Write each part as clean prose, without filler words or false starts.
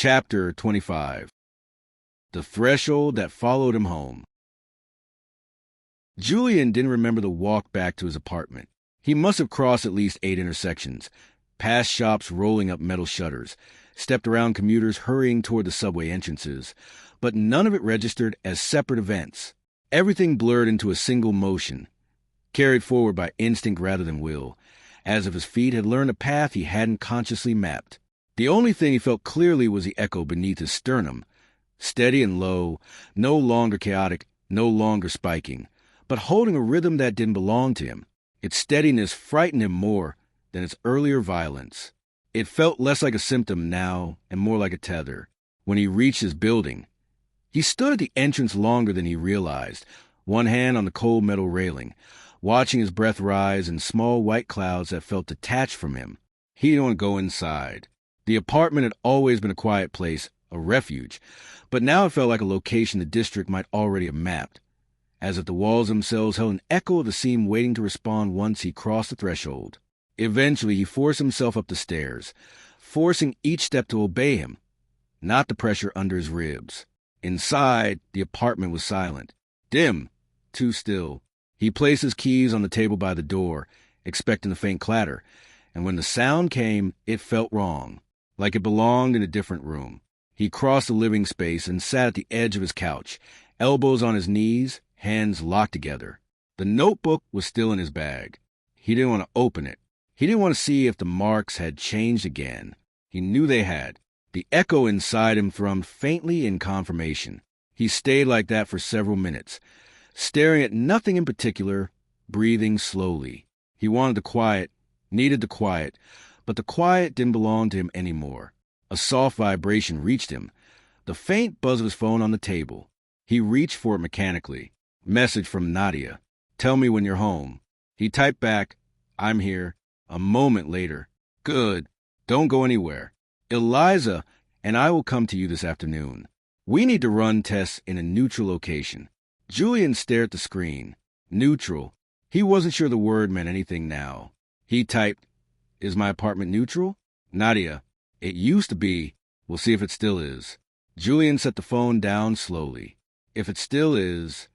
Chapter 25. The Threshold That Followed Him Home. Julian didn't remember the walk back to his apartment. He must have crossed at least 8 intersections, past shops rolling up metal shutters, stepped around commuters hurrying toward the subway entrances, but none of it registered as separate events. Everything blurred into a single motion, carried forward by instinct rather than will, as if his feet had learned a path he hadn't consciously mapped. The only thing he felt clearly was the echo beneath his sternum, steady and low, no longer chaotic, no longer spiking, but holding a rhythm that didn't belong to him. Its steadiness frightened him more than its earlier violence. It felt less like a symptom now and more like a tether. When he reached his building, he stood at the entrance longer than he realized, one hand on the cold metal railing, watching his breath rise in small white clouds that felt detached from him. He didn't want to go inside. The apartment had always been a quiet place, a refuge, but now it felt like a location the district might already have mapped, as if the walls themselves held an echo of the scene waiting to respond once he crossed the threshold. Eventually, he forced himself up the stairs, forcing each step to obey him, not the pressure under his ribs. Inside, the apartment was silent, dim, too still. He placed his keys on the table by the door, expecting a faint clatter, and when the sound came, it felt wrong, like it belonged in a different room. He crossed the living space and sat at the edge of his couch, elbows on his knees, hands locked together. The notebook was still in his bag. He didn't want to open it. He didn't want to see if the marks had changed again. He knew they had. The echo inside him thrummed faintly in confirmation. He stayed like that for several minutes, staring at nothing in particular, breathing slowly. He wanted the quiet, needed the quiet, but the quiet didn't belong to him anymore. A soft vibration reached him, the faint buzz of his phone on the table. He reached for it mechanically. Message from Nadia. Tell me when you're home. He typed back, I'm here. A moment later. Good. Don't go anywhere. Eliza and I will come to you this afternoon. We need to run tests in a neutral location. Julian stared at the screen. Neutral. He wasn't sure the word meant anything now. He typed, Is my apartment neutral? Nadia. It used to be. We'll see if it still is. Julian set the phone down slowly. If it still is.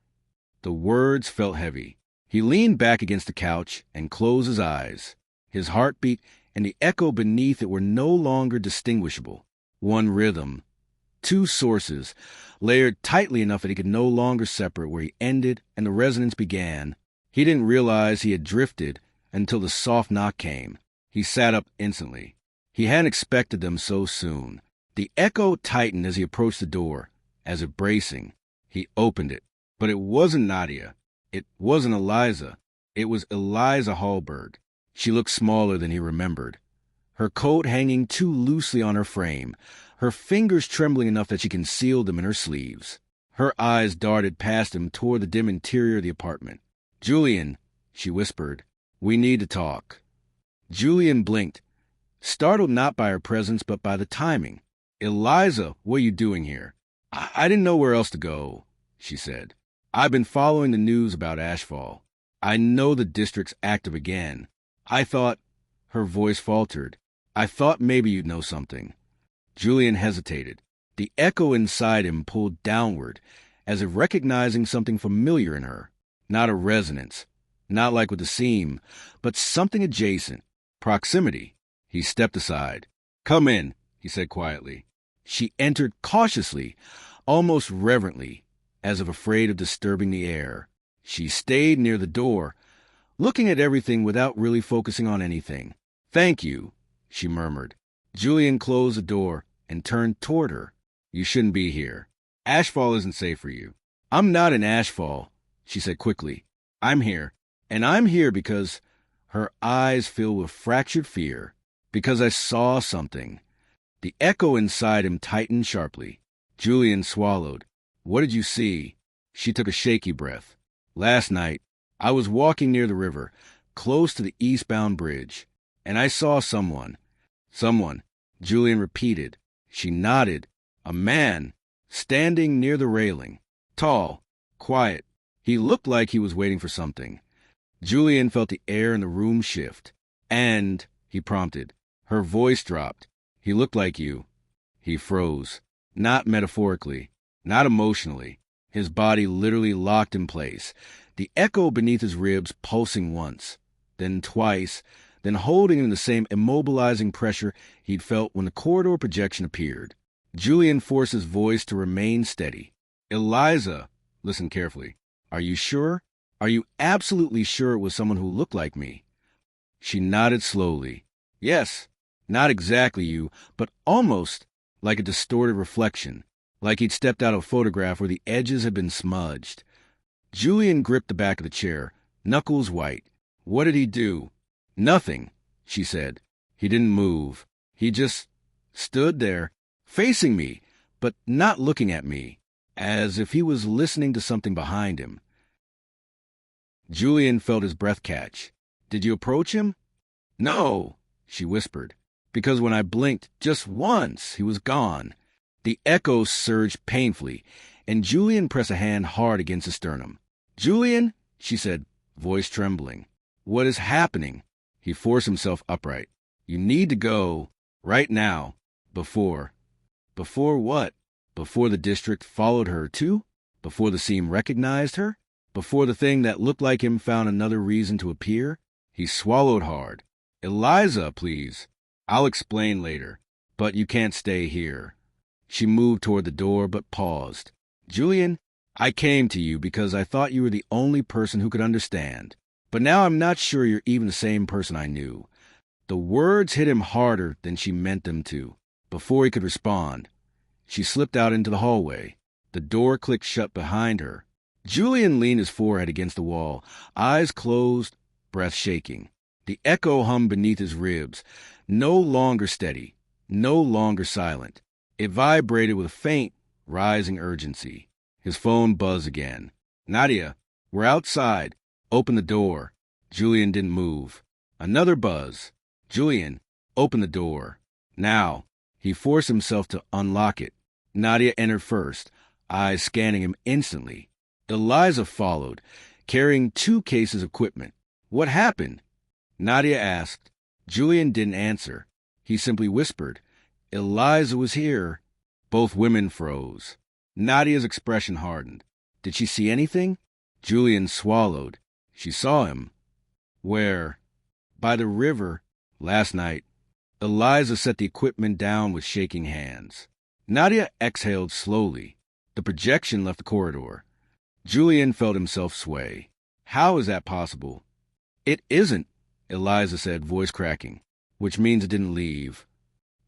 The words felt heavy. He leaned back against the couch and closed his eyes. His heartbeat and the echo beneath it were no longer distinguishable. One rhythm. 2 sources, layered tightly enough that he could no longer separate where he ended and the resonance began. He didn't realize he had drifted until the soft knock came. He sat up instantly. He hadn't expected them so soon. The echo tightened as he approached the door, as if bracing. He opened it. But it wasn't Nadia. It wasn't Eliza. It was Eliza Halberg. She looked smaller than he remembered, her coat hanging too loosely on her frame, her fingers trembling enough that she concealed them in her sleeves. Her eyes darted past him toward the dim interior of the apartment. Julian, she whispered, we need to talk. Julian blinked, startled not by her presence but by the timing. Eliza, what are you doing here? I didn't know where else to go, she said. I've been following the news about Ashfall. I know the district's active again. I thought, her voice faltered, I thought maybe you'd know something. Julian hesitated. The echo inside him pulled downward, as if recognizing something familiar in her. Not a resonance, not like with the seam, but something adjacent. Proximity. He stepped aside. Come in, he said quietly. She entered cautiously, almost reverently, as if afraid of disturbing the air. She stayed near the door, looking at everything without really focusing on anything. Thank you, she murmured. Julian closed the door and turned toward her. You shouldn't be here. Ashfall isn't safe for you. I'm not in Ashfall, she said quickly. I'm here. And I'm here because her eyes filled with fractured fear, because I saw something. The echo inside him tightened sharply. Julian swallowed. What did you see? She took a shaky breath. Last night, I was walking near the river, close to the eastbound bridge, and I saw someone. Someone, Julian repeated. She nodded. A man, standing near the railing. Tall, quiet. He looked like he was waiting for something. Julian felt the air in the room shift. And, he prompted. Her voice dropped. He looked like you. He froze. Not metaphorically, not emotionally. His body literally locked in place, the echo beneath his ribs pulsing once, then twice, then holding in the same immobilizing pressure he'd felt when the corridor projection appeared. Julian forced his voice to remain steady. "Eliza, listen carefully. Are you sure? Are you absolutely sure it was someone who looked like me?" She nodded slowly. "Yes, not exactly you, but almost like a distorted reflection, like he'd stepped out of a photograph where the edges had been smudged." Julian gripped the back of the chair, knuckles white. "What did he do?" "Nothing," she said. "He didn't move. He just stood there, facing me, but not looking at me, as if he was listening to something behind him." Julian felt his breath catch. "Did you approach him?" "No," she whispered, "because when I blinked just once, he was gone." The echo surged painfully, and Julian pressed a hand hard against his sternum. "Julian," she said, voice trembling, "what is happening?" He forced himself upright. "You need to go, right now, before." Before what? Before the district followed her, too? Before the scene recognized her? Before the thing that looked like him found another reason to appear? He swallowed hard. "Eliza, please. I'll explain later, but you can't stay here." She moved toward the door, but paused. "Julian, I came to you because I thought you were the only person who could understand. But now I'm not sure you're even the same person I knew." The words hit him harder than she meant them to. Before he could respond, she slipped out into the hallway. The door clicked shut behind her. Julian leaned his forehead against the wall, eyes closed, breath shaking. The echo hummed beneath his ribs, no longer steady, no longer silent. It vibrated with a faint, rising urgency. His phone buzzed again. "Nadia, we're outside. Open the door." Julian didn't move. Another buzz. "Julian, open the door. Now." He forced himself to unlock it. Nadia entered first, eyes scanning him instantly. Eliza followed, carrying 2 cases of equipment. "What happened?" Nadia asked. Julian didn't answer. He simply whispered, "Eliza was here." Both women froze. Nadia's expression hardened. Did she see anything? Julian swallowed. She saw him. Where? By the river, last night. Eliza set the equipment down with shaking hands. Nadia exhaled slowly. The projection left the corridor. Julian felt himself sway. "How is that possible?" "It isn't," Eliza said, voice cracking, "which means it didn't leave."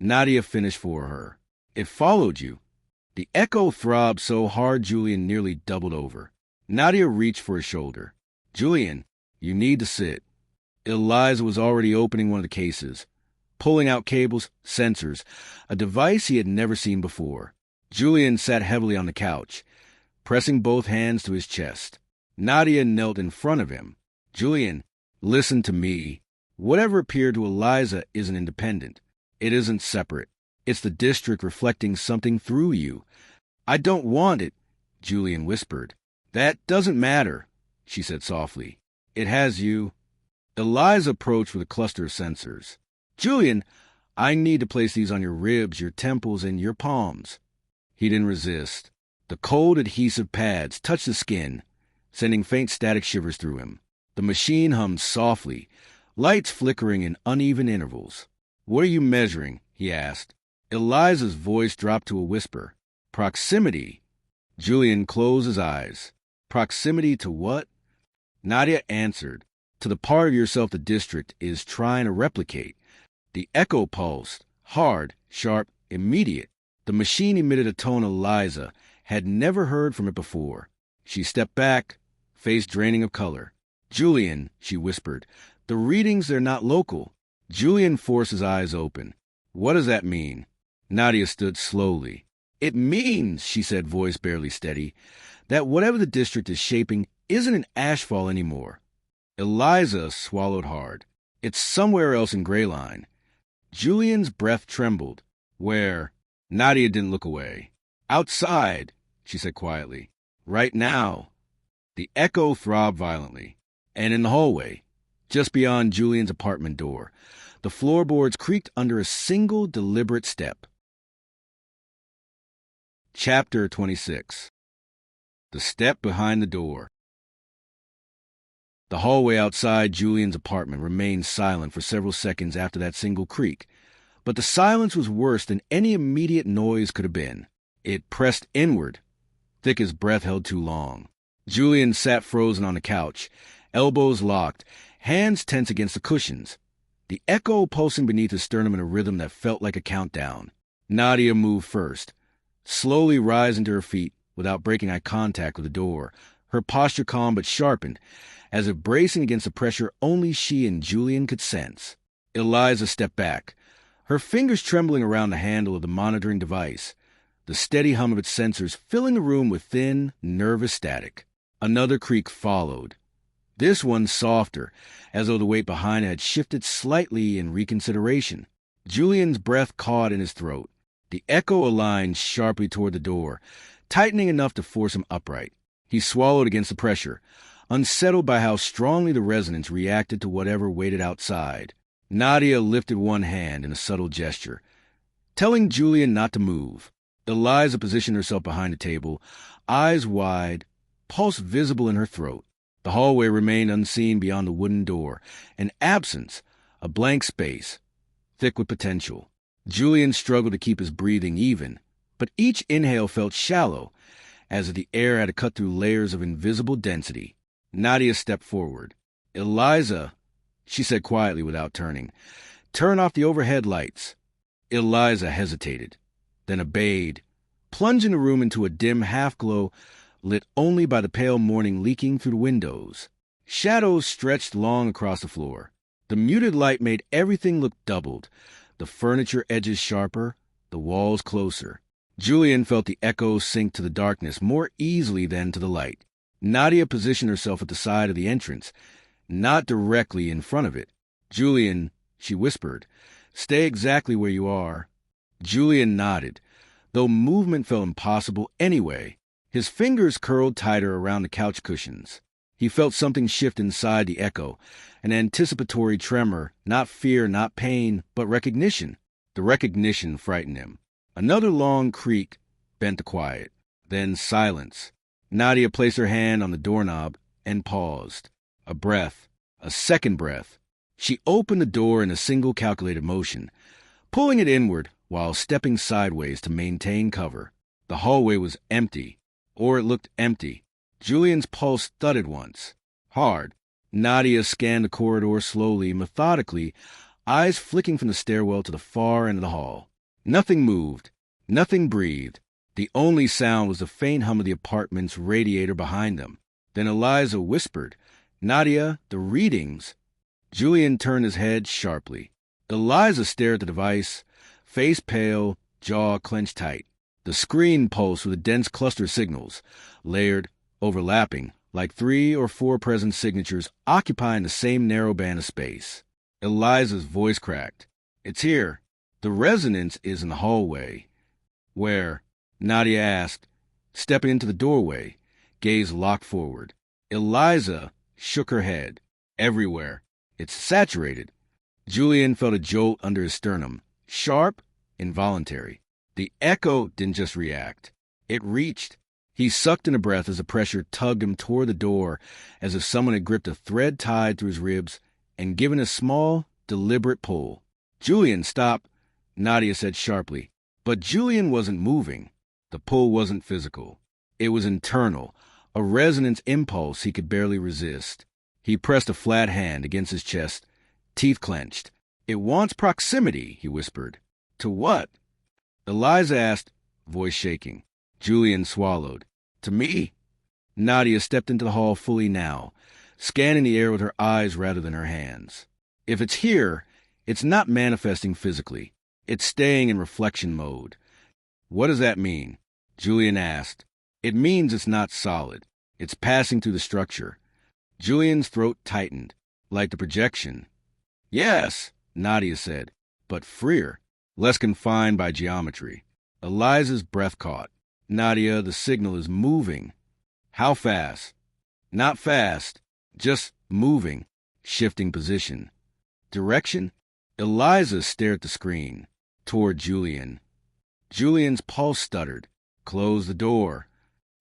Nadia finished for her. "It followed you." The echo throbbed so hard Julian nearly doubled over. Nadia reached for his shoulder. "Julian, you need to sit." Eliza was already opening one of the cases, pulling out cables, sensors, a device he had never seen before. Julian sat heavily on the couch, pressing both hands to his chest. Nadia knelt in front of him. "Julian, listen to me. Whatever appeared to Eliza isn't independent. It isn't separate. It's the district reflecting something through you." "I don't want it," Julian whispered. "That doesn't matter," she said softly. "It has you." Eliza approached with a cluster of sensors. "Julian, I need to place these on your ribs, your temples, and your palms." He didn't resist. The cold adhesive pads touched the skin, sending faint static shivers through him. The machine hummed softly, lights flickering in uneven intervals. "What are you measuring?" he asked. Eliza's voice dropped to a whisper. "Proximity." Julian closed his eyes. "Proximity to what?" Nadia answered. "To the part of yourself the district is trying to replicate." The echo pulsed, hard, sharp, immediate. The machine emitted a tone Eliza had never heard from it before. She stepped back, face draining of color. "Julian," she whispered, "the readings, they're not local." Julian forced his eyes open. "What does that mean?" Nadia stood slowly. "It means," she said, voice barely steady, "that whatever the district is shaping isn't in Ashfall anymore." Eliza swallowed hard. "It's somewhere else in Greyline." Julian's breath trembled. "Where?" Nadia didn't look away. "Outside," she said quietly. "Right now." The echo throbbed violently. And in the hallway, just beyond Julian's apartment door, the floorboards creaked under a single deliberate step. Chapter 26. The Step Behind the Door. The hallway outside Julian's apartment remained silent for several seconds after that single creak, but the silence was worse than any immediate noise could have been. It pressed inward, thick as breath held too long. Julian sat frozen on the couch, elbows locked, hands tense against the cushions, the echo pulsing beneath his sternum in a rhythm that felt like a countdown. Nadia moved first, slowly rising to her feet without breaking eye contact with the door, her posture calm but sharpened, as if bracing against the pressure only she and Julian could sense. Eliza stepped back, her fingers trembling around the handle of the monitoring device, the steady hum of its sensors filling the room with thin, nervous static. Another creak followed, this one softer, as though the weight behind it had shifted slightly in reconsideration. Julian's breath caught in his throat. The echo aligned sharply toward the door, tightening enough to force him upright. He swallowed against the pressure, unsettled by how strongly the resonance reacted to whatever waited outside. Nadia lifted one hand in a subtle gesture, telling Julian not to move. Eliza positioned herself behind the table, eyes wide, pulse visible in her throat. The hallway remained unseen beyond the wooden door, an absence, a blank space, thick with potential. Julian struggled to keep his breathing even, but each inhale felt shallow, as if the air had to cut through layers of invisible density. Nadia stepped forward. "Eliza," she said quietly without turning, "turn off the overhead lights." Eliza hesitated, then obeyed, plunging the room into a dim half-glow lit only by the pale morning leaking through the windows. Shadows stretched long across the floor. The muted light made everything look doubled, the furniture edges sharper, the walls closer. Julian felt the echoes sink to the darkness more easily than to the light. Nadia positioned herself at the side of the entrance, not directly in front of it. "Julian," she whispered, "stay exactly where you are." Julian nodded, though movement felt impossible anyway. His fingers curled tighter around the couch cushions. He felt something shift inside the echo, an anticipatory tremor, not fear, not pain, but recognition. The recognition frightened him. Another long creak bent the quiet, then silence. Nadia placed her hand on the doorknob and paused. A breath, a second breath. She opened the door in a single calculated motion, pulling it inward while stepping sideways to maintain cover. The hallway was empty. Or it looked empty. Julian's pulse thudded once. Hard. Nadia scanned the corridor slowly, methodically, eyes flicking from the stairwell to the far end of the hall. Nothing moved. Nothing breathed. The only sound was the faint hum of the apartment's radiator behind them. Then Eliza whispered, "Nadia, the readings." Julian turned his head sharply. Eliza stared at the device, face pale, jaw clenched tight. The screen pulsed with a dense cluster of signals, layered, overlapping, like 3 or 4 present signatures occupying the same narrow band of space. Eliza's voice cracked. "It's here. The resonance is in the hallway." "Where?" Nadia asked, stepping into the doorway, gaze locked forward. Eliza shook her head. "Everywhere. It's saturated." Julian felt a jolt under his sternum, sharp, involuntary. The echo didn't just react. It reached. He sucked in a breath as the pressure tugged him toward the door, as if someone had gripped a thread tied through his ribs and given a small, deliberate pull. "Julian, stop," Nadia said sharply. But Julian wasn't moving. The pull wasn't physical. It was internal, a resonance impulse he could barely resist. He pressed a flat hand against his chest, teeth clenched. "It wants proximity," he whispered. "To what?" Eliza asked, voice shaking. Julian swallowed. "To me." Nadia stepped into the hall fully now, scanning the air with her eyes rather than her hands. "If it's here, it's not manifesting physically. It's staying in reflection mode." "What does that mean?" Julian asked. "It means it's not solid. It's passing through the structure." Julian's throat tightened, like the projection. "Yes," Nadia said, "but freer. Less confined by geometry." Eliza's breath caught. "Nadia, the signal is moving." "How fast?" "Not fast. Just moving. Shifting position." "Direction?" Eliza stared at the screen, toward Julian. Julian's pulse stuttered, Close the door.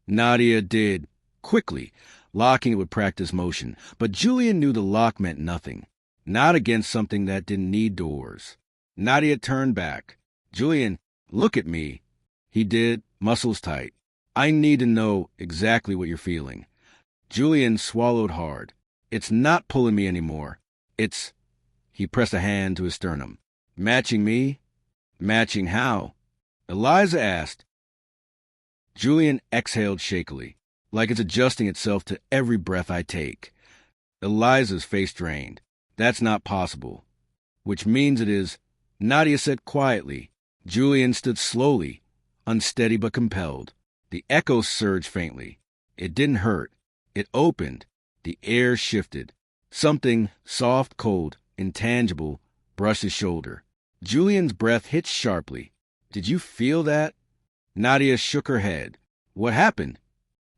Nadia did, quickly, locking it with practiced motion, but Julian knew the lock meant nothing. Not against something that didn't need doors. Nadia turned back. Julian, look at me. He did, muscles tight. I need to know exactly what you're feeling. Julian swallowed hard. It's not pulling me anymore. It's... He pressed a hand to his sternum. Matching me? Matching how? Eliza asked. Julian exhaled shakily, like it's adjusting itself to every breath I take. Eliza's face drained. That's not possible. Which means it is, Nadia said quietly. Julian stood slowly, unsteady but compelled. The echo surged faintly. It didn't hurt. It opened. The air shifted. Something, soft, cold, intangible, brushed his shoulder. Julian's breath hit sharply. Did you feel that? Nadia shook her head. What happened?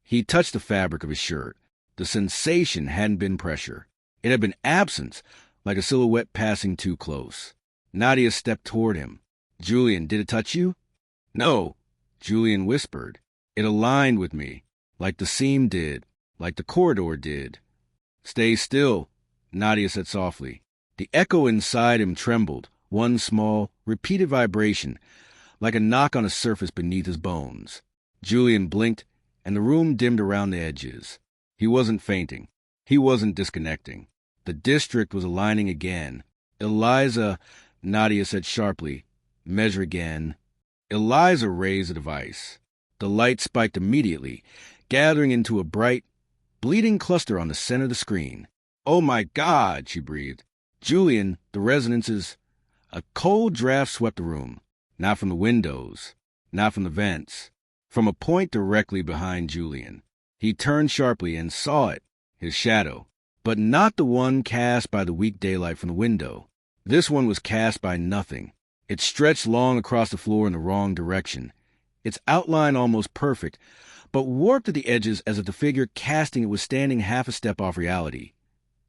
He touched the fabric of his shirt. The sensation hadn't been pressure. It had been absence, like a silhouette passing too close. Nadia stepped toward him. Julian, did it touch you? No, Julian whispered. It aligned with me, like the seam did, like the corridor did. Stay still, Nadia said softly. The echo inside him trembled, one small, repeated vibration, like a knock on a surface beneath his bones. Julian blinked, and the room dimmed around the edges. He wasn't fainting. He wasn't disconnecting. The district was aligning again. Eliza, Nadia said sharply, measure again. Eliza raised the device. The light spiked immediately, gathering into a bright, bleeding cluster on the center of the screen. Oh my God, she breathed. Julian, the resonance is... A cold draft swept the room. Not from the windows, not from the vents, from a point directly behind Julian. He turned sharply and saw it, his shadow, but not the one cast by the weak daylight from the window. This one was cast by nothing. It stretched long across the floor in the wrong direction, its outline almost perfect, but warped at the edges as if the figure casting it was standing half a step off reality,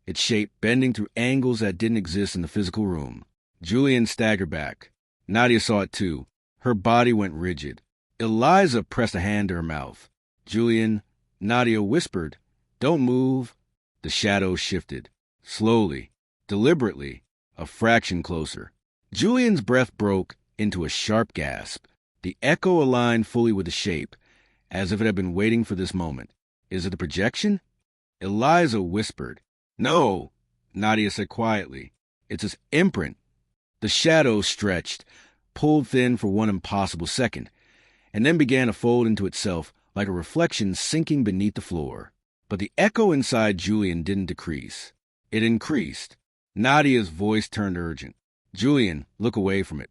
its shape bending through angles that didn't exist in the physical room. Julian staggered back. Nadia saw it too. Her body went rigid. Eliza pressed a hand to her mouth. Julian, Nadia whispered, don't move. The shadows shifted. Slowly, deliberately, a fraction closer. Julian's breath broke into a sharp gasp. The echo aligned fully with the shape, as if it had been waiting for this moment. Is it a projection? Eliza whispered. No, Nadia said quietly. It's his imprint. The shadow stretched, pulled thin for one impossible second, and then began to fold into itself like a reflection sinking beneath the floor. But the echo inside Julian didn't decrease. It increased. Nadia's voice turned urgent. Julian, look away from it.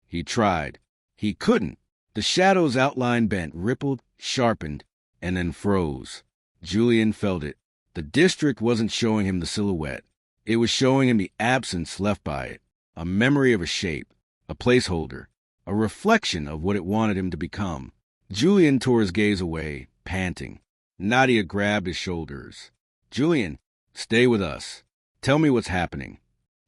He tried. He couldn't. The shadow's outline bent, rippled, sharpened, and then froze. Julian felt it. The district wasn't showing him the silhouette. It was showing him the absence left by it. A memory of a shape, a placeholder, a reflection of what it wanted him to become. Julian tore his gaze away, panting. Nadia grabbed his shoulders. Julian, stay with us. Tell me what's happening.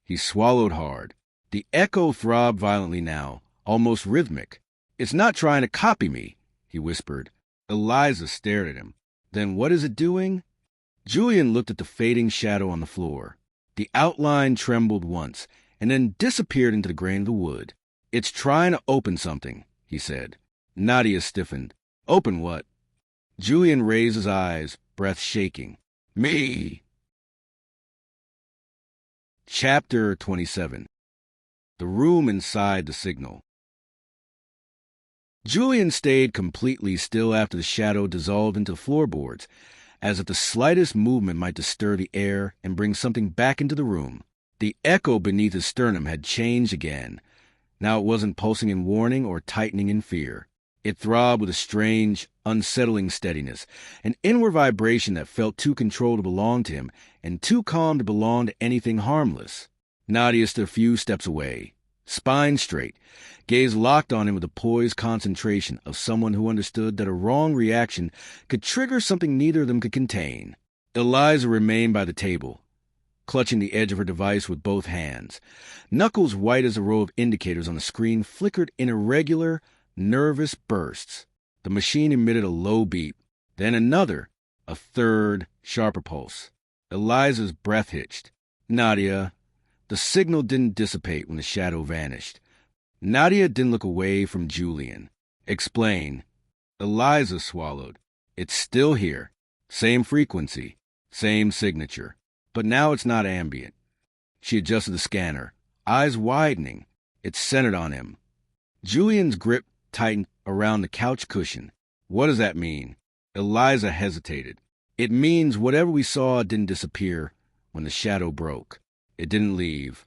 He swallowed hard. The echo throbbed violently now, almost rhythmic. It's not trying to copy me, he whispered. Eliza stared at him. Then what is it doing? Julian looked at the fading shadow on the floor. The outline trembled once, and then disappeared into the grain of the wood. It's trying to open something, he said. Nadia stiffened. Open what? Julian raised his eyes, breath shaking. Me! Chapter 27. The room inside the signal. Julian stayed completely still after the shadow dissolved into the floorboards, as if the slightest movement might disturb the air and bring something back into the room. The echo beneath his sternum had changed again. Now it wasn't pulsing in warning or tightening in fear. It throbbed with a strange, unsettling steadiness, an inward vibration that felt too controlled to belong to him and too calm to belong to anything harmless. Nadia stood a few steps away, spine straight, gaze locked on him with the poised concentration of someone who understood that a wrong reaction could trigger something neither of them could contain. Eliza remained by the table, clutching the edge of her device with both hands. Knuckles white as a row of indicators on the screen flickered in irregular, nervous bursts. The machine emitted a low beep, then another, a third, sharper pulse. Eliza's breath hitched. Nadia. The signal didn't dissipate when the shadow vanished. Nadia didn't look away from Julian. Explain. Eliza swallowed. It's still here. Same frequency. Same signature. But now it's not ambient. She adjusted the scanner, eyes widening. It centered on him. Julian's grip tightened around the couch cushion. What does that mean? Eliza hesitated. It means whatever we saw didn't disappear when the shadow broke. It didn't leave.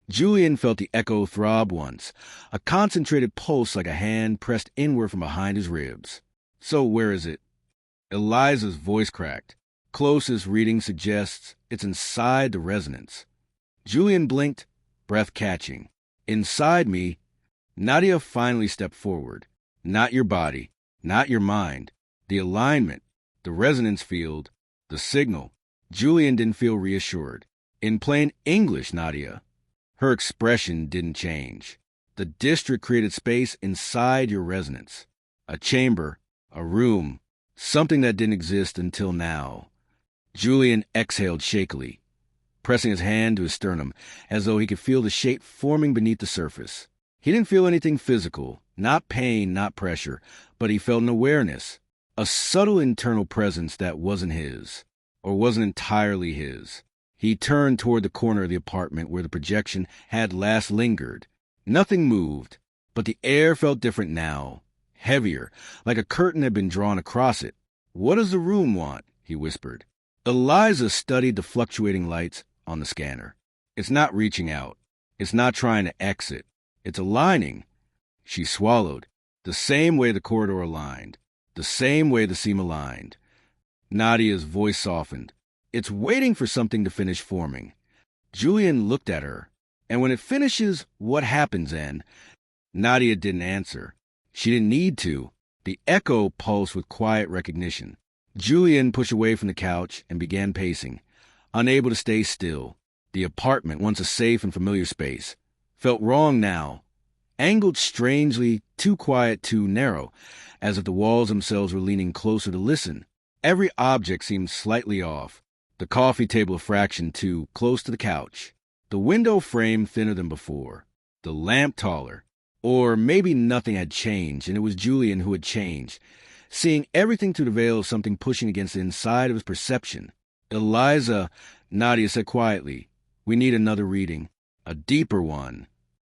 Julian felt the echo throb once, a concentrated pulse like a hand pressed inward from behind his ribs. So where is it? Eliza's voice cracked. Closest reading suggests it's inside the resonance. Julian blinked, breath catching. Inside me. Nadia finally stepped forward. Not your body, not your mind. The alignment, the resonance field, the signal. Julian didn't feel reassured. In plain English, Nadia. Her expression didn't change. The district created space inside your resonance. A chamber, a room, something that didn't exist until now. Julian exhaled shakily, pressing his hand to his sternum as though he could feel the shape forming beneath the surface. He didn't feel anything physical, not pain, not pressure, but he felt an awareness, a subtle internal presence that wasn't his, or wasn't entirely his. He turned toward the corner of the apartment where the projection had last lingered. Nothing moved, but the air felt different now, heavier, like a curtain had been drawn across it. What does the room want? He whispered. Eliza studied the fluctuating lights on the scanner. It's not reaching out. It's not trying to exit. It's aligning. She swallowed. The same way the corridor aligned. The same way the seam aligned. Nadia's voice softened. It's waiting for something to finish forming. Julian looked at her. And when it finishes, what happens then? Nadia didn't answer. She didn't need to. The echo pulsed with quiet recognition. Julian pushed away from the couch and began pacing, unable to stay still. The apartment, once a safe and familiar space, felt wrong now, angled strangely, too quiet, too narrow, as if the walls themselves were leaning closer to listen. Every object seemed slightly off. The coffee table a fraction too close to the couch. The window frame thinner than before. The lamp taller. Or maybe nothing had changed, and it was Julian who had changed, seeing everything through the veil of something pushing against the inside of his perception. Eliza, Nadia said quietly, we need another reading. A deeper one.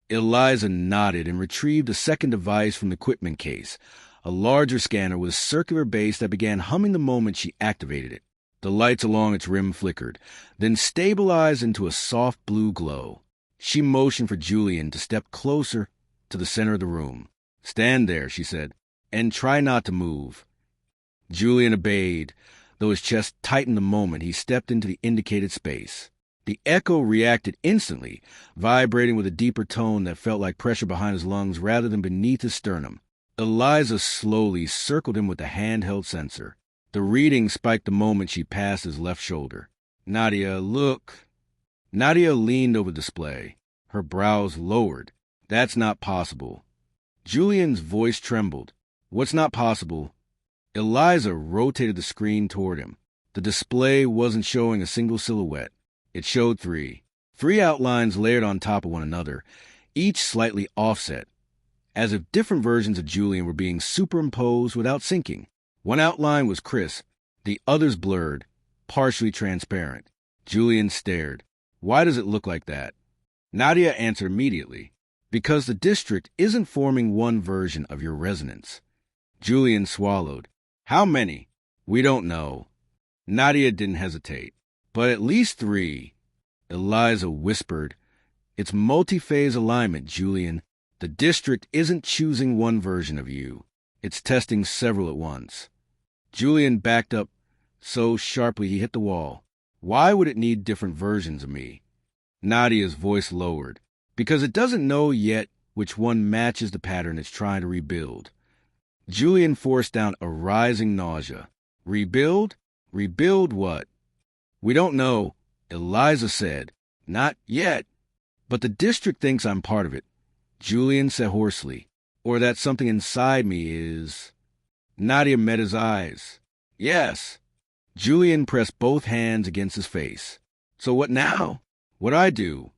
Eliza nodded and retrieved a second device from the equipment case, a larger scanner with a circular base that began humming the moment she activated it. The lights along its rim flickered, then stabilized into a soft blue glow. She motioned for Julian to step closer to the center of the room. Stand there, she said, and try not to move. Julian obeyed, though his chest tightened the moment he stepped into the indicated space. The echo reacted instantly, vibrating with a deeper tone that felt like pressure behind his lungs rather than beneath his sternum. Eliza slowly circled him with a handheld sensor. The reading spiked the moment she passed his left shoulder. Nadia, look. Nadia leaned over the display, her brows lowered. That's not possible. Julian's voice trembled. What's not possible? Eliza rotated the screen toward him. The display wasn't showing a single silhouette. It showed three outlines layered on top of one another, each slightly offset, as if different versions of Julian were being superimposed without syncing. One outline was crisp, the others blurred, partially transparent. Julian stared. Why does it look like that? Nadia answered immediately. Because the district isn't forming one version of your resonance. Julian swallowed. How many? We don't know. Nadia didn't hesitate. But at least three. Eliza whispered. It's multi-phase alignment, Julian. The district isn't choosing one version of you. It's testing several at once. Julian backed up so sharply he hit the wall. Why would it need different versions of me? Nadia's voice lowered. Because it doesn't know yet which one matches the pattern it's trying to rebuild. Julian forced down a rising nausea. Rebuild? Rebuild what? We don't know, Eliza said. Not yet. But the district thinks I'm part of it, Julian said hoarsely. Or that something inside me is... Nadia met his eyes. Yes. Julian pressed both hands against his face. So what now? What'd I do?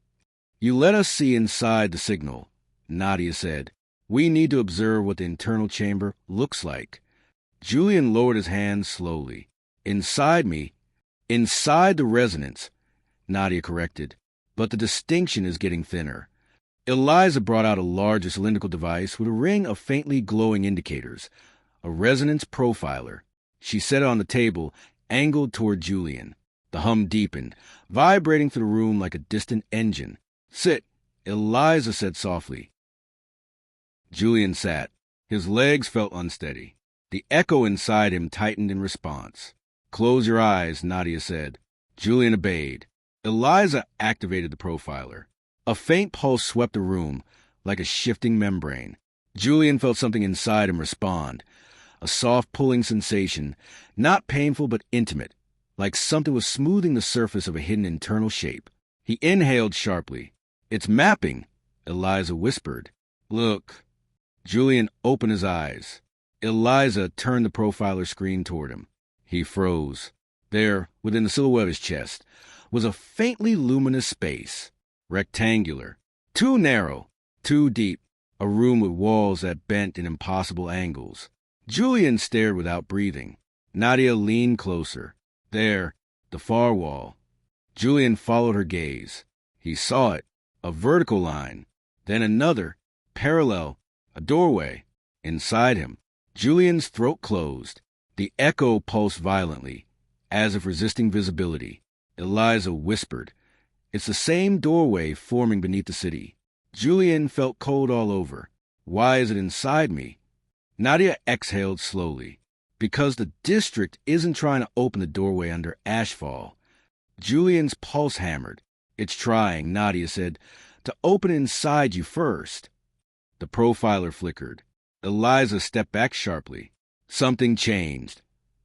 You let us see inside the signal, Nadia said. We need to observe what the internal chamber looks like. Julian lowered his hands slowly. Inside the resonance, Nadia corrected. But the distinction is getting thinner. Eliza brought out a larger cylindrical device with a ring of faintly glowing indicators. A resonance profiler. She set it on the table, angled toward Julian. The hum deepened, vibrating through the room like a distant engine. Sit, Eliza said softly. Julian sat. His legs felt unsteady. The echo inside him tightened in response. Close your eyes, Nadia said. Julian obeyed. Eliza activated the profiler. A faint pulse swept the room, like a shifting membrane. Julian felt something inside him respond. A soft pulling sensation, not painful but intimate, like something was smoothing the surface of a hidden internal shape. He inhaled sharply. It's mapping, Eliza whispered. Look. Julian opened his eyes. Eliza turned the profiler screen toward him. He froze. There, within the silhouette of his chest, was a faintly luminous space. Rectangular. Too narrow. Too deep. A room with walls that bent in impossible angles. Julian stared without breathing. Nadia leaned closer. There, the far wall. Julian followed her gaze. He saw it. A vertical line. Then another. Parallel. A doorway. Inside him. Julian's throat closed. The echo pulsed violently, as if resisting visibility. Eliza whispered. It's the same doorway forming beneath the city. Julian felt cold all over. Why is it inside me? Nadia exhaled slowly. Because the district isn't trying to open the doorway under Ashfall. Julian's pulse hammered. It's trying, Nadia said, to open inside you first. The profiler flickered. Eliza stepped back sharply. Something changed.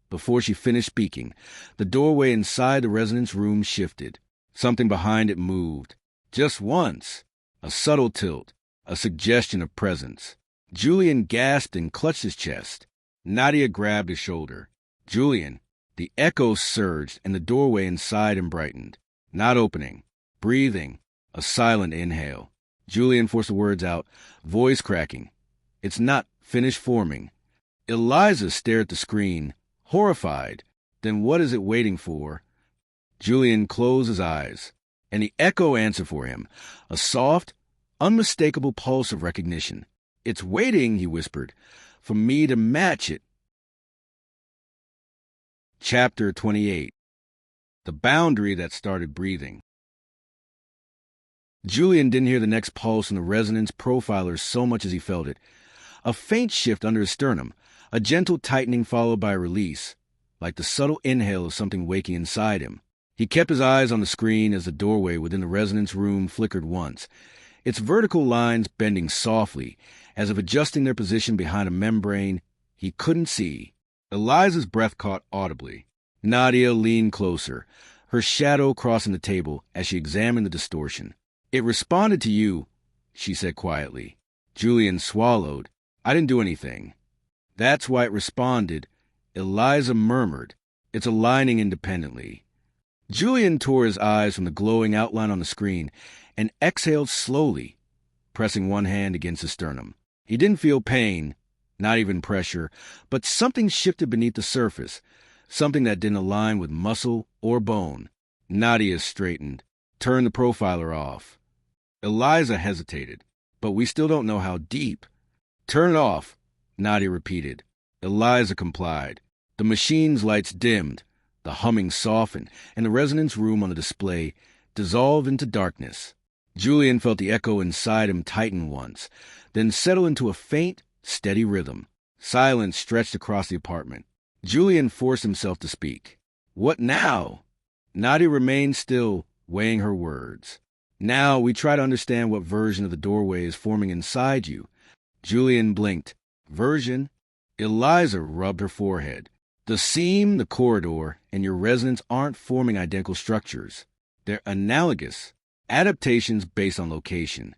Before she finished speaking, the doorway inside the resonance room shifted. Something behind it moved. Just once. A subtle tilt. A suggestion of presence. Julian gasped and clutched his chest. Nadia grabbed his shoulder. Julian. The echo surged and the doorway inside him brightened. Not opening. Breathing. A silent inhale. Julian forced the words out, voice cracking. It's not finished forming. Eliza stared at the screen, horrified. Then what is it waiting for? Julian closed his eyes, and the echo answered for him, a soft, unmistakable pulse of recognition. It's waiting, he whispered, for me to match it. Chapter 28. The boundary that started breathing. Julian didn't hear the next pulse from the resonance profiler so much as he felt it. A faint shift under his sternum, a gentle tightening followed by a release, like the subtle inhale of something waking inside him. He kept his eyes on the screen as the doorway within the resonance room flickered once, its vertical lines bending softly, as if adjusting their position behind a membrane he couldn't see. Eliza's breath caught audibly. Nadia leaned closer, her shadow crossing the table as she examined the distortion. It responded to you, she said quietly. Julian swallowed. I didn't do anything. That's why it responded, Eliza murmured. It's aligning independently. Julian tore his eyes from the glowing outline on the screen and exhaled slowly, pressing one hand against his sternum. He didn't feel pain, not even pressure, but something shifted beneath the surface, something that didn't align with muscle or bone. Nadia straightened, turned the profiler off. Eliza hesitated, but we still don't know how deep. Turn it off, Nadia repeated. Eliza complied. The machine's lights dimmed, the humming softened, and the resonance room on the display dissolved into darkness. Julian felt the echo inside him tighten once, then settle into a faint, steady rhythm. Silence stretched across the apartment. Julian forced himself to speak. What now? Nadia remained still, weighing her words. Now we try to understand what version of the doorway is forming inside you. Julian blinked. Version? Eliza rubbed her forehead. The seam, the corridor, and your resonance aren't forming identical structures. They're analogous. Adaptations based on location.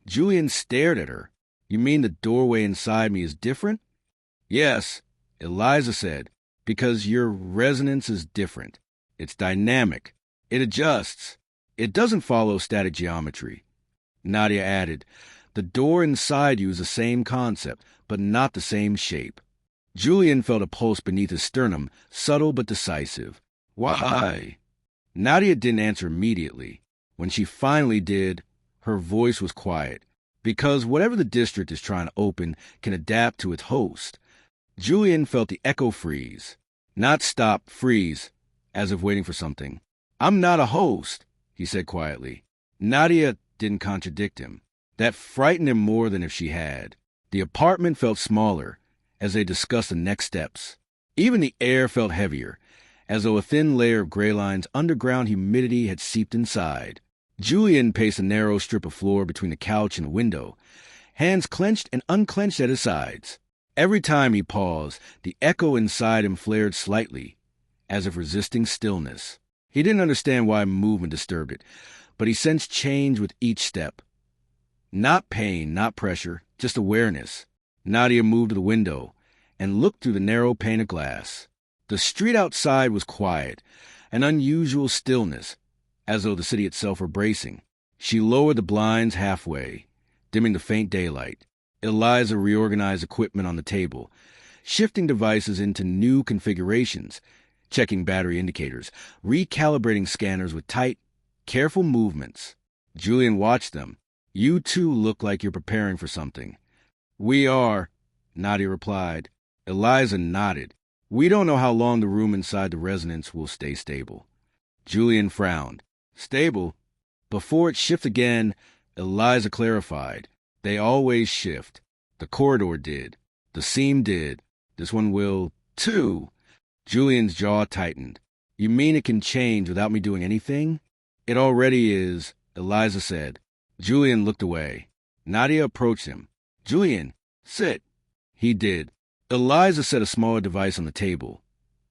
Julian stared at her. You mean the doorway inside me is different? Yes, Eliza said, because your resonance is different. It's dynamic. It adjusts. It doesn't follow static geometry. Nadia added, the door inside you is the same concept, but not the same shape. Julian felt a pulse beneath his sternum, subtle but decisive. Why? Nadia didn't answer immediately. When she finally did, her voice was quiet. Because whatever the district is trying to open can adapt to its host. Julian felt the echo freeze. Not stop, freeze, as if waiting for something. I'm not a host, he said quietly. Nadia didn't contradict him. That frightened him more than if she had. The apartment felt smaller as they discussed the next steps. Even the air felt heavier, as though a thin layer of Greyline's underground humidity had seeped inside. Julian paced a narrow strip of floor between the couch and the window, hands clenched and unclenched at his sides. Every time he paused, the echo inside him flared slightly, as if resisting stillness. He didn't understand why movement disturbed it, but he sensed change with each step. Not pain, not pressure, just awareness. Nadia moved to the window and looked through the narrow pane of glass. The street outside was quiet, an unusual stillness, as though the city itself were bracing. She lowered the blinds halfway, dimming the faint daylight. Eliza reorganized equipment on the table, shifting devices into new configurations, checking battery indicators, recalibrating scanners with tight, careful movements. Julian watched them. You two look like you're preparing for something. We are, Nadia replied. Eliza nodded. We don't know how long the room inside the resonance will stay stable. Julian frowned. Stable? Before it shifts again, Eliza clarified. They always shift. The corridor did. The seam did. This one will, too. Julian's jaw tightened. You mean it can change without me doing anything? It already is, Eliza said. Julian looked away. Nadia approached him. Julian, sit. He did. Eliza set a smaller device on the table.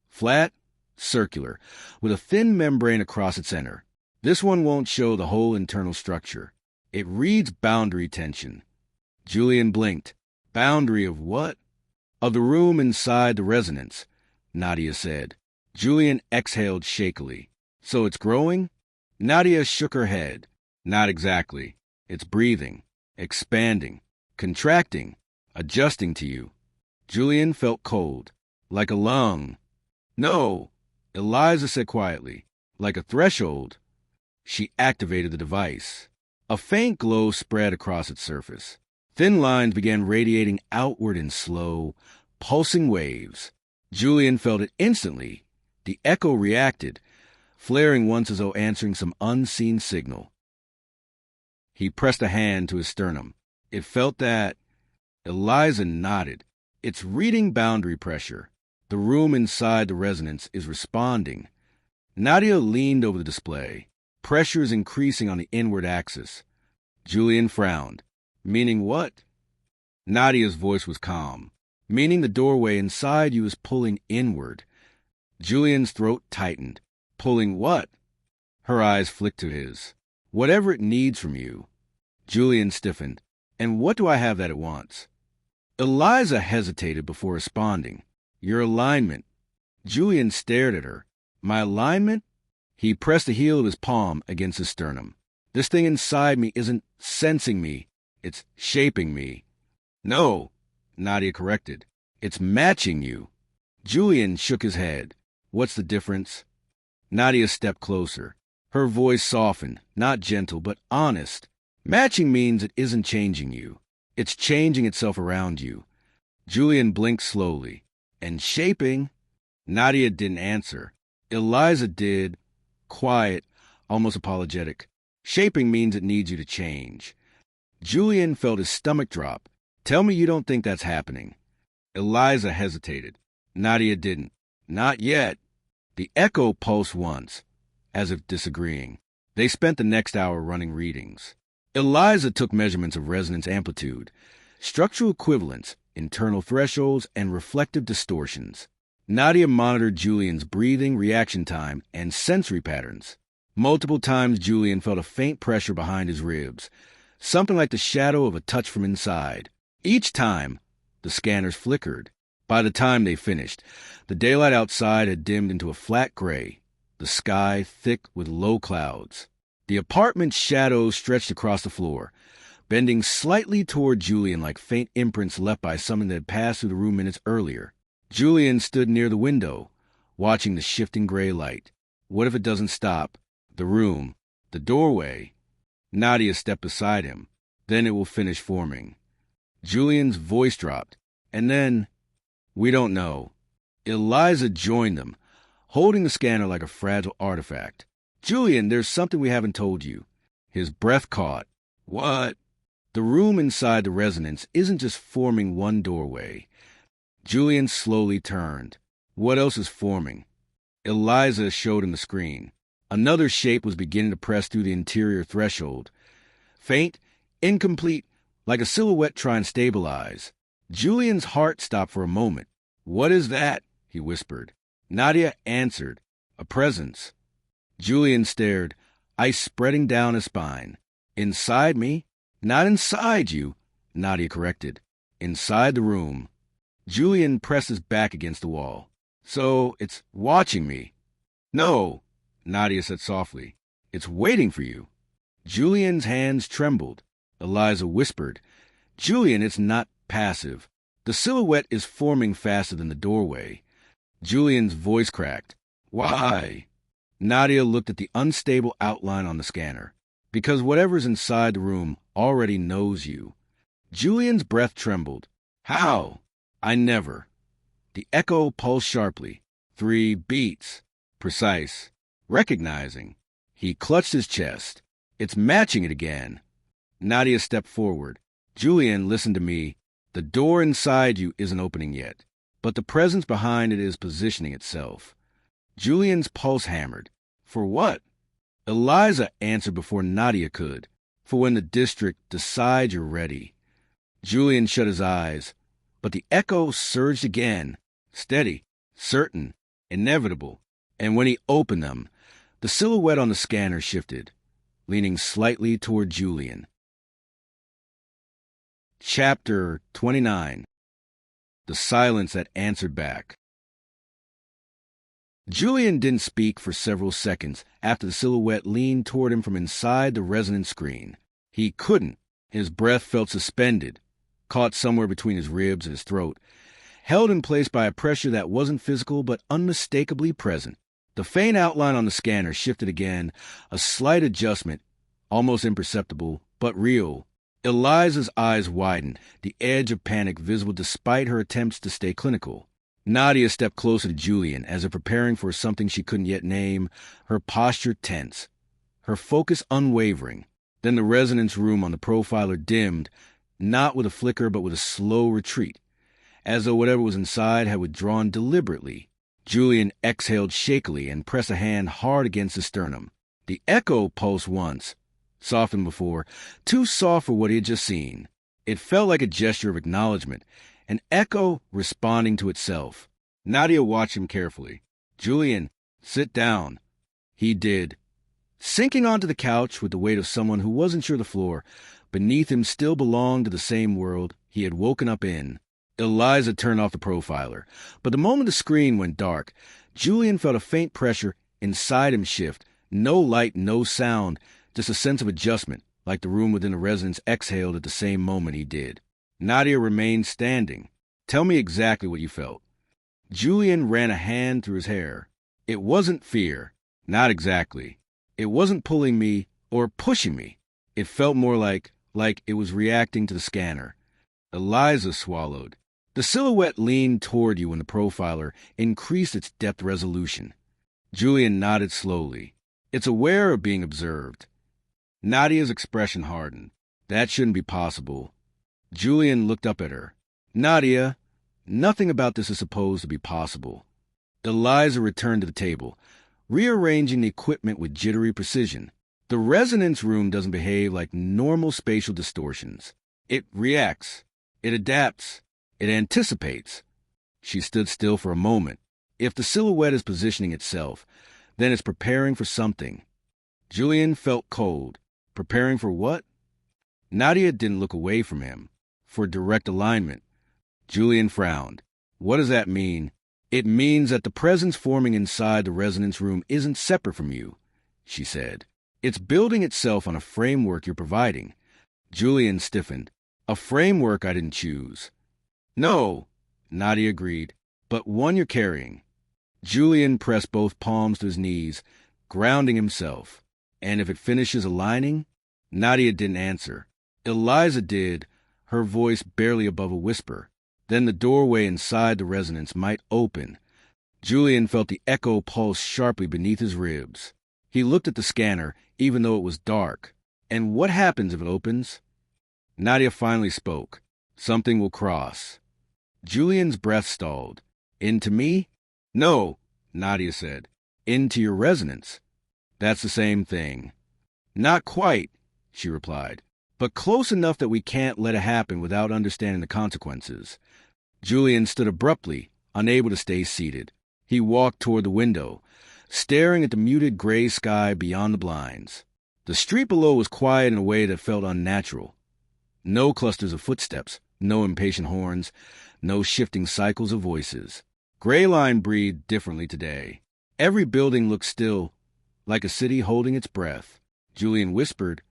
Flat, circular, with a thin membrane across its center. This one won't show the whole internal structure. It reads boundary tension. Julian blinked. Boundary of what? Of the room inside the resonance, Nadia said. Julian exhaled shakily. So it's growing? Nadia shook her head. Not exactly. It's breathing, expanding, contracting, adjusting to you. Julian felt cold, like a lung. No, Eliza said quietly, like a threshold. She activated the device. A faint glow spread across its surface. Thin lines began radiating outward in slow, pulsing waves. Julian felt it instantly. The echo reacted, flaring once as though answering some unseen signal. He pressed a hand to his sternum. It felt that. Eliza nodded. It's reading boundary pressure. The room inside the resonance is responding. Nadia leaned over the display. Pressure is increasing on the inward axis. Julian frowned. Meaning what? Nadia's voice was calm. Meaning the doorway inside you is pulling inward. Julian's throat tightened. Pulling what? Her eyes flicked to his. Whatever it needs from you. Julian stiffened. And what do I have that it wants? Eliza hesitated before responding. Your alignment. Julian stared at her. My alignment? He pressed the heel of his palm against his sternum. This thing inside me isn't sensing me. It's shaping me. No, Nadia corrected. It's matching you. Julian shook his head. What's the difference? Nadia stepped closer. Her voice softened, not gentle, but honest. Matching means it isn't changing you. It's changing itself around you. Julian blinked slowly. And shaping? Nadia didn't answer. Eliza did. Quiet, almost apologetic. Shaping means it needs you to change. Julian felt his stomach drop. Tell me you don't think that's happening. Eliza hesitated. Nadia didn't. Not yet. The echo pulsed once, as if disagreeing. They spent the next hour running readings. Eliza took measurements of resonance amplitude, structural equivalents, internal thresholds, and reflective distortions. Nadia monitored Julian's breathing, reaction time, and sensory patterns. Multiple times Julian felt a faint pressure behind his ribs, something like the shadow of a touch from inside. Each time, the scanners flickered. By the time they finished, the daylight outside had dimmed into a flat gray, the sky thick with low clouds. The apartment's shadows stretched across the floor, bending slightly toward Julian like faint imprints left by something that had passed through the room minutes earlier. Julian stood near the window, watching the shifting gray light. What if it doesn't stop? The room, the doorway. Nadia stepped beside him. Then it will finish forming. Julian's voice dropped. And then, we don't know. Eliza joined them, holding the scanner like a fragile artifact. Julian, there's something we haven't told you. His breath caught. What? The room inside the resonance isn't just forming one doorway. Julian slowly turned. What else is forming? Eliza showed him the screen. Another shape was beginning to press through the interior threshold. Faint, incomplete, like a silhouette trying to stabilize. Julian's heart stopped for a moment. What is that? He whispered. Nadia answered. A presence. Julian stared, ice spreading down his spine. Inside me? Not inside you, Nadia corrected. Inside the room. Julian pressed his back against the wall. So it's watching me. No, Nadia said softly. It's waiting for you. Julian's hands trembled. Eliza whispered. Julian, it's not passive. The silhouette is forming faster than the doorway. Julian's voice cracked. Why? Nadia looked at the unstable outline on the scanner. Because whatever's inside the room already knows you. Julian's breath trembled. How? I never. The echo pulsed sharply. 3 beats. Precise. Recognizing. He clutched his chest. It's matching it again. Nadia stepped forward. Julian, listen to me. The door inside you isn't opening yet, but the presence behind it is positioning itself. Julian's pulse hammered. For what? Eliza answered before Nadia could. For when the district decides you're ready. Julian shut his eyes, but the echo surged again. Steady, certain, inevitable. And when he opened them, the silhouette on the scanner shifted, leaning slightly toward Julian. Chapter 29. The silence that answered back. Julian didn't speak for several seconds after the silhouette leaned toward him from inside the resonant screen. He couldn't. His breath felt suspended, caught somewhere between his ribs and his throat, held in place by a pressure that wasn't physical but unmistakably present. The faint outline on the scanner shifted again, a slight adjustment, almost imperceptible, but real. Eliza's eyes widened, the edge of panic visible despite her attempts to stay clinical. Nadia stepped closer to Julian, as if preparing for something she couldn't yet name, her posture tense, her focus unwavering. Then the resonance room on the profiler dimmed, not with a flicker but with a slow retreat, as though whatever was inside had withdrawn deliberately. Julian exhaled shakily and pressed a hand hard against his sternum. The echo pulsed once, soft than before, too soft for what he had just seen. It felt like a gesture of acknowledgement, an echo responding to itself. Nadia watched him carefully. Julian, sit down. He did. Sinking onto the couch with the weight of someone who wasn't sure the floor beneath him still belonged to the same world he had woken up in. Eliza turned off the profiler, but the moment the screen went dark, Julian felt a faint pressure inside him shift. No light, no sound, just a sense of adjustment, like the room within the resonance exhaled at the same moment he did. Nadia remained standing. Tell me exactly what you felt. Julian ran a hand through his hair. It wasn't fear. Not exactly. It wasn't pulling me or pushing me. It felt more like it was reacting to the scanner. Eliza swallowed. The silhouette leaned toward you when the profiler increased its depth resolution. Julian nodded slowly. It's aware of being observed. Nadia's expression hardened. That shouldn't be possible. Julian looked up at her. Nadia, nothing about this is supposed to be possible. Eliza returned to the table, rearranging the equipment with jittery precision. The resonance room doesn't behave like normal spatial distortions. It reacts. It adapts. It anticipates. She stood still for a moment. If the silhouette is positioning itself, then it's preparing for something. Julian felt cold. Preparing for what? Nadia didn't look away from him. For direct alignment. Julian frowned. What does that mean? It means that the presence forming inside the resonance room isn't separate from you, she said. It's building itself on a framework you're providing. Julian stiffened. A framework I didn't choose. No, Nadia agreed, but one you're carrying. Julian pressed both palms to his knees, grounding himself. And if it finishes aligning? Nadia didn't answer. Eliza did, her voice barely above a whisper. Then the doorway inside the resonance might open. Julian felt the echo pulse sharply beneath his ribs. He looked at the scanner, even though it was dark. And what happens if it opens? Nadia finally spoke. Something will cross. Julian's breath stalled. Into me? No, Nadia said. Into your resonance. That's the same thing. Not quite, she replied, but close enough that we can't let it happen without understanding the consequences. Julian stood abruptly, unable to stay seated. He walked toward the window, staring at the muted gray sky beyond the blinds. The street below was quiet in a way that felt unnatural. No clusters of footsteps, no impatient horns, no shifting cycles of voices. Grayline breathed differently today. Every building looked still, like a city holding its breath. Julian whispered,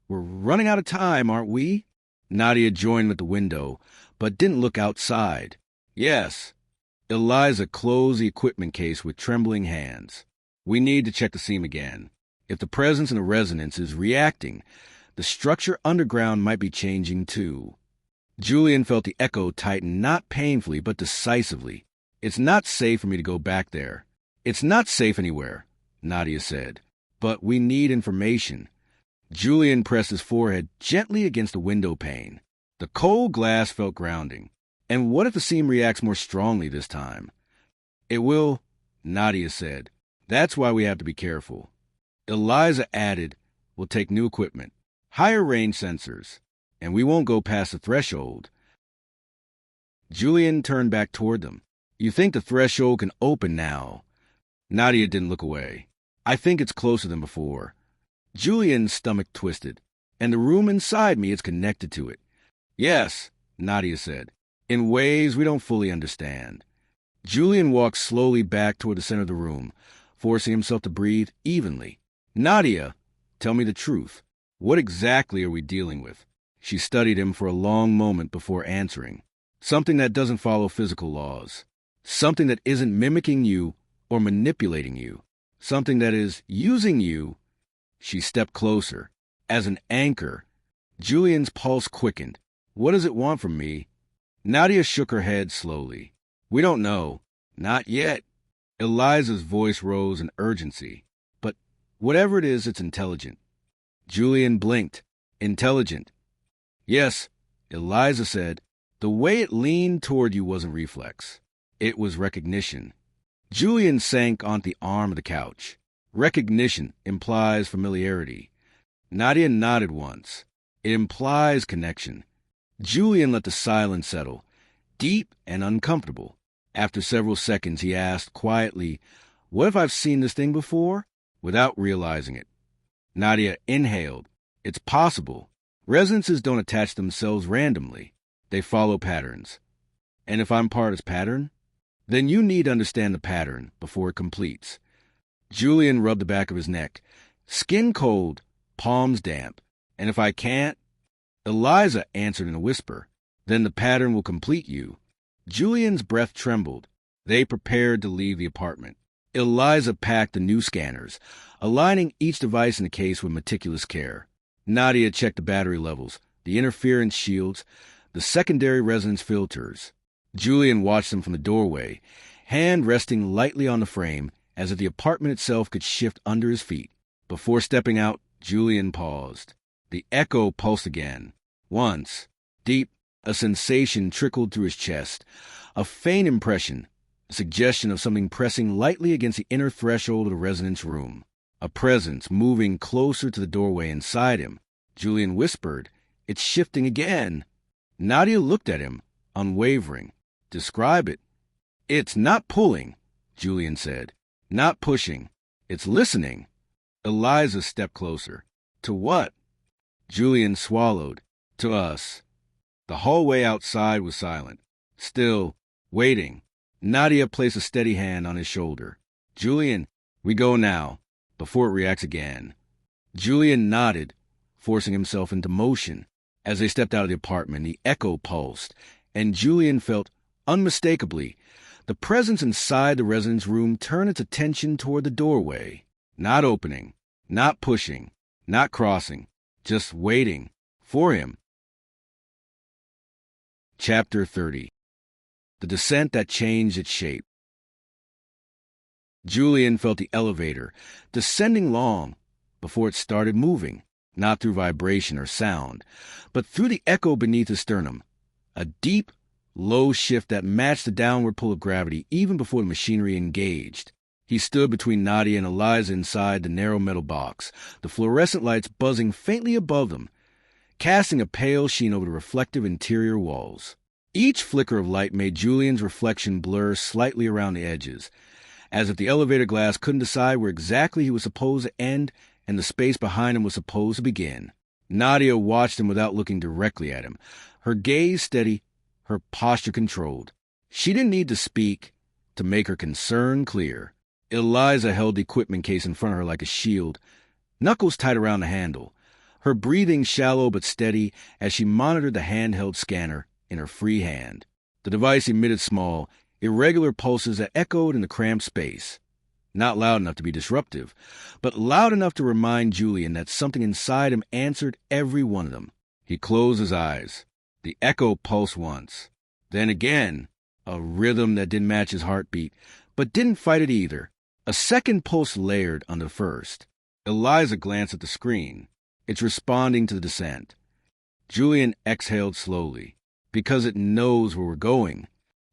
"We're running out of time, aren't we?" Nadia joined him at the window, but didn't look outside. Yes. Eliza closed the equipment case with trembling hands. We need to check the seam again. If the presence in the resonance is reacting, the structure underground might be changing too. Julian felt the echo tighten not painfully but decisively. It's not safe for me to go back there. It's not safe anywhere, Nadia said. But we need information. Julian pressed his forehead gently against the window pane. The cold glass felt grounding. And what if the seam reacts more strongly this time? It will, Nadia said. That's why we have to be careful. Eliza added, we'll take new equipment, higher range sensors, and we won't go past the threshold. Julian turned back toward them. You think the threshold can open now? Nadia didn't look away. I think it's closer than before. Julian's stomach twisted, and the room inside me is connected to it. Yes, Nadia said, in ways we don't fully understand. Julian walked slowly back toward the center of the room, forcing himself to breathe evenly. Nadia, tell me the truth. What exactly are we dealing with? She studied him for a long moment before answering. Something that doesn't follow physical laws. Something that isn't mimicking you or manipulating you. Something that is using you. She stepped closer. As an anchor. Julian's pulse quickened. What does it want from me? Nadia shook her head slowly. We don't know. Not yet. Eliza's voice rose in urgency. But whatever it is, it's intelligent. Julian blinked. Intelligent. Yes, Eliza said. The way it leaned toward you wasn't reflex. It was recognition. Julian sank onto the arm of the couch. Recognition implies familiarity. Nadia nodded once. It implies connection. Julian let the silence settle, deep and uncomfortable. After several seconds, he asked quietly, what if I've seen this thing before? Without realizing it. Nadia inhaled. It's possible. Resonances don't attach themselves randomly. They follow patterns. And if I'm part of this pattern, then you need to understand the pattern before it completes. Julian rubbed the back of his neck. Skin cold, palms damp. And if I can't? Eliza answered in a whisper. Then the pattern will complete you. Julian's breath trembled. They prepared to leave the apartment. Eliza packed the new scanners, aligning each device in the case with meticulous care. Nadia checked the battery levels, the interference shields, the secondary resonance filters. Julian watched them from the doorway, hand resting lightly on the frame, as if the apartment itself could shift under his feet. Before stepping out, Julian paused. The echo pulsed again. Once, deep, a sensation trickled through his chest, a faint impression, a suggestion of something pressing lightly against the inner threshold of the resonance room. A presence moving closer to the doorway inside him. Julian whispered, It's shifting again. Nadia looked at him, unwavering. Describe it. It's not pulling, Julian said. Not pushing. It's listening. Eliza stepped closer. To what? Julian swallowed. To us. The hallway outside was silent. Still, Waiting. Nadia placed a steady hand on his shoulder. Julian, we go now, before it reacts again. Julian nodded, forcing himself into motion. As they stepped out of the apartment, the echo pulsed, and Julian felt, unmistakably, the presence inside the residence room turn its attention toward the doorway. Not opening, not pushing, not crossing, just waiting for him. Chapter 30. The Descent That Changed Its Shape. Julian felt the elevator descending long before it started moving, not through vibration or sound, but through the echo beneath his sternum, a deep, low shift that matched the downward pull of gravity even before the machinery engaged. He stood between Nadia and Eliza inside the narrow metal box, the fluorescent lights buzzing faintly above them, casting a pale sheen over the reflective interior walls. Each flicker of light made Julian's reflection blur slightly around the edges, as if the elevator glass couldn't decide where exactly he was supposed to end and the space behind him was supposed to begin. Nadia watched him without looking directly at him, her gaze steady, her posture controlled. She didn't need to speak to make her concern clear. Eliza held the equipment case in front of her like a shield, knuckles tight around the handle, her breathing shallow but steady as she monitored the handheld scanner in her free hand. The device emitted small, irregular pulses that echoed in the cramped space. Not loud enough to be disruptive, but loud enough to remind Julian that something inside him answered every one of them. He closed his eyes. The echo pulsed once. Then again, a rhythm that didn't match his heartbeat, but didn't fight it either. A second pulse layered on the first. Eliza glanced at the screen. It's responding to the descent. Julian exhaled slowly, because it knows where we're going.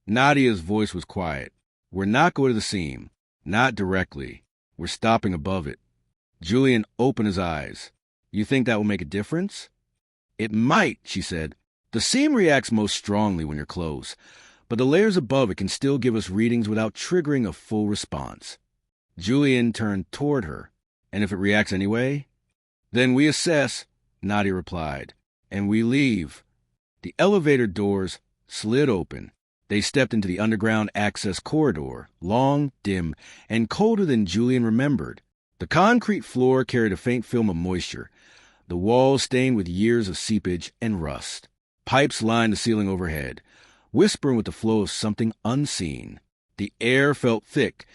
Nadia's voice was quiet. We're not going to the seam. Not directly. We're stopping above it. Julian opened his eyes. You think that will make a difference? It might, she said. The seam reacts most strongly when you're close, but the layers above it can still give us readings without triggering a full response. Julian turned toward her. And if it reacts anyway? Then we assess, Nadia replied, and we leave. The elevator doors slid open. They stepped into the underground access corridor, long, dim, and colder than Julian remembered. The concrete floor carried a faint film of moisture, the walls stained with years of seepage and rust. Pipes lined the ceiling overhead, whispering with the flow of something unseen. The air felt thick,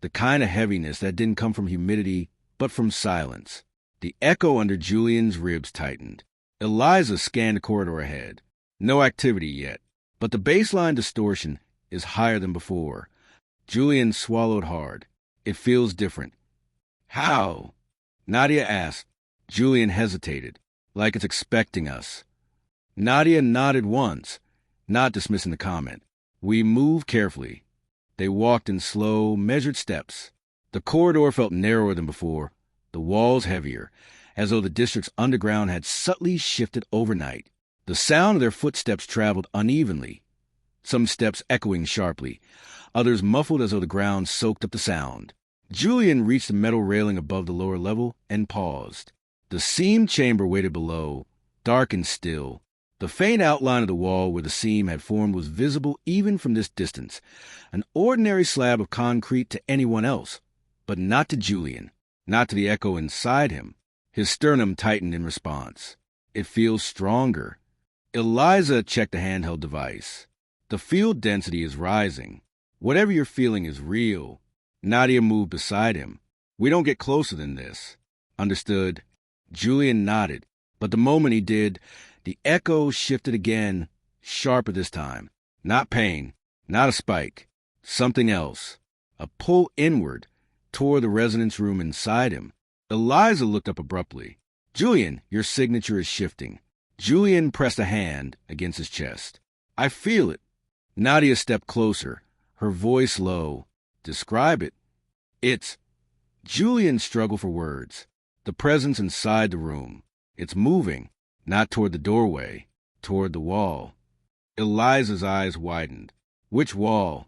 the kind of heaviness that didn't come from humidity, but from silence. The echo under Julian's ribs tightened. Eliza scanned the corridor ahead. No activity yet, but the baseline distortion is higher than before. Julian swallowed hard. It feels different. How? Nadia asked. Julian hesitated, like it's expecting us. Nadia nodded once, not dismissing the comment. We moved carefully. They walked in slow, measured steps. The corridor felt narrower than before, the walls heavier, as though the district's underground had subtly shifted overnight. The sound of their footsteps traveled unevenly, some steps echoing sharply, others muffled as though the ground soaked up the sound. Julian reached the metal railing above the lower level and paused. The seam chamber waited below, dark and still. The faint outline of the wall where the seam had formed was visible even from this distance, an ordinary slab of concrete to anyone else, but not to Julian, not to the echo inside him. His sternum tightened in response. It feels stronger. Eliza checked the handheld device. The field density is rising. Whatever you're feeling is real. Nadia moved beside him. We don't get closer than this. Understood. Julian nodded, but the moment he did, the echo shifted again, sharper this time. Not pain, not a spike, something else. A pull inward, toward the resonance room inside him. Eliza looked up abruptly. Julian, your signature is shifting. Julian pressed a hand against his chest. I feel it. Nadia stepped closer, her voice low. Describe it. It's... Julian struggled for words. The presence inside the room. It's moving, not toward the doorway, toward the wall. Eliza's eyes widened. Which wall?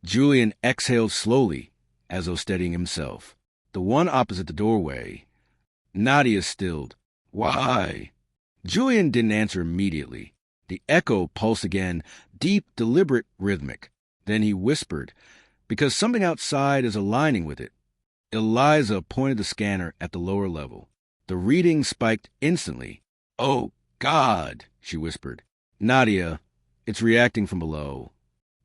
Julian exhaled slowly, as though steadying himself. The one opposite the doorway. Nadia stilled. Why? Julian didn't answer immediately. The echo pulsed again, deep, deliberate, rhythmic. Then he whispered, because something outside is aligning with it. Eliza pointed the scanner at the lower level. The reading spiked instantly. "Oh, God," she whispered. "Nadia, it's reacting from below."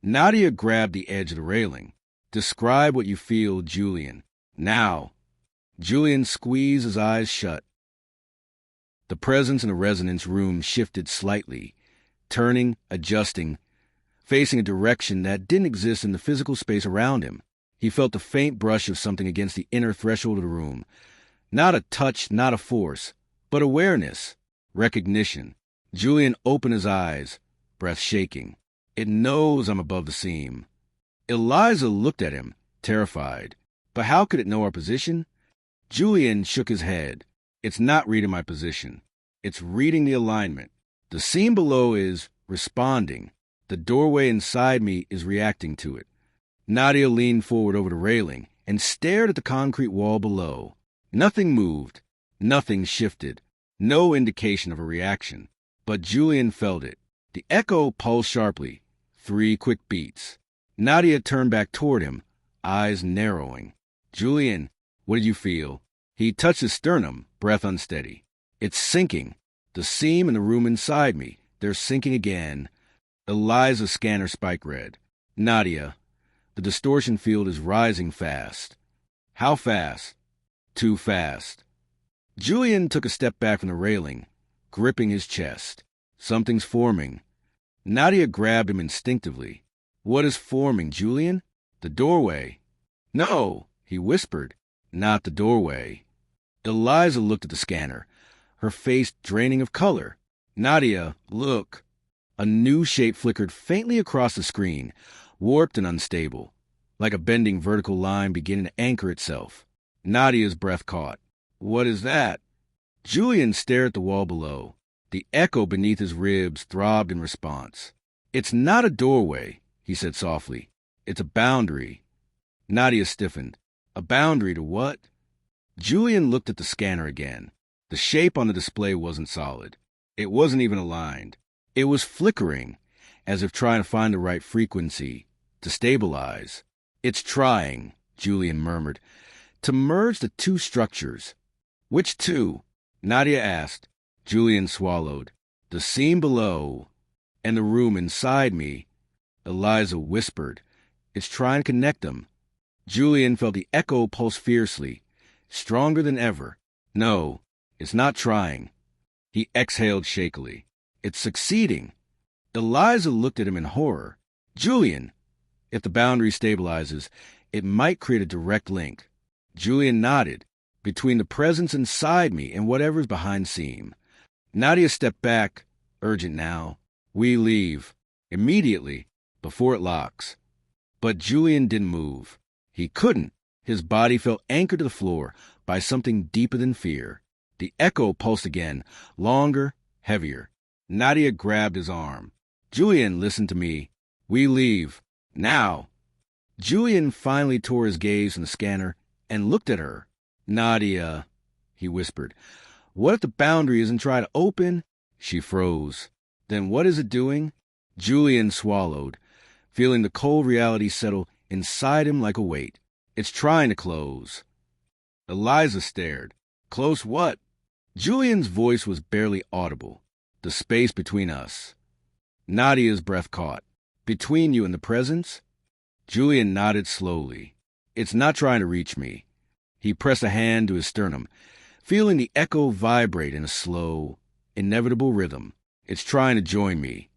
Nadia grabbed the edge of the railing. "Describe what you feel, Julian. Now." Julian squeezed his eyes shut. The presence in the resonance room shifted slightly, turning, adjusting, facing a direction that didn't exist in the physical space around him. He felt the faint brush of something against the inner threshold of the room. Not a touch, not a force, but awareness, recognition. Julian opened his eyes, breath shaking. "It knows I'm above the seam." Eliza looked at him, terrified. "But how could it know our position?" Julian shook his head. "It's not reading my position. It's reading the alignment. The seam below is responding. The doorway inside me is reacting to it." Nadia leaned forward over the railing and stared at the concrete wall below. Nothing moved. Nothing shifted. No indication of a reaction. But Julian felt it. The echo pulsed sharply. 3 quick beats. Nadia turned back toward him, eyes narrowing. "Julian, what did you feel?" He touched his sternum, breath unsteady. "It's sinking. The seam in the room inside me. They're sinking again." Eliza's scanner spiked red. "Nadia, the distortion field is rising fast." "How fast?" "Too fast." Julian took a step back from the railing, gripping his chest. "Something's forming." Nadia grabbed him instinctively. "What is forming, Julian?" "The doorway." "No," he whispered. "Not the doorway." Eliza looked at the scanner, her face draining of color. "Nadia, look." A new shape flickered faintly across the screen, warped and unstable, like a bending vertical line beginning to anchor itself. Nadia's breath caught. "What is that?" Julian stared at the wall below. The echo beneath his ribs throbbed in response. "It's not a doorway," he said softly. "It's a boundary." Nadia stiffened. "A boundary to what?" Julian looked at the scanner again. The shape on the display wasn't solid. It wasn't even aligned. It was flickering, as if trying to find the right frequency, to stabilize. "It's trying," Julian murmured, "to merge the 2 structures." "Which 2? Nadia asked. Julian swallowed. "The seam below and the room inside me," Eliza whispered. "It's trying to connect them." Julian felt the echo pulse fiercely, stronger than ever. "No, it's not trying." He exhaled shakily. "It's succeeding." Eliza looked at him in horror. "Julian, if the boundary stabilizes, it might create a direct link." Julian nodded. "Between the presence inside me and whatever's behind seam." Nadia stepped back, urgent now. "We leave. Immediately, before it locks." But Julian didn't move. He couldn't. His body felt anchored to the floor by something deeper than fear. The echo pulsed again, longer, heavier. Nadia grabbed his arm. "Julian, listen to me. We leave. Now." Julian finally tore his gaze from the scanner and looked at her. "Nadia," he whispered. "What if the boundary isn't trying to open?" She froze. "Then what is it doing?" Julian swallowed, feeling the cold reality settle inside him like a weight. "It's trying to close." Eliza stared. "Close what?" Julian's voice was barely audible. "The space between us." Nadia's breath caught. "Between you and the presence?" Julian nodded slowly. "It's not trying to reach me." He pressed a hand to his sternum, feeling the echo vibrate in a slow, inevitable rhythm. "It's trying to join me."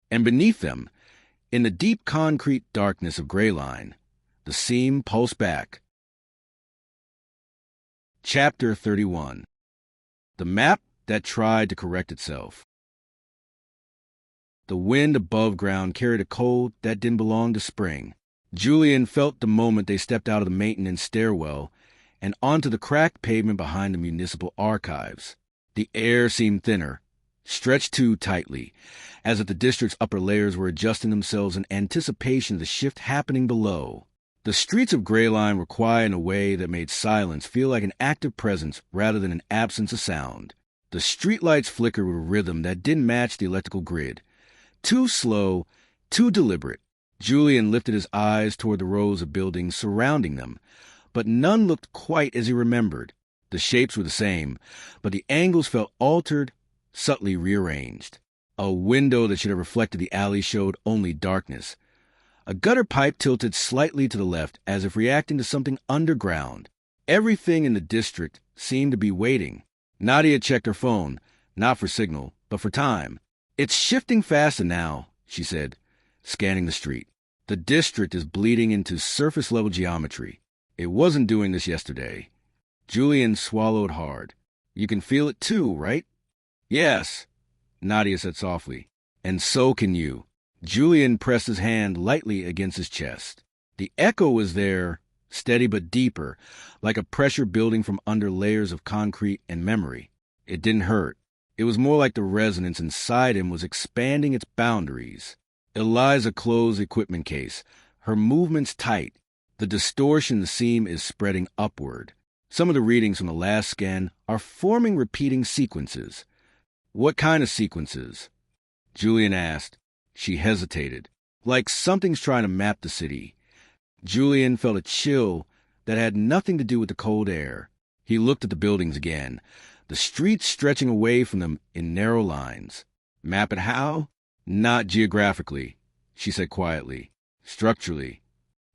And beneath them, in the deep concrete darkness of Greyline, the seam pulsed back. Chapter 31. The Map That Tried to Correct Itself. The wind above ground carried a cold that didn't belong to spring. Julian felt the moment they stepped out of the maintenance stairwell and onto the cracked pavement behind the municipal archives. The air seemed thinner, stretched too tightly, as if the district's upper layers were adjusting themselves in anticipation of the shift happening below. The streets of Greyline were quiet in a way that made silence feel like an active presence rather than an absence of sound. The streetlights flickered with a rhythm that didn't match the electrical grid. Too slow, too deliberate. Julian lifted his eyes toward the rows of buildings surrounding them, but none looked quite as he remembered. The shapes were the same, but the angles felt altered, subtly rearranged. A window that should have reflected the alley showed only darkness. A gutter pipe tilted slightly to the left, as if reacting to something underground. Everything in the district seemed to be waiting. Nadia checked her phone, not for signal, but for time. "It's shifting faster now," she said, scanning the street. "The district is bleeding into surface-level geometry. It wasn't doing this yesterday." Julian swallowed hard. "You can feel it too, right?" "Yes," Nadia said softly. "And so can you." Julian pressed his hand lightly against his chest. The echo was there, steady but deeper, like a pressure building from under layers of concrete and memory. It didn't hurt. It was more like the resonance inside him was expanding its boundaries. Eliza closed the equipment case, her movements tight. The distortion in the seam is spreading upward. Some of the readings from the last scan are forming repeating sequences. "What kind of sequences?" Julian asked. She hesitated, like something's trying to map the city. Julian felt a chill that had nothing to do with the cold air. He looked at the buildings again, the streets stretching away from them in narrow lines. "Map it how?" "Not geographically," she said quietly. "Structurally."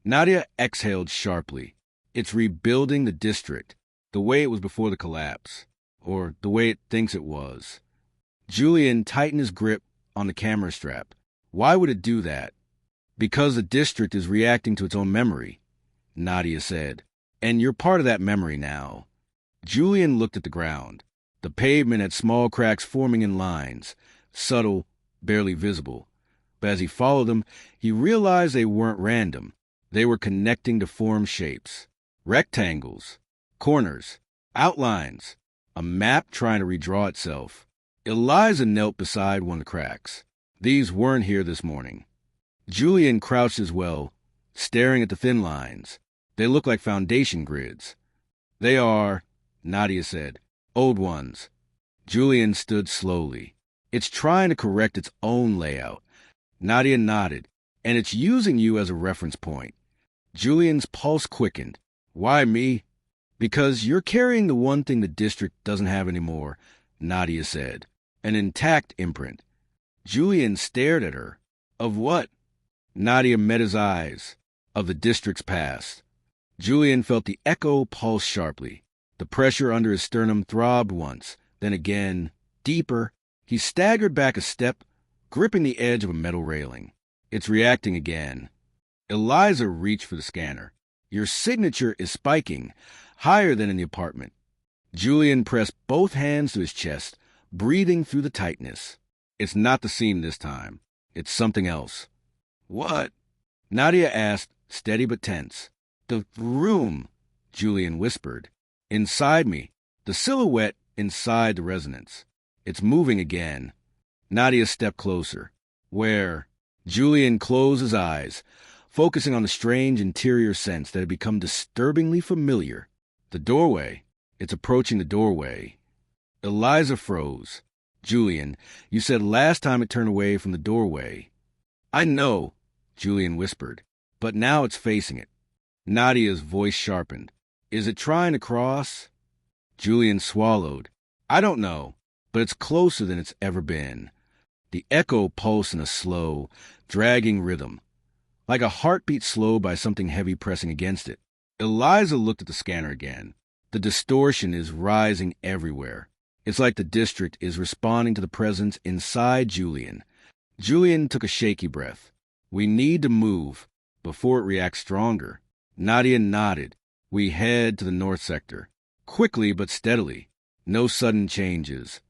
Nadia exhaled sharply. "It's rebuilding the district, the way it was before the collapse, or the way it thinks it was." Julian tightened his grip on the camera strap. "Why would it do that?" "Because the district is reacting to its own memory," Nadia said. "And you're part of that memory now." Julian looked at the ground. The pavement had small cracks forming in lines, subtle, barely visible. But as he followed them, he realized they weren't random. They were connecting to form shapes. Rectangles, corners, outlines, a map trying to redraw itself. Eliza knelt beside one of the cracks. These weren't here this morning. Julian crouched as well, staring at the thin lines. They look like foundation grids. "They are," Nadia said, "old ones." Julian stood slowly. "It's trying to correct its own layout." Nadia nodded. "And it's using you as a reference point." Julian's pulse quickened. "Why me?" "Because you're carrying the one thing the district doesn't have anymore," Nadia said. "An intact imprint." Julian stared at her. "Of what?" Nadia met his eyes. "Of the district's past." Julian felt the echo pulse sharply. The pressure under his sternum throbbed once, then again, deeper. He staggered back a step, gripping the edge of a metal railing. "It's reacting again." Eliza reached for the scanner. "Your signature is spiking, higher than in the apartment." Julian pressed both hands to his chest, breathing through the tightness. "It's not the seam this time. It's something else." "What?" Nadia asked, steady but tense. "The room," Julian whispered. "Inside me. The silhouette inside the resonance. It's moving again." Nadia stepped closer. "Where?" Julian closed his eyes, focusing on the strange interior sense that had become disturbingly familiar. "The doorway. It's approaching the doorway." Eliza froze. "Julian, you said last time it turned away from the doorway." "I know," Julian whispered, "but now it's facing it." Nadia's voice sharpened. "Is it trying to cross?" Julian swallowed. "I don't know, but it's closer than it's ever been." The echo pulsed in a slow, dragging rhythm, like a heartbeat slowed by something heavy pressing against it. Eliza looked at the scanner again. The distortion is rising everywhere. It's like the district is responding to the presence inside Julian. Julian took a shaky breath. "We need to move before it reacts stronger." Nadia nodded. "We head to the north sector. Quickly but steadily. No sudden changes."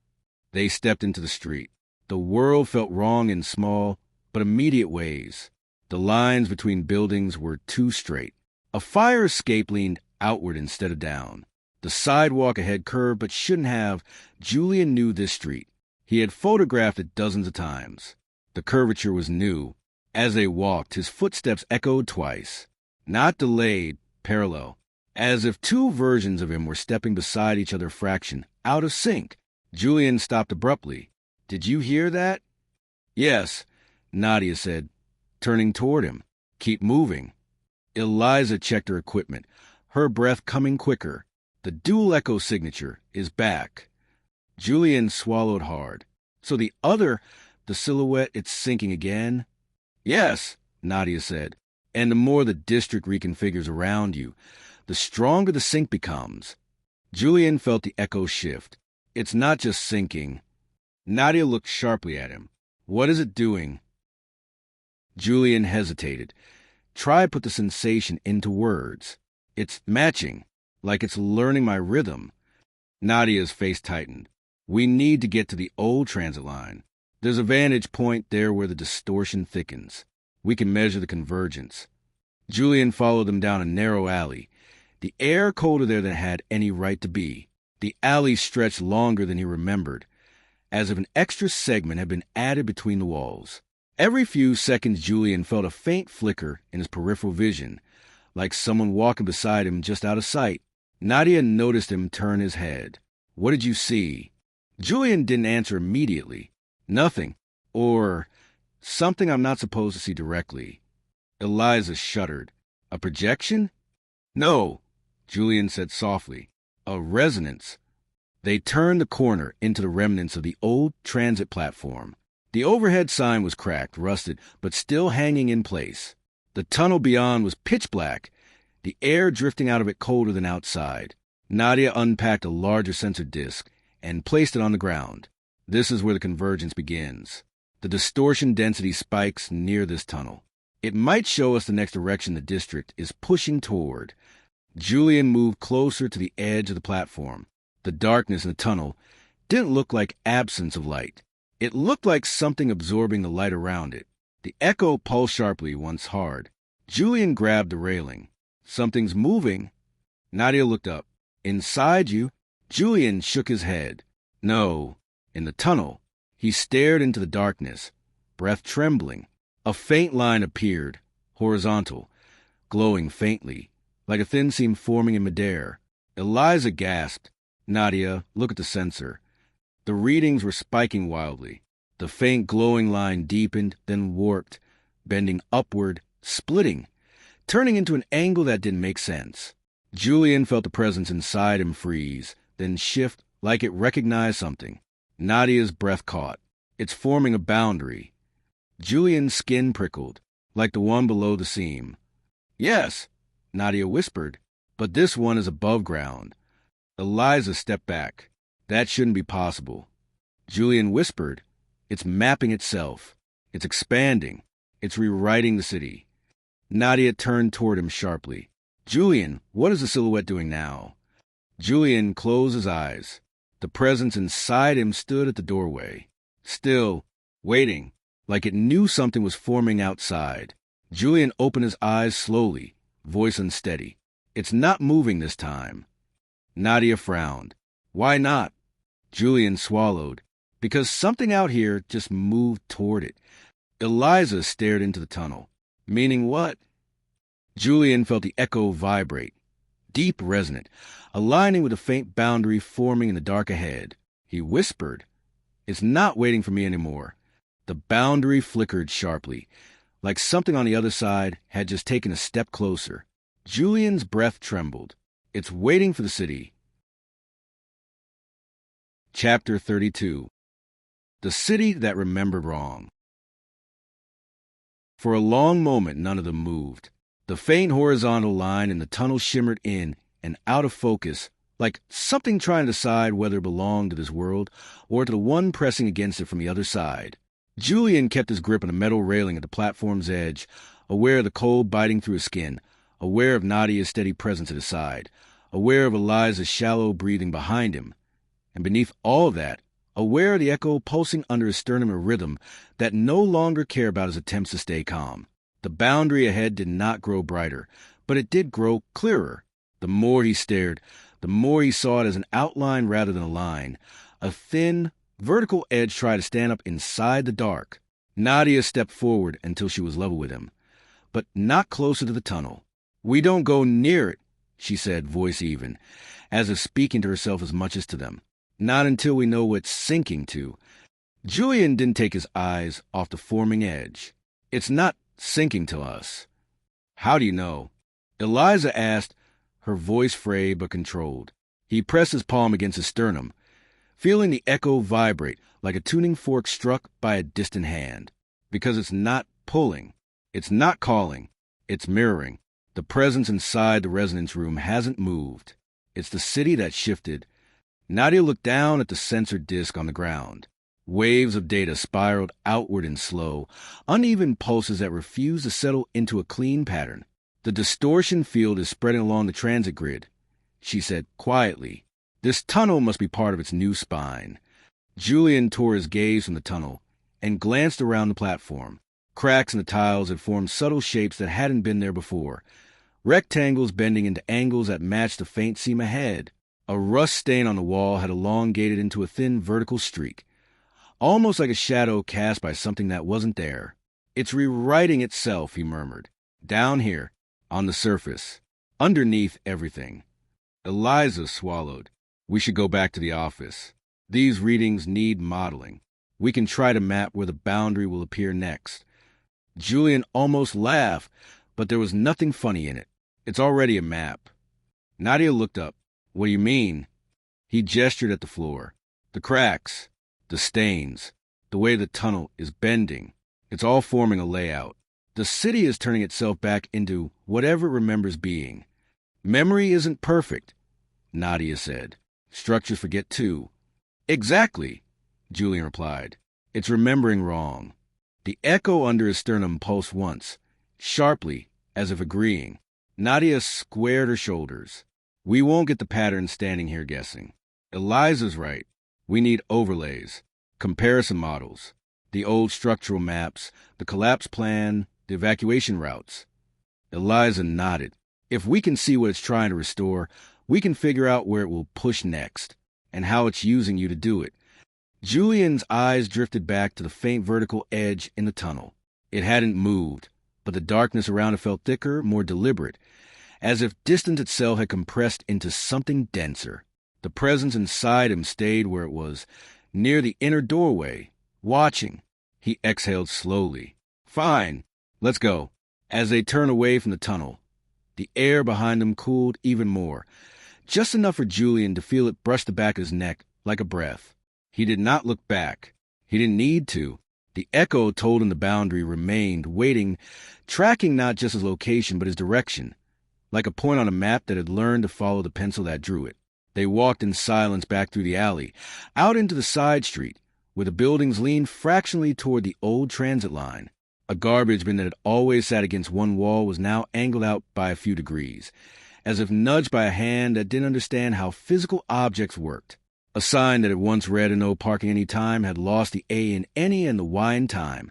They stepped into the street. The world felt wrong in small but immediate ways. The lines between buildings were too straight. A fire escape leaned outward instead of down. The sidewalk ahead curved but shouldn't have. Julian knew this street. He had photographed it dozens of times. The curvature was new. As they walked, his footsteps echoed twice. Not delayed, parallel. As if two versions of him were stepping beside each other, fraction, out of sync. Julian stopped abruptly. "Did you hear that?" "Yes," Nadia said, turning toward him. Keep moving. Eliza checked her equipment, her breath coming quicker. The dual echo signature is back. Julian swallowed hard. So the silhouette, it's sinking again? Yes, Nadia said. And the more the district reconfigures around you, the stronger the sync becomes. Julian felt the echo shift. It's not just sinking. Nadia looked sharply at him. What is it doing? Julian hesitated. Try put the sensation into words. It's matching, like it's learning my rhythm. Nadia's face tightened. We need to get to the old transit line. There's a vantage point there where the distortion thickens. We can measure the convergence. Julian followed them down a narrow alley. The air colder there than it had any right to be. The alley stretched longer than he remembered, as if an extra segment had been added between the walls. Every few seconds Julian felt a faint flicker in his peripheral vision, like someone walking beside him just out of sight. Nadia noticed him turn his head. What did you see? Julian didn't answer immediately. Nothing. Or something I'm not supposed to see directly. Eliza shuddered. A projection? No, Julian said softly. A resonance. They turned the corner into the remnants of the old transit platform. The overhead sign was cracked, rusted, but still hanging in place. The tunnel beyond was pitch black, the air drifting out of it colder than outside. Nadia unpacked a larger sensor disc and placed it on the ground. This is where the convergence begins. The distortion density spikes near this tunnel. It might show us the next direction the district is pushing toward. Julian moved closer to the edge of the platform. The darkness in the tunnel didn't look like absence of light. It looked like something absorbing the light around it. The echo pulsed sharply once hard. Julian grabbed the railing. Something's moving. Nadia looked up. Inside you? Julian shook his head. No. In the tunnel. He stared into the darkness, breath trembling. A faint line appeared, horizontal, glowing faintly, like a thin seam forming in midair. Eliza gasped. Nadia, look at the sensor. The readings were spiking wildly. The faint glowing line deepened, then warped, bending upward, splitting, turning into an angle that didn't make sense. Julian felt the presence inside him freeze, then shift like it recognized something. Nadia's breath caught. It's forming a boundary. Julian's skin prickled, like the one below the seam. Yes, Nadia whispered, but this one is above ground. Eliza stepped back. That shouldn't be possible. Julian whispered, it's mapping itself. It's expanding. It's rewriting the city. Nadia turned toward him sharply. Julian, what is the silhouette doing now? Julian closed his eyes. The presence inside him stood at the doorway, still, waiting, like it knew something was forming outside. Julian opened his eyes slowly, voice unsteady. It's not moving this time. Nadia frowned. Why not? Julian swallowed. Because something out here just moved toward it. Eliza stared into the tunnel. Meaning what? Julian felt the echo vibrate, deep resonant, aligning with a faint boundary forming in the dark ahead. He whispered, it's not waiting for me anymore. The boundary flickered sharply, like something on the other side had just taken a step closer. Julian's breath trembled. It's waiting for the city. Chapter 32. The City That Remembered Wrong. For a long moment, none of them moved. The faint horizontal line in the tunnel shimmered in and out of focus, like something trying to decide whether it belonged to this world or to the one pressing against it from the other side. Julian kept his grip on the metal railing at the platform's edge, aware of the cold biting through his skin, aware of Nadia's steady presence at his side, aware of Eliza's shallow breathing behind him, and beneath all of that, aware of the echo pulsing under his sternum a rhythm that no longer cared about his attempts to stay calm. The boundary ahead did not grow brighter, but it did grow clearer. The more he stared, the more he saw it as an outline rather than a line. A thin, vertical edge tried to stand up inside the dark. Nadia stepped forward until she was level with him, but not closer to the tunnel. We don't go near it, she said, voice even, as if speaking to herself as much as to them. Not until we know what it's sinking to. Julian didn't take his eyes off the forming edge. It's not sinking to us. How do you know? Eliza asked, her voice frayed but controlled. He pressed his palm against his sternum, feeling the echo vibrate like a tuning fork struck by a distant hand. Because it's not pulling. It's not calling. It's mirroring. The presence inside the resonance room hasn't moved. It's the city that shifted. Nadia looked down at the sensor disc on the ground. Waves of data spiraled outward in slow, uneven pulses that refused to settle into a clean pattern. The distortion field is spreading along the transit grid, she said quietly. This tunnel must be part of its new spine. Julian tore his gaze from the tunnel and glanced around the platform. Cracks in the tiles had formed subtle shapes that hadn't been there before. Rectangles bending into angles that matched the faint seam ahead. A rust stain on the wall had elongated into a thin vertical streak, almost like a shadow cast by something that wasn't there. It's rewriting itself, he murmured. Down here, on the surface, underneath everything. Eliza swallowed. We should go back to the office. These readings need modeling. We can try to map where the boundary will appear next. Julian almost laughed, but there was nothing funny in it. It's already a map. Nadia looked up. What do you mean? He gestured at the floor. The cracks, the stains, the way the tunnel is bending. It's all forming a layout. The city is turning itself back into whatever it remembers being. Memory isn't perfect, Nadia said. Structures forget too. Exactly, Julian replied. It's remembering wrong. The echo under his sternum pulsed once, sharply, as if agreeing. Nadia squared her shoulders. We won't get the pattern standing here guessing. Eliza's right. We need overlays, comparison models, the old structural maps, the collapse plan, the evacuation routes. Eliza nodded. If we can see what it's trying to restore, we can figure out where it will push next, and how it's using you to do it. Julian's eyes drifted back to the faint vertical edge in the tunnel. It hadn't moved, but the darkness around it felt thicker, more deliberate, as if distance itself had compressed into something denser. The presence inside him stayed where it was, near the inner doorway, watching. He exhaled slowly. Fine, let's go. As they turned away from the tunnel, the air behind them cooled even more, just enough for Julian to feel it brush the back of his neck like a breath. He did not look back. He didn't need to. The echo told him the boundary remained, waiting, tracking not just his location but his direction, like a point on a map that had learned to follow the pencil that drew it. They walked in silence back through the alley, out into the side street, where the buildings leaned fractionally toward the old transit line. A garbage bin that had always sat against one wall was now angled out by a few degrees, as if nudged by a hand that didn't understand how physical objects worked. A sign that had once read "No parking any time" had lost the A in any and the Y in time,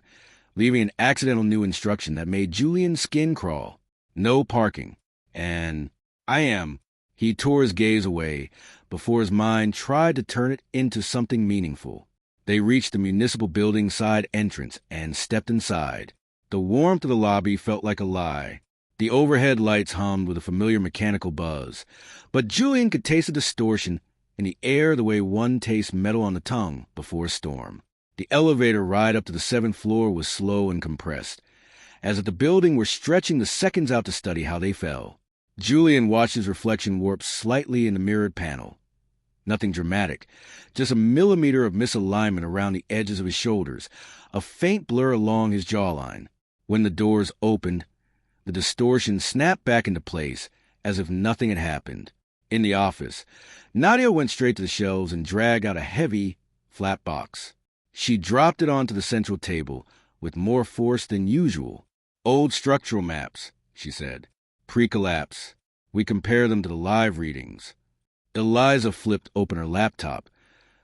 leaving an accidental new instruction that made Julian's skin crawl. No parking. And I am. He tore his gaze away before his mind tried to turn it into something meaningful. They reached the municipal building side entrance and stepped inside. The warmth of the lobby felt like a lie. The overhead lights hummed with a familiar mechanical buzz, but Julian could taste the distortion in the air the way one tastes metal on the tongue before a storm. The elevator ride up to the 7th floor was slow and compressed, as if the building were stretching the seconds out to study how they fell. Julian watched his reflection warp slightly in the mirrored panel. Nothing dramatic, just a millimeter of misalignment around the edges of his shoulders, a faint blur along his jawline. When the doors opened, the distortion snapped back into place as if nothing had happened. In the office, Nadia went straight to the shelves and dragged out a heavy, flat box. She dropped it onto the central table with more force than usual. Old structural maps, she said. Pre-collapse. We compare them to the live readings. Eliza flipped open her laptop,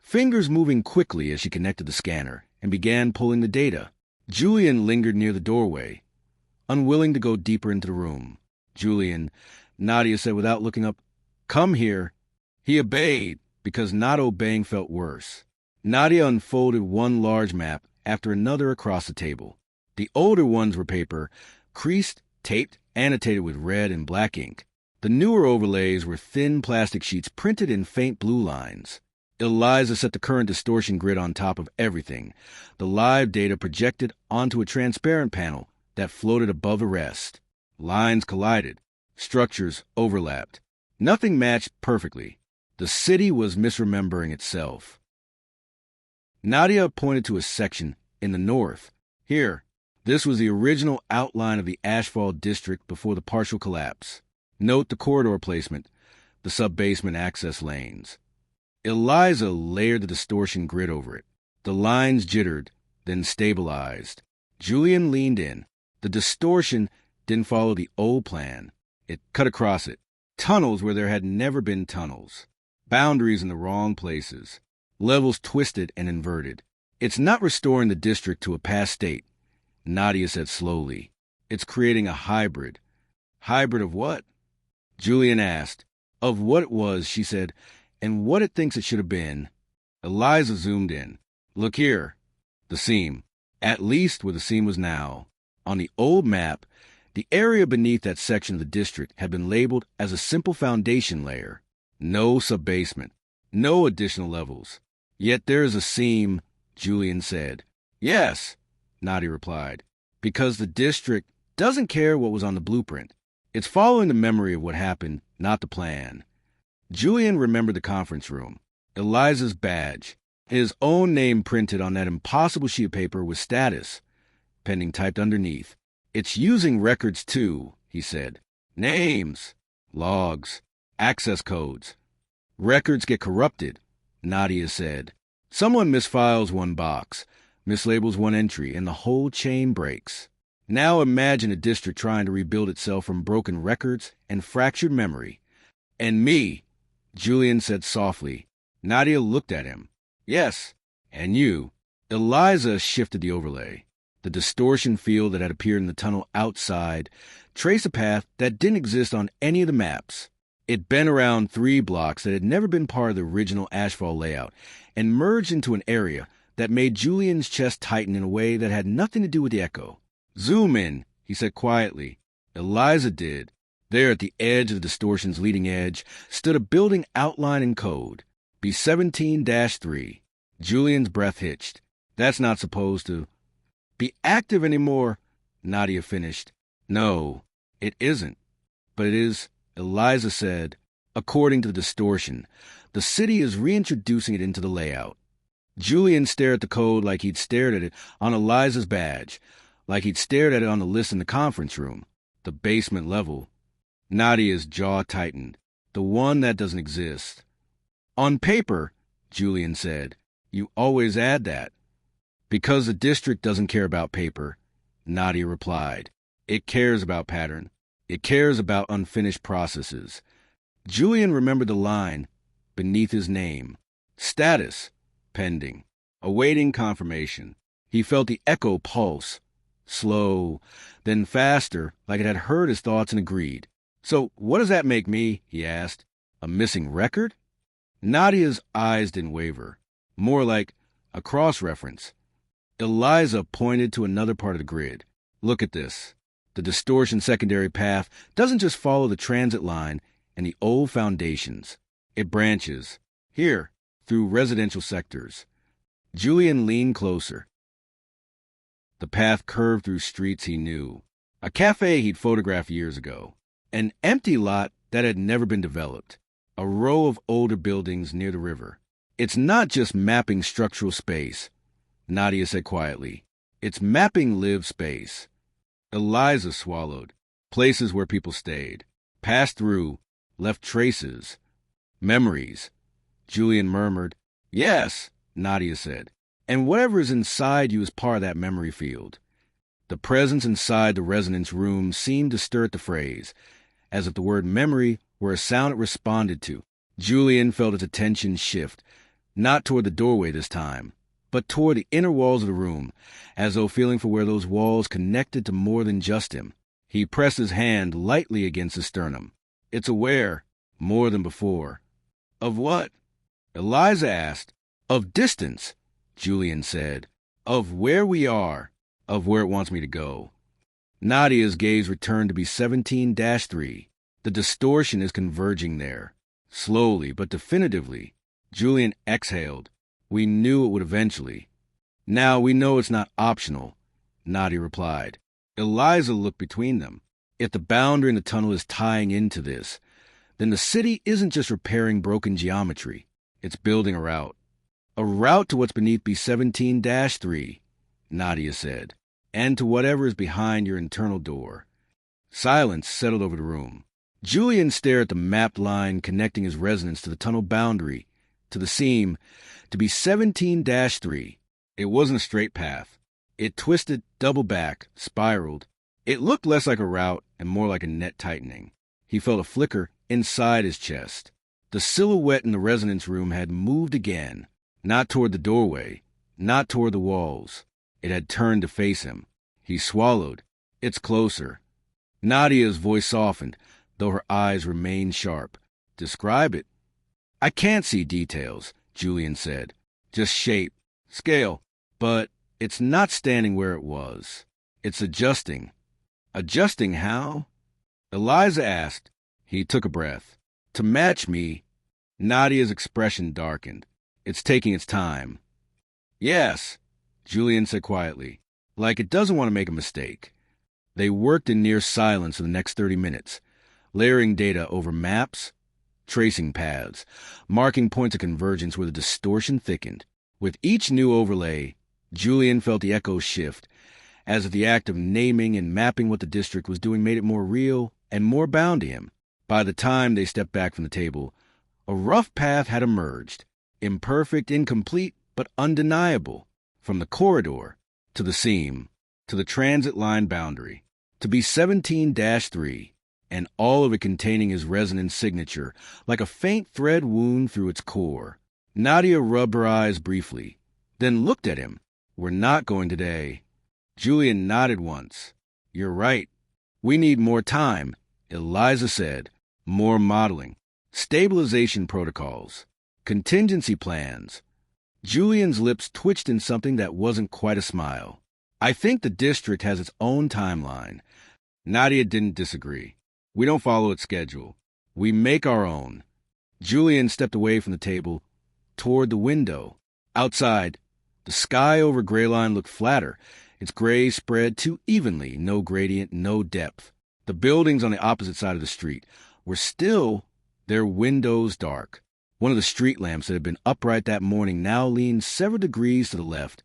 fingers moving quickly as she connected the scanner, and began pulling the data. Julian lingered near the doorway, unwilling to go deeper into the room. Julian, Nadia said without looking up, come here. He obeyed, because not obeying felt worse. Nadia unfolded one large map after another across the table. The older ones were paper, creased, taped, annotated with red and black ink. The newer overlays were thin plastic sheets printed in faint blue lines. Eliza set the current distortion grid on top of everything, the live data projected onto a transparent panel that floated above the rest. Lines collided. Structures overlapped. Nothing matched perfectly. The city was misremembering itself. Nadia pointed to a section in the north. Here, this was the original outline of the Ashfall District before the partial collapse. Note the corridor placement, the sub-basement access lanes. Eliza layered the distortion grid over it. The lines jittered, then stabilized. Julian leaned in. The distortion didn't follow the old plan. It cut across it. Tunnels where there had never been tunnels. Boundaries in the wrong places. Levels twisted and inverted. It's not restoring the district to a past state, Nadia said slowly. It's creating a hybrid. Hybrid of what? Julian asked. Of what it was, she said, and what it thinks it should have been. Eliza zoomed in. Look here. The seam. At least where the seam was now. On the old map, the area beneath that section of the district had been labeled as a simple foundation layer. No sub-basement. No additional levels. Yet there is a seam, Julian said. Yes, Nadia replied, because the district doesn't care what was on the blueprint. It's following the memory of what happened, not the plan. Julian remembered the conference room. Eliza's badge. His own name printed on that impossible sheet of paper with status, pending typed underneath. It's using records too, he said. Names, logs, access codes. Records get corrupted, Nadia said. Someone misfiles one box, mislabels one entry, and the whole chain breaks. Now imagine a district trying to rebuild itself from broken records and fractured memory. And me, Julian said softly. Nadia looked at him. Yes, and you. Eliza shifted the overlay. The distortion field that had appeared in the tunnel outside traced a path that didn't exist on any of the maps. It bent around 3 blocks that had never been part of the original Ashfall layout and merged into an area that made Julian's chest tighten in a way that had nothing to do with the echo. Zoom in, he said quietly. Eliza did. There at the edge of the distortion's leading edge stood a building outline in code. B17-3. Julian's breath hitched. That's not supposed to be active anymore, Nadia finished. No, it isn't. But it is, Eliza said. According to the distortion, the city is reintroducing it into the layout. Julian stared at the code like he'd stared at it on Eliza's badge, like he'd stared at it on the list in the conference room, the basement level. Nadia's jaw tightened. The one that doesn't exist. On paper, Julian said, you always add that. Because the district doesn't care about paper, Nadia replied. It cares about pattern. It cares about unfinished processes. Julian remembered the line beneath his name. Status, pending, awaiting confirmation. He felt the echo pulse. Slow, then faster, like it had heard his thoughts and agreed. So what does that make me? He asked. A missing record? Nadia's eyes didn't waver. More like a cross-reference. Eliza pointed to another part of the grid. Look at this. The distortion secondary path doesn't just follow the transit line and the old foundations. It branches. Here, through residential sectors. Julian leaned closer. The path curved through streets he knew. A cafe he'd photographed years ago. An empty lot that had never been developed. A row of older buildings near the river. It's not just mapping structural space, Nadia said quietly. It's mapping lived space. Eliza swallowed. Places where people stayed. Passed through. Left traces. Memories. Julian murmured. Yes, Nadia said. And whatever is inside you is part of that memory field. The presence inside the resonance room seemed to stir at the phrase, as if the word memory were a sound it responded to. Julian felt its attention shift, not toward the doorway this time, but toward the inner walls of the room, as though feeling for where those walls connected to more than just him. He pressed his hand lightly against his sternum. It's aware, more than before. Of what? Eliza asked. Of distance, Julian said. Of where we are. Of where it wants me to go. Nadia's gaze returned to B17-3. The distortion is converging there. Slowly, but definitively. Julian exhaled. We knew it would eventually. Now we know it's not optional, Nadia replied. Eliza looked between them. If the boundary in the tunnel is tying into this, then the city isn't just repairing broken geometry. It's building a route. A route to what's beneath B17-3, Nadia said, and to whatever is behind your internal door. Silence settled over the room. Julian stared at the mapped line connecting his residence to the tunnel boundary, to the seam, to B17-3. It wasn't a straight path. It twisted, doubled back, spiraled. It looked less like a route and more like a net tightening. He felt a flicker inside his chest. The silhouette in the resonance room had moved again, not toward the doorway, not toward the walls. It had turned to face him. He swallowed. It's closer. Nadia's voice softened, though her eyes remained sharp. Describe it. I can't see details, Julian said. Just shape, scale. But it's not standing where it was. It's adjusting. Adjusting how? Eliza asked. He took a breath. To match me. Nadia's expression darkened. It's taking its time. Yes, Julian said quietly, like it doesn't want to make a mistake. They worked in near silence for the next 30 minutes, layering data over maps, tracing paths, marking points of convergence where the distortion thickened. With each new overlay, Julian felt the echoes shift, as if the act of naming and mapping what the district was doing made it more real and more bound to him. By the time they stepped back from the table, a rough path had emerged, imperfect, incomplete, but undeniable, from the corridor to the seam, to the transit line boundary, to B17-3, and all of it containing his resonance signature, like a faint thread wound through its core. Nadia rubbed her eyes briefly, then looked at him. We're not going today. Julian nodded once. You're right. We need more time, Eliza said. More modeling. Stabilization protocols. Contingency plans. Julian's lips twitched in something that wasn't quite a smile. I think the district has its own timeline. Nadia didn't disagree. We don't follow its schedule. We make our own. Julian stepped away from the table, toward the window. Outside, the sky over Greyline looked flatter, its gray spread too evenly, no gradient, no depth. The buildings on the opposite side of the street were still, their windows dark. One of the street lamps that had been upright that morning now leaned several degrees to the left,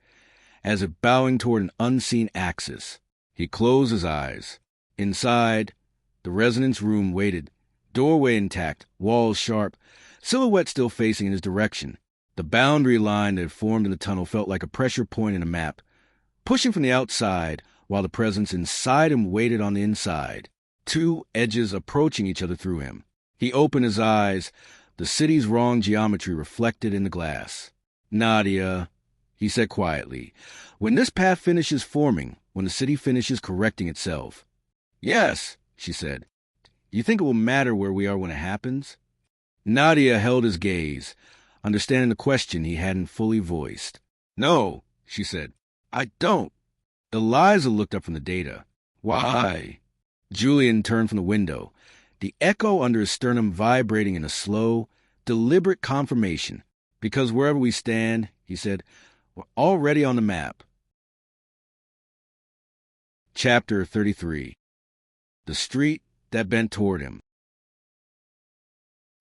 as if bowing toward an unseen axis. He closed his eyes. Inside, the resonance room waited, doorway intact, walls sharp, silhouette still facing in his direction. The boundary line that had formed in the tunnel felt like a pressure point in a map, pushing from the outside while the presence inside him waited on the inside, two edges approaching each other through him. He opened his eyes, the city's wrong geometry reflected in the glass. Nadia, he said quietly, when this path finishes forming, when the city finishes correcting itself. Yes, she said. You think it will matter where we are when it happens? Nadia held his gaze, understanding the question he hadn't fully voiced. No, she said. I don't. Eliza looked up from the data. Why? Julian turned from the window, the echo under his sternum vibrating in a slow, deliberate confirmation. Because wherever we stand, he said, we're already on the map. Chapter 33. The street that bent toward him.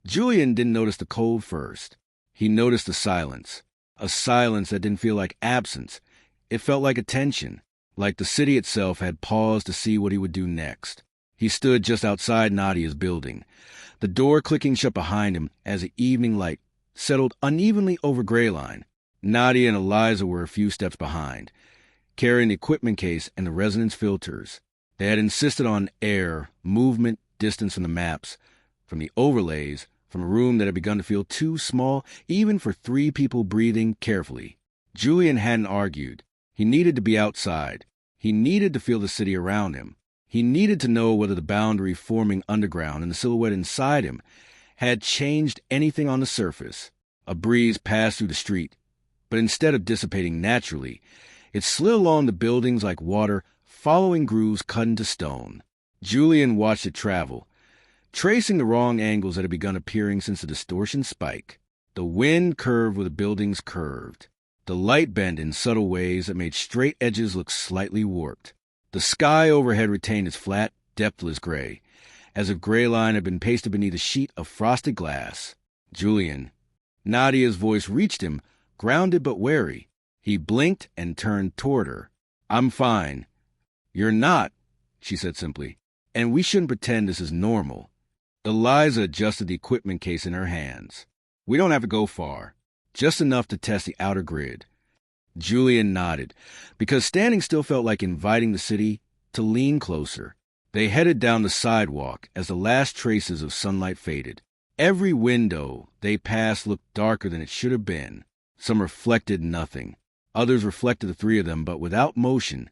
Julian didn't notice the cold first. He noticed the silence, a silence that didn't feel like absence. It felt like attention, like the city itself had paused to see what he would do next. He stood just outside Nadia's building, the door clicking shut behind him as the evening light settled unevenly over Greyline. Nadia and Eliza were a few steps behind, carrying the equipment case and the resonance filters. They had insisted on air, movement, distance from the maps, from the overlays, from a room that had begun to feel too small even for 3 people breathing carefully. Julian hadn't argued. He needed to be outside. He needed to feel the city around him. He needed to know whether the boundary forming underground and the silhouette inside him had changed anything on the surface. A breeze passed through the street, but instead of dissipating naturally, it slid along the buildings like water, following grooves cut into stone. Julian watched it travel, tracing the wrong angles that had begun appearing since the distortion spike. The wind curved where the buildings curved. The light bent in subtle ways that made straight edges look slightly warped. The sky overhead retained its flat, depthless gray, as if gray line had been pasted beneath a sheet of frosted glass. Julian. Nadia's voice reached him, grounded but wary. He blinked and turned toward her. I'm fine. You're not, she said simply. And we shouldn't pretend this is normal. Eliza adjusted the equipment case in her hands. We don't have to go far. Just enough to test the outer grid. Julian nodded, because standing still felt like inviting the city to lean closer. They headed down the sidewalk as the last traces of sunlight faded. Every window they passed looked darker than it should have been. Some reflected nothing. Others reflected the three of them, but without motion.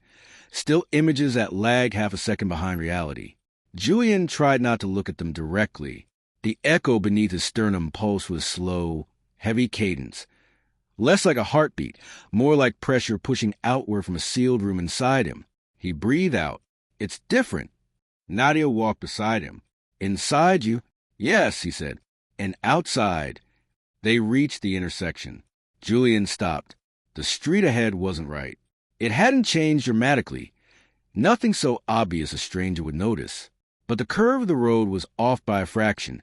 Still images that lagged half a second behind reality. Julian tried not to look at them directly. The echo beneath his sternum pulsed with slow, heavy cadence. Less like a heartbeat, more like pressure pushing outward from a sealed room inside him. He breathed out. It's different. Nadia walked beside him. Inside you? Yes, he said. And outside. They reached the intersection. Julian stopped. The street ahead wasn't right. It hadn't changed dramatically. Nothing so obvious a stranger would notice. But the curve of the road was off by a fraction,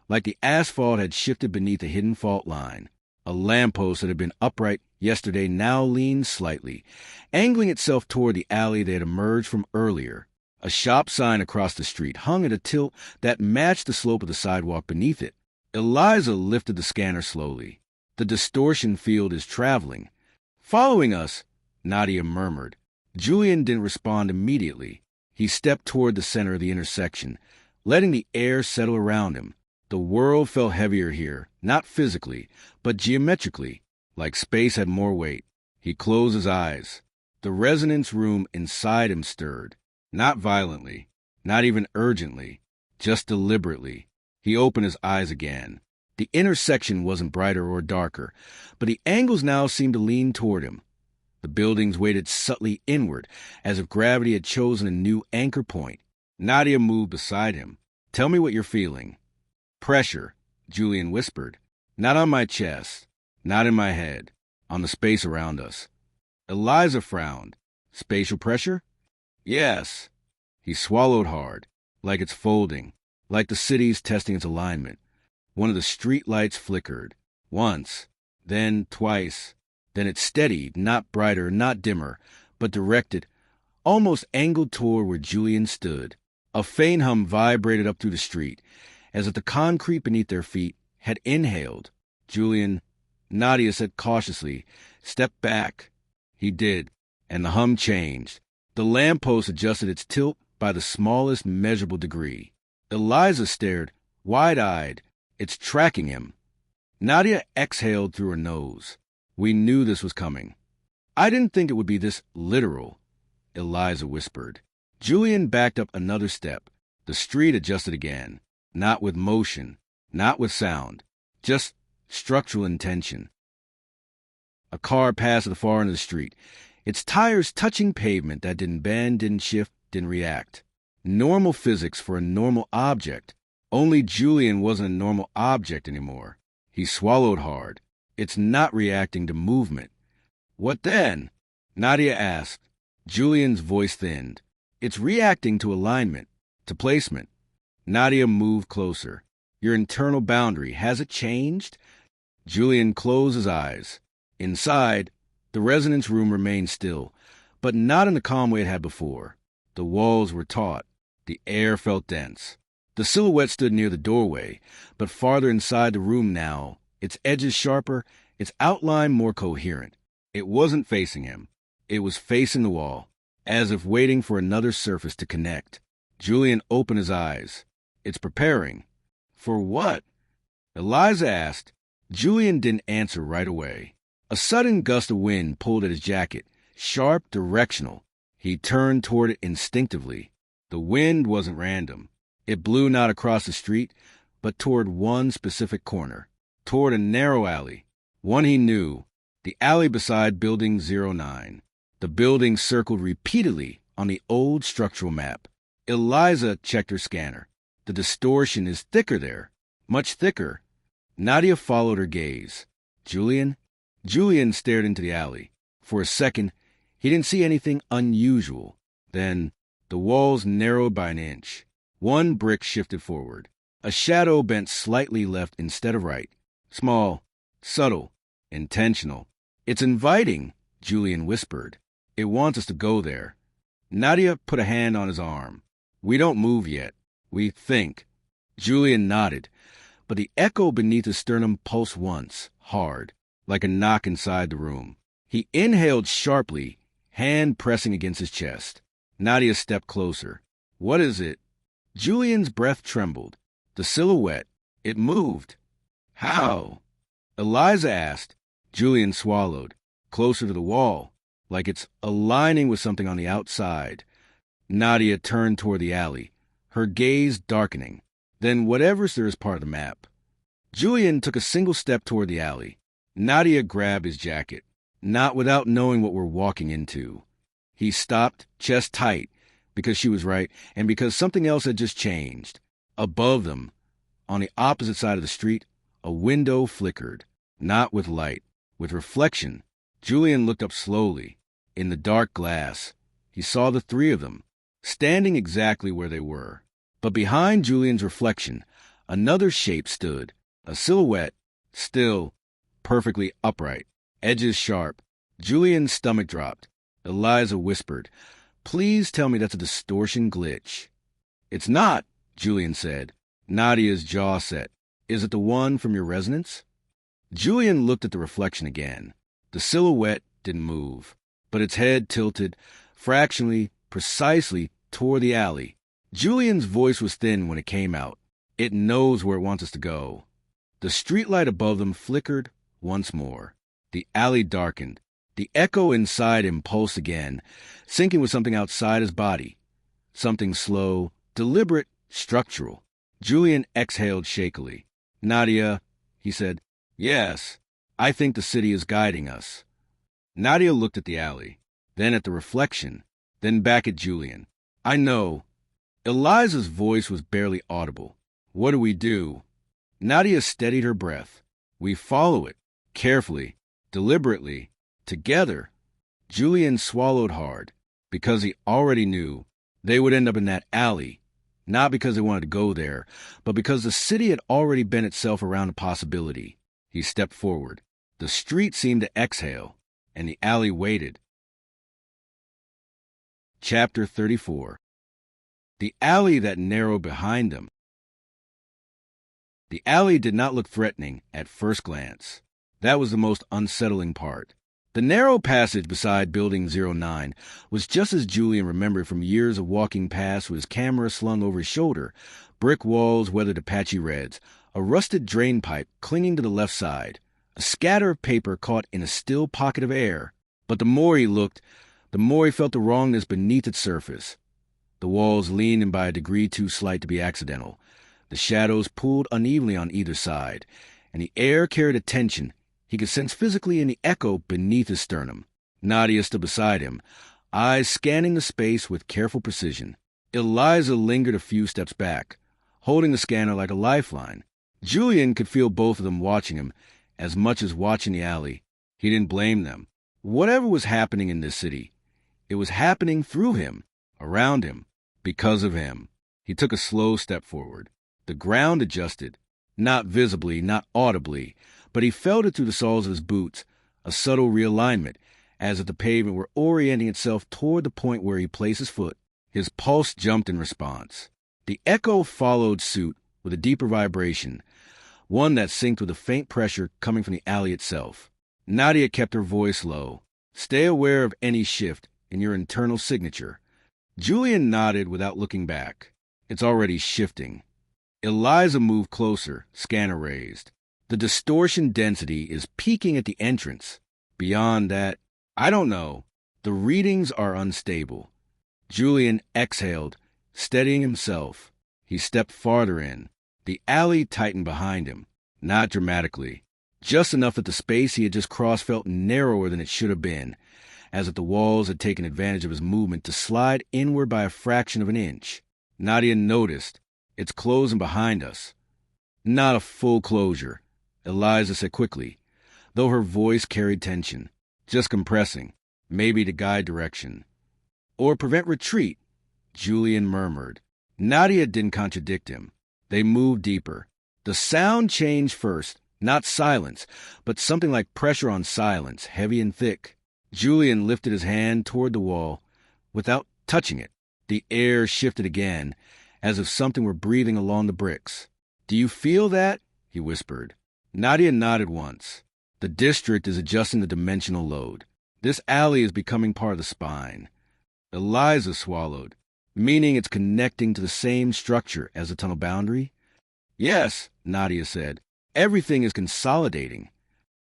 like the asphalt had shifted beneath a hidden fault line. A lamppost that had been upright yesterday now leaned slightly, angling itself toward the alley they had emerged from earlier. A shop sign across the street hung at a tilt that matched the slope of the sidewalk beneath it. Eliza lifted the scanner slowly. The distortion field is traveling. Following us, Nadia murmured. Julian didn't respond immediately. He stepped toward the center of the intersection, letting the air settle around him. The world felt heavier here, not physically, but geometrically, like space had more weight. He closed his eyes. The resonance room inside him stirred. Not violently, not even urgently, just deliberately. He opened his eyes again. The intersection wasn't brighter or darker, but the angles now seemed to lean toward him. The buildings weighted subtly inward, as if gravity had chosen a new anchor point. Nadia moved beside him. Tell me what you're feeling. Pressure, Julian whispered. Not on my chest, not in my head, on the space around us. Eliza frowned. Spatial pressure? Yes. He swallowed hard, like it's folding, like the city's testing its alignment. One of the street lights flickered. Once, then twice. Then it steadied, not brighter, not dimmer, but directed, almost angled toward where Julian stood. A faint hum vibrated up through the street, as if the concrete beneath their feet had inhaled. Julian, Nadia said cautiously, step back. He did, and the hum changed. The lamppost adjusted its tilt by the smallest measurable degree. Eliza stared, wide-eyed. It's tracking him. Nadia exhaled through her nose. We knew this was coming. I didn't think it would be this literal, Eliza whispered. Julian backed up another step. The street adjusted again. Not with motion, not with sound, just structural intention. A car passed at the far end of the street, its tires touching pavement that didn't bend, didn't shift, didn't react. Normal physics for a normal object. Only Julian wasn't a normal object anymore. He swallowed hard. It's not reacting to movement. What then? Nadia asked. Julian's voice thinned. It's reacting to alignment, to placement. Nadia moved closer. Your internal boundary, has it changed? Julian closed his eyes. Inside, the resonance room remained still, but not in the calm way it had before. The walls were taut. The air felt dense. The silhouette stood near the doorway, but farther inside the room now, its edges sharper, its outline more coherent. It wasn't facing him. It was facing the wall, as if waiting for another surface to connect. Julian opened his eyes. It's preparing. For what? Eliza asked. Julian didn't answer right away. A sudden gust of wind pulled at his jacket, sharp, directional. He turned toward it instinctively. The wind wasn't random. It blew not across the street, but toward one specific corner. Toward a narrow alley, one he knew, the alley beside Building 09. The building circled repeatedly on the old structural map. Eliza checked her scanner. The distortion is thicker there, much thicker. Nadia followed her gaze. Julian? Julian stared into the alley. For a second, he didn't see anything unusual. Then, The walls narrowed by an inch. One brick shifted forward. A shadow bent slightly left instead of right. Small, subtle, intentional. "It's inviting," Julian whispered. "It wants us to go there." Nadia put a hand on his arm. "We don't move yet. We think." Julian nodded, but the echo beneath his sternum pulsed once, hard, like a knock inside the room. He inhaled sharply, hand pressing against his chest. Nadia stepped closer. "What is it?" Julian's breath trembled. The silhouette. It moved. "How?" Eliza asked. Julian swallowed. "Closer to the wall, like it's aligning with something on the outside." Nadia turned toward the alley, her gaze darkening. "Then whatever's there is part of the map." Julian took a single step toward the alley. Nadia grabbed his jacket. "Not without knowing what we're walking into." He stopped, chest tight, because she was right, and because something else had just changed. Above them, on the opposite side of the street, a window flickered. Not with light, with reflection. Julian looked up slowly. In the dark glass, he saw the three of them, standing exactly where they were. But behind Julian's reflection, another shape stood, a silhouette, still, perfectly upright, edges sharp. Julian's stomach dropped. Eliza whispered, "Please tell me that's a distortion glitch." "It's not," Julian said. Nadia's jaw set. "Is it the one from your resonance?" Julian looked at the reflection again. The silhouette didn't move, but its head tilted, fractionally, precisely, toward the alley. Julian's voice was thin when it came out. "It knows where it wants us to go." The streetlight above them flickered once more. The alley darkened. The echo inside him pulsed again, syncing with something outside his body. Something slow, deliberate, structural. Julian exhaled shakily. "Nadia," he said. "Yes, I think the city is guiding us." Nadia looked at the alley, then at the reflection, then back at Julian. "I know." Eliza's voice was barely audible. "What do we do?" Nadia steadied her breath. "We follow it, carefully, deliberately, together." Julian swallowed hard, because he already knew they would end up in that alley, not because they wanted to go there, but because the city had already bent itself around the possibility. He stepped forward. The street seemed to exhale, and the alley waited. Chapter 34. The alley that narrowed behind them. The alley did not look threatening at first glance. That was the most unsettling part. The narrow passage beside Building 09 was just as Julian remembered from years of walking past with his camera slung over his shoulder, brick walls weathered to patchy reds, a rusted drain pipe clinging to the left side, a scatter of paper caught in a still pocket of air. But the more he looked, the more he felt the wrongness beneath its surface. The walls leaned in by a degree too slight to be accidental. The shadows pulled unevenly on either side, and the air carried a tension he could sense physically in the echo beneath his sternum. Nadia stood beside him, eyes scanning the space with careful precision. Eliza lingered a few steps back, holding the scanner like a lifeline. Julian could feel both of them watching him as much as watching the alley. He didn't blame them. Whatever was happening in this city, it was happening through him, around him, because of him. He took a slow step forward. The ground adjusted, not visibly, not audibly, but he felt it through the soles of his boots, a subtle realignment, as if the pavement were orienting itself toward the point where he placed his foot. His pulse jumped in response. The echo followed suit with a deeper vibration, one that synced with a faint pressure coming from the alley itself. Nadia kept her voice low. "Stay aware of any shift in your internal signature." Julian nodded without looking back. "It's already shifting." Eliza moved closer, scanner raised. "The distortion density is peaking at the entrance. Beyond that, I don't know. The readings are unstable." Julian exhaled, steadying himself. He stepped farther in. The alley tightened behind him, not dramatically, just enough that the space he had just crossed felt narrower than it should have been, as if the walls had taken advantage of his movement to slide inward by a fraction of an inch. Nadia noticed. "It's closing behind us." "Not a full closure," Eliza said quickly, though her voice carried tension. "Just compressing, maybe to guide direction. Or prevent retreat. Julian murmured. Nadia didn't contradict him. They moved deeper. The sound changed first, not silence, but something like pressure on silence, heavy and thick. Julian lifted his hand toward the wall without touching it. The air shifted again, as if something were breathing along the bricks. "Do you feel that?" he whispered. Nadia nodded once. "The district is adjusting the dimensional load. This alley is becoming part of the spine." Eliza swallowed. "Meaning it's connecting to the same structure as the tunnel boundary?" "Yes," Nadia said. "Everything is consolidating."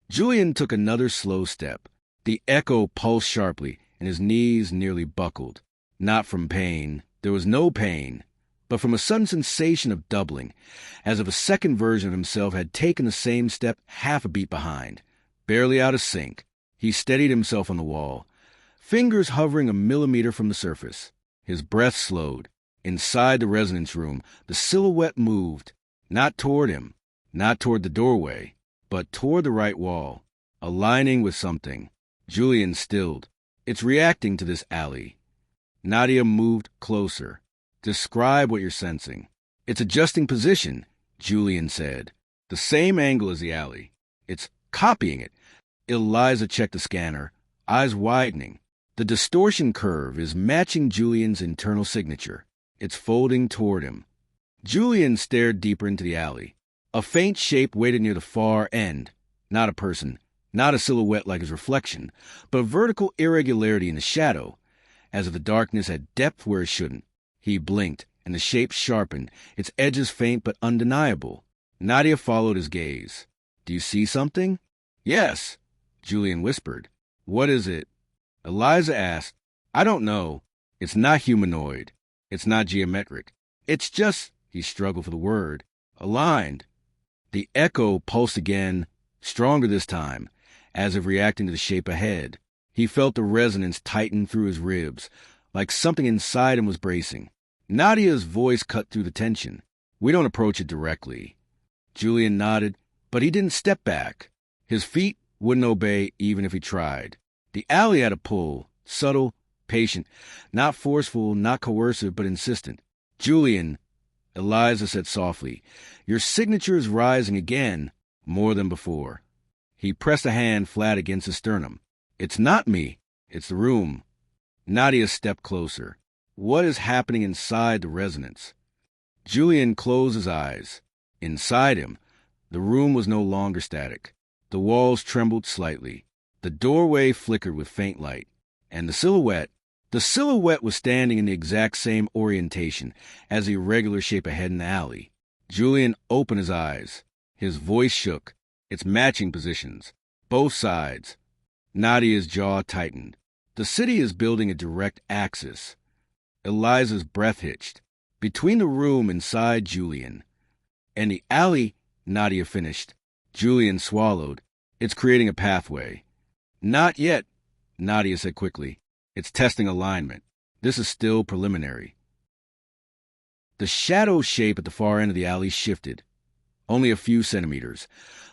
Julian took another slow step. The echo pulsed sharply, and his knees nearly buckled. Not from pain. There was no pain. But from a sudden sensation of doubling, as if a second version of himself had taken the same step half a beat behind. Barely out of sync, he steadied himself on the wall, fingers hovering a millimeter from the surface. His breath slowed. Inside the resonance room, the silhouette moved, not toward him, not toward the doorway, but toward the right wall, aligning with something. Julian stilled. "It's reacting to this alley." Nadia moved closer. "Describe what you're sensing." "It's adjusting position," Julian said. "The same angle as the alley. It's copying it." Eliza checked the scanner, eyes widening. The distortion curve is matching Julian's internal signature. It's folding toward him. Julian stared deeper into the alley. A faint shape waited near the far end. Not a person, not a silhouette like his reflection, but a vertical irregularity in the shadow, as if the darkness had depth where it shouldn't. He blinked, and the shape sharpened, its edges faint but undeniable. Nadia followed his gaze. "Do you see something?" "Yes," Julian whispered. "What is it?" Eliza asked. "I don't know. It's not humanoid. It's not geometric. It's just," he struggled for the word, "aligned." The echo pulsed again, stronger this time, as if reacting to the shape ahead. He felt the resonance tighten through his ribs, like something inside him was bracing. Nadia's voice cut through the tension. "We don't approach it directly." Julian nodded, but he didn't step back. His feet wouldn't obey even if he tried. The alley had a pull, subtle, patient, not forceful, not coercive, but insistent. "Julian," Eliza said softly, "your signature is rising again, more than before." He pressed a hand flat against his sternum. "It's not me. It's the room." Nadia stepped closer. "What is happening inside the resonance?" Julian closed his eyes. Inside him, the room was no longer static. The walls trembled slightly. The doorway flickered with faint light. And the silhouette was standing in the exact same orientation as the irregular shape ahead in the alley. Julian opened his eyes. His voice shook. Its matching positions. Both sides. Nadia's jaw tightened. The city is building a direct axis. Eliza's breath hitched. Between the room inside Julian and the alley, Nadia finished. Julian swallowed. "It's creating a pathway." "Not yet," Nadia said quickly. "It's testing alignment. This is still preliminary." The shadow shape at the far end of the alley shifted. Only a few centimeters,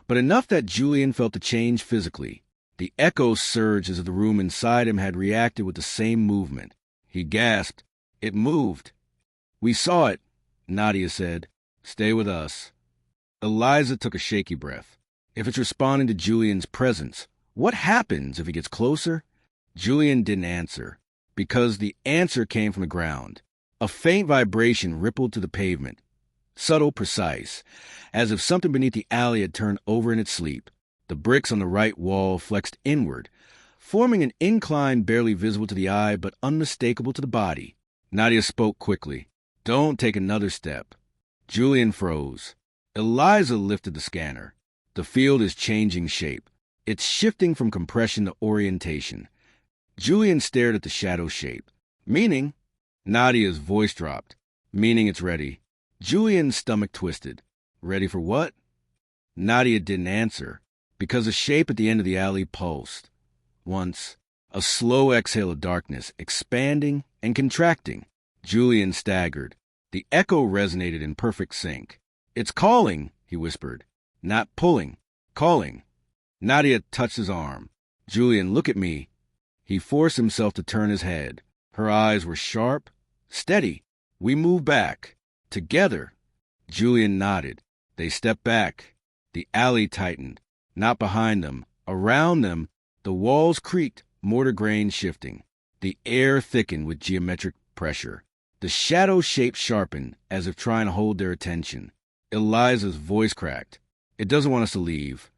but enough that Julian felt the change physically. The echo surged as if the room inside him had reacted with the same movement. He gasped. "It moved." "We saw it," Nadia said. "Stay with us." Eliza took a shaky breath. If it's responding to Julian's presence, what happens if he gets closer? Julian didn't answer, because the answer came from the ground. A faint vibration rippled to the pavement. Subtle, precise, as if something beneath the alley had turned over in its sleep. The bricks on the right wall flexed inward, forming an incline barely visible to the eye but unmistakable to the body. Nadia spoke quickly. "Don't take another step." Julian froze. Eliza lifted the scanner. "The field is changing shape. It's shifting from compression to orientation." Julian stared at the shadow shape. "Meaning?" Nadia's voice dropped. "Meaning it's ready." Julian's stomach twisted. "Ready for what?" Nadia didn't answer, because the shape at the end of the alley pulsed. Once, a slow exhale of darkness, expanding and contracting. Julian staggered. The echo resonated in perfect sync. "It's calling," he whispered. "Not pulling. Calling." Nadia touched his arm. "Julian, look at me." He forced himself to turn his head. Her eyes were sharp, Steady. We move back. Together. Julian nodded. They stepped back. The alley tightened. Not behind them. Around them, the walls creaked, mortar grains shifting. The air thickened with geometric pressure. The shadow shapes sharpened, as if trying to hold their attention. Eliza's voice cracked. It doesn't want us to leave.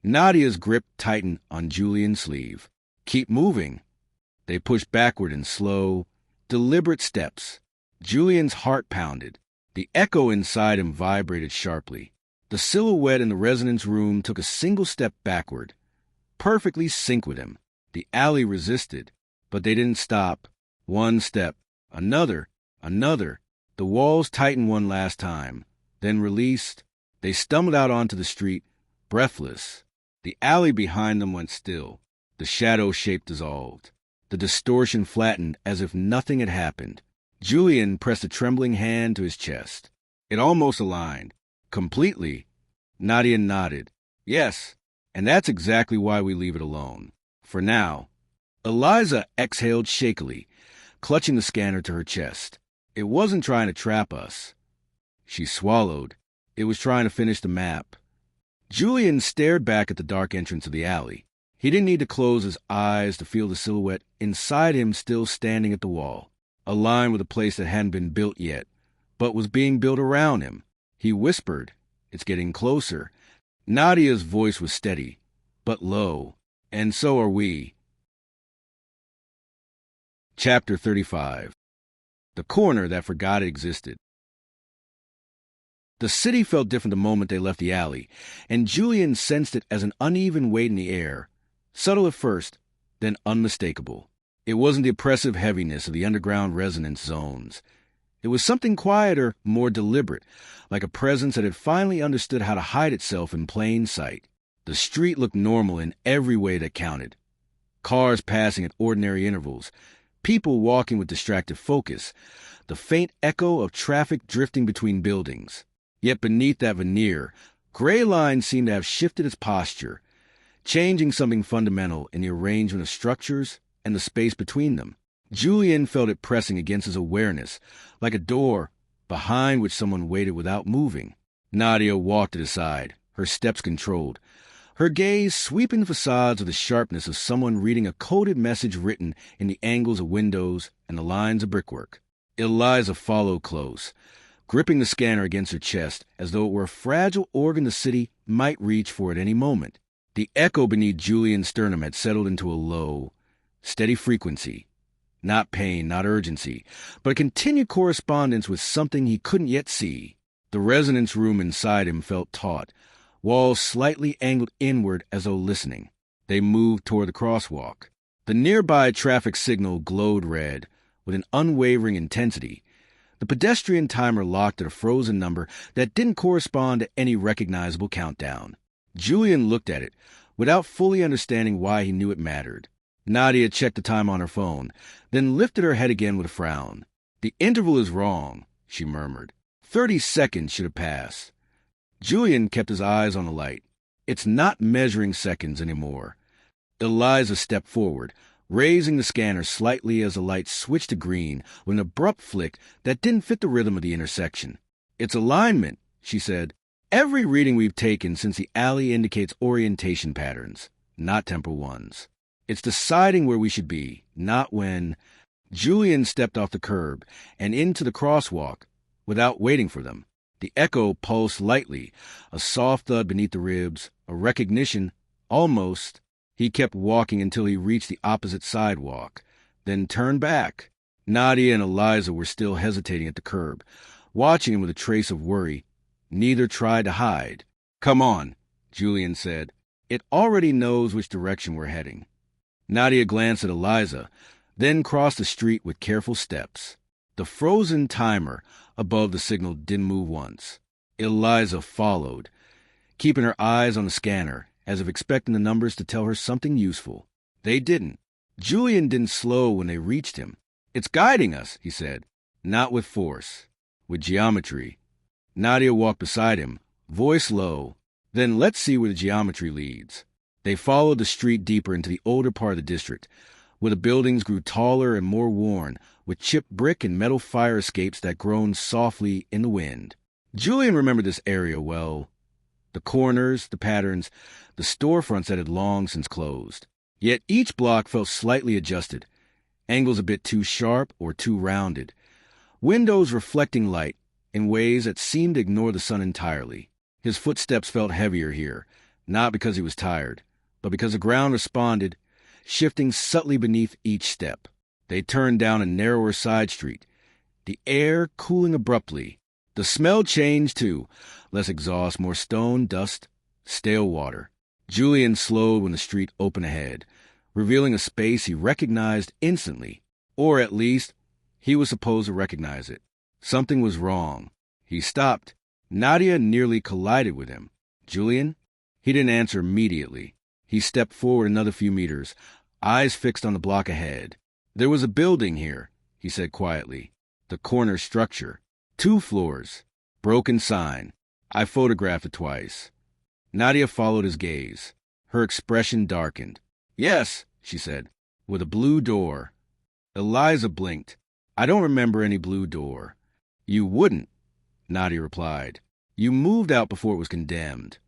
Nadia's grip tightened on Julian's sleeve. Keep moving. They pushed backward in slow, deliberate steps. Julian's heart pounded. The echo inside him vibrated sharply. The silhouette in the resonance room took a single step backward, perfectly sync with him. The alley resisted, but they didn't stop. One step, another. The walls tightened one last time, then released. They stumbled out onto the street, breathless. The alley behind them went still. The shadow shape dissolved. The distortion flattened as if nothing had happened. Julian pressed a trembling hand to his chest. It almost aligned. Completely. Nadia nodded. Yes, and that's exactly why we leave it alone. For now. Eliza exhaled shakily, clutching the scanner to her chest. It wasn't trying to trap us. She swallowed. It was trying to finish the map. Julian stared back at the dark entrance of the alley. He didn't need to close his eyes to feel the silhouette inside him still standing at the wall, aligned with a place that hadn't been built yet, but was being built around him. He whispered, "It's getting closer." Nadia's voice was steady, but low. "And so are we." Chapter 35. The corner that forgot it existed. The city felt different the moment they left the alley, and Julian sensed it as an uneven weight in the air, subtle at first, then unmistakable. It wasn't the oppressive heaviness of the underground resonance zones. It was something quieter, more deliberate, like a presence that had finally understood how to hide itself in plain sight. The street looked normal in every way that counted. Cars passing at ordinary intervals, people walking with distracted focus, the faint echo of traffic drifting between buildings. Yet beneath that veneer, gray lines seemed to have shifted its posture, changing something fundamental in the arrangement of structures and the space between them. Julian felt it pressing against his awareness, like a door behind which someone waited without moving. Nadia walked at his side, her steps controlled, her gaze sweeping the facades with the sharpness of someone reading a coded message written in the angles of windows and the lines of brickwork. Eliza followed close, gripping the scanner against her chest as though it were a fragile organ the city might reach for at any moment. The echo beneath Julian's sternum had settled into a low, steady frequency. Not pain, not urgency, but a continued correspondence with something he couldn't yet see. The resonance room inside him felt taut, walls slightly angled inward as though listening. They moved toward the crosswalk. The nearby traffic signal glowed red, with an unwavering intensity. The pedestrian timer locked at a frozen number that didn't correspond to any recognizable countdown. Julian looked at it, without fully understanding why he knew it mattered. Nadia checked the time on her phone, then lifted her head again with a frown. "The interval is wrong," she murmured. 30 seconds should have passed. Julian kept his eyes on the light. "It's not measuring seconds anymore." Eliza stepped forward, raising the scanner slightly as the light switched to green with an abrupt flick that didn't fit the rhythm of the intersection. "It's alignment," she said. "Every reading we've taken since the alley indicates orientation patterns, not temporal ones. It's deciding where we should be, not when." Julian stepped off the curb and into the crosswalk without waiting for them. The echo pulsed lightly, a soft thud beneath the ribs, a recognition, almost. He kept walking until he reached the opposite sidewalk, then turned back. Nadia and Eliza were still hesitating at the curb, watching him with a trace of worry. Neither tried to hide. "Come on," Julian said. "It already knows which direction we're heading." Nadia glanced at Eliza, then crossed the street with careful steps. The frozen timer above the signal didn't move once. Eliza followed, keeping her eyes on the scanner, as if expecting the numbers to tell her something useful. They didn't. Julian didn't slow when they reached him. "It's guiding us," he said. "Not with force. With geometry." Nadia walked beside him, voice low. "Then let's see where the geometry leads." They followed the street deeper into the older part of the district, where the buildings grew taller and more worn, with chipped brick and metal fire escapes that groaned softly in the wind. Julian remembered this area well. The corners, the patterns, the storefronts that had long since closed. Yet each block felt slightly adjusted, angles a bit too sharp or too rounded, windows reflecting light in ways that seemed to ignore the sun entirely. His footsteps felt heavier here, not because he was tired, but because the ground responded, shifting subtly beneath each step. They turned down a narrower side street, the air cooling abruptly. The smell changed, too. Less exhaust, more stone, dust, stale water. Julian slowed when the street opened ahead, revealing a space he recognized instantly. Or at least, he was supposed to recognize it. Something was wrong. He stopped. Nadia nearly collided with him. "Julian?" He didn't answer immediately. He stepped forward another few meters, eyes fixed on the block ahead. "There was a building here," he said quietly. "The corner structure. 2 floors. Broken sign. I photographed it twice." Nadia followed his gaze. Her expression darkened. "Yes," she said, "with a blue door." Eliza blinked. "I don't remember any blue door." "You wouldn't," Nadia replied. "You moved out before it was condemned."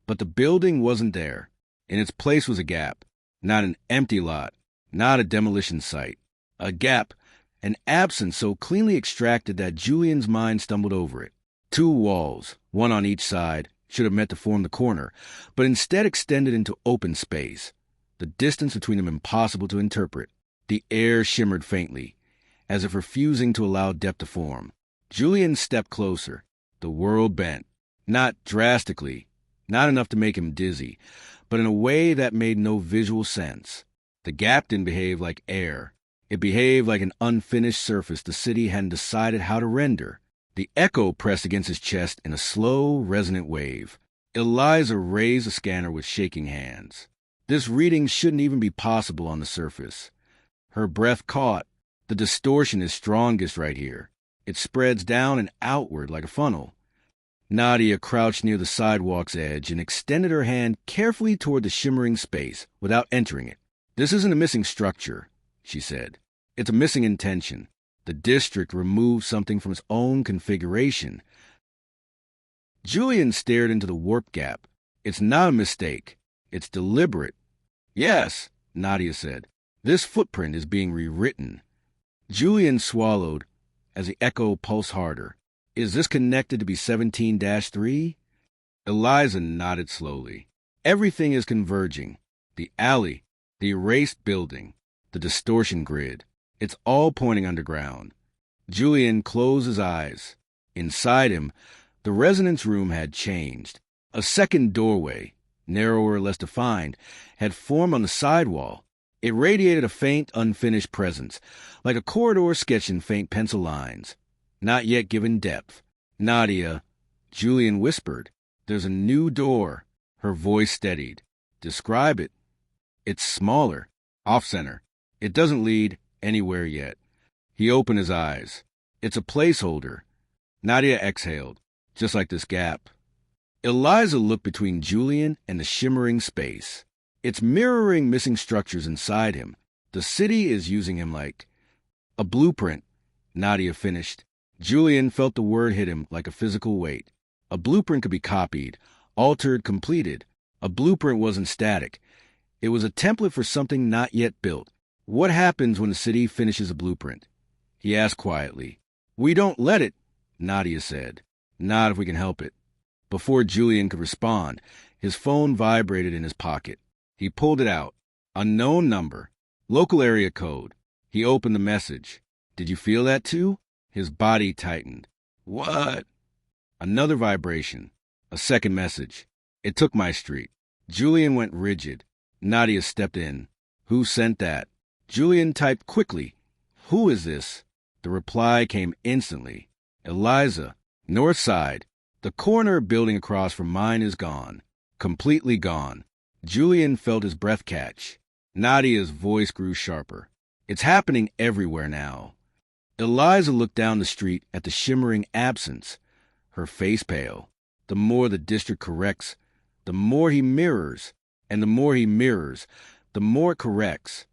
But the building wasn't there. In its place was a gap. Not an empty lot. Not a demolition site. A gap. An absence so cleanly extracted that Julian's mind stumbled over it. 2 walls, one on each side, should have met to form the corner, but instead extended into open space. The distance between them impossible to interpret. The air shimmered faintly, as if refusing to allow depth to form. Julian stepped closer. The world bent. Not drastically, not enough to make him dizzy, but in a way that made no visual sense. The gap didn't behave like air. It behaved like an unfinished surface the city hadn't decided how to render. The echo pressed against his chest in a slow, resonant wave. Eliza raised the scanner with shaking hands. This reading shouldn't even be possible on the surface. Her breath caught. The distortion is strongest right here. It spreads down and outward like a funnel. Nadia crouched near the sidewalk's edge and extended her hand carefully toward the shimmering space without entering it. "This isn't a missing structure," she said. "It's a missing intention. The district removed something from its own configuration." Julian stared into the warp gap. "It's not a mistake. It's deliberate." "Yes," Nadia said. "This footprint is being rewritten." Julian swallowed as the echo pulsed harder. "Is this connected to be 17-3? Eliza nodded slowly. "Everything is converging. The alley, the erased building, the distortion grid. It's all pointing underground." Julian closed his eyes. Inside him, the resonance room had changed. A second doorway, narrower, less defined, had formed on the sidewall. It radiated a faint, unfinished presence, like a corridor sketched in faint pencil lines, not yet given depth. "Nadia," Julian whispered, "there's a new door." Her voice steadied. "Describe it." "It's smaller, off-center. It doesn't lead anywhere yet." He opened his eyes. "It's a placeholder." Nadia exhaled, "Just like this gap." Eliza looked between Julian and the shimmering space. "It's mirroring missing structures inside him. The city is using him like a blueprint," Nadia finished. Julian felt the word hit him like a physical weight. A blueprint could be copied, altered, completed. A blueprint wasn't static. It was a template for something not yet built. "What happens when the city finishes a blueprint?" he asked quietly. "We don't let it," Nadia said. "Not if we can help it." Before Julian could respond, his phone vibrated in his pocket. He pulled it out. Unknown number. Local area code. He opened the message. "Did you feel that too?" His body tightened. "What?" Another vibration. A second message. "It took my street." Julian went rigid. Nadia stepped in. "Who sent that?" Julian typed quickly. "Who is this?" The reply came instantly. "Eliza. North side. The corner building across from mine is gone. Completely gone." Julian felt his breath catch. Nadia's voice grew sharper. "It's happening everywhere now." Eliza looked down the street at the shimmering absence, her face pale. The more the district corrects, the more he mirrors, and the more he mirrors, the more it corrects.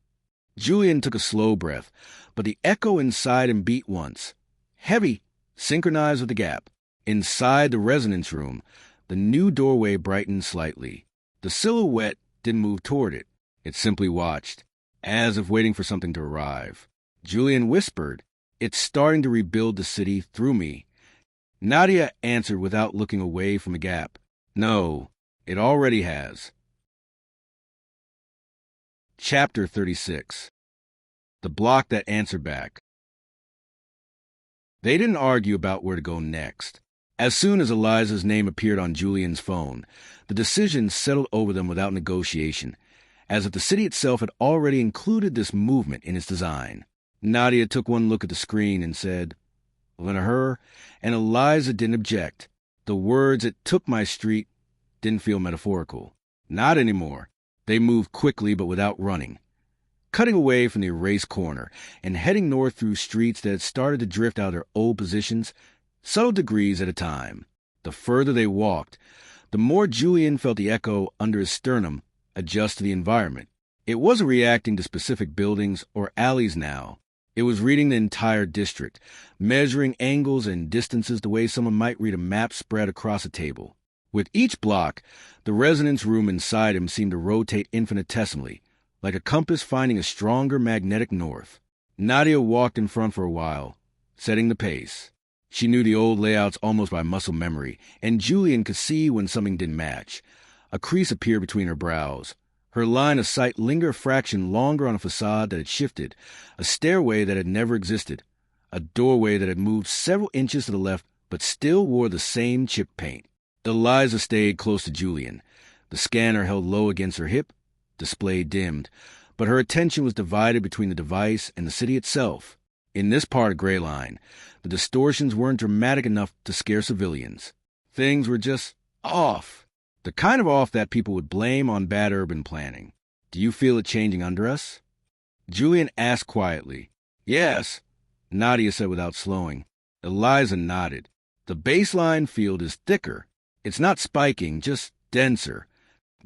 Julian took a slow breath, but the echo inside him beat once. Heavy, synchronized with the gap. Inside the resonance room, the new doorway brightened slightly. The silhouette didn't move toward it. It simply watched, as if waiting for something to arrive. Julian whispered, "It's starting to rebuild the city through me." Nadia answered without looking away from the gap. "No, it already has." Chapter 36. The Block That Answered Back. They didn't argue about where to go next. As soon as Eliza's name appeared on Julian's phone, the decision settled over them without negotiation, as if the city itself had already included this movement in its design. Nadia took one look at the screen and said, "Well, to her," and Eliza didn't object. The words "it took my street" didn't feel metaphorical. Not anymore. They moved quickly but without running, cutting away from the erased corner and heading north through streets that had started to drift out of their old positions, subtle degrees at a time. The further they walked, the more Julian felt the echo under his sternum adjust to the environment. It wasn't reacting to specific buildings or alleys now. It was reading the entire district, measuring angles and distances the way someone might read a map spread across a table. With each block, the resonance room inside him seemed to rotate infinitesimally, like a compass finding a stronger magnetic north. Nadia walked in front for a while, setting the pace. She knew the old layouts almost by muscle memory, and Julian could see when something didn't match. A crease appeared between her brows. Her line of sight lingered a fraction longer on a facade that had shifted, a stairway that had never existed, a doorway that had moved several inches to the left but still wore the same chip paint. Eliza stayed close to Julian. The scanner held low against her hip, display dimmed, but her attention was divided between the device and the city itself. In this part of Gray Line, the distortions weren't dramatic enough to scare civilians. Things were just off. The kind of off that people would blame on bad urban planning. "Do you feel it changing under us?" Julian asked quietly. "Yes," Nadia said without slowing. Eliza nodded. "The baseline field is thicker. It's not spiking, just denser."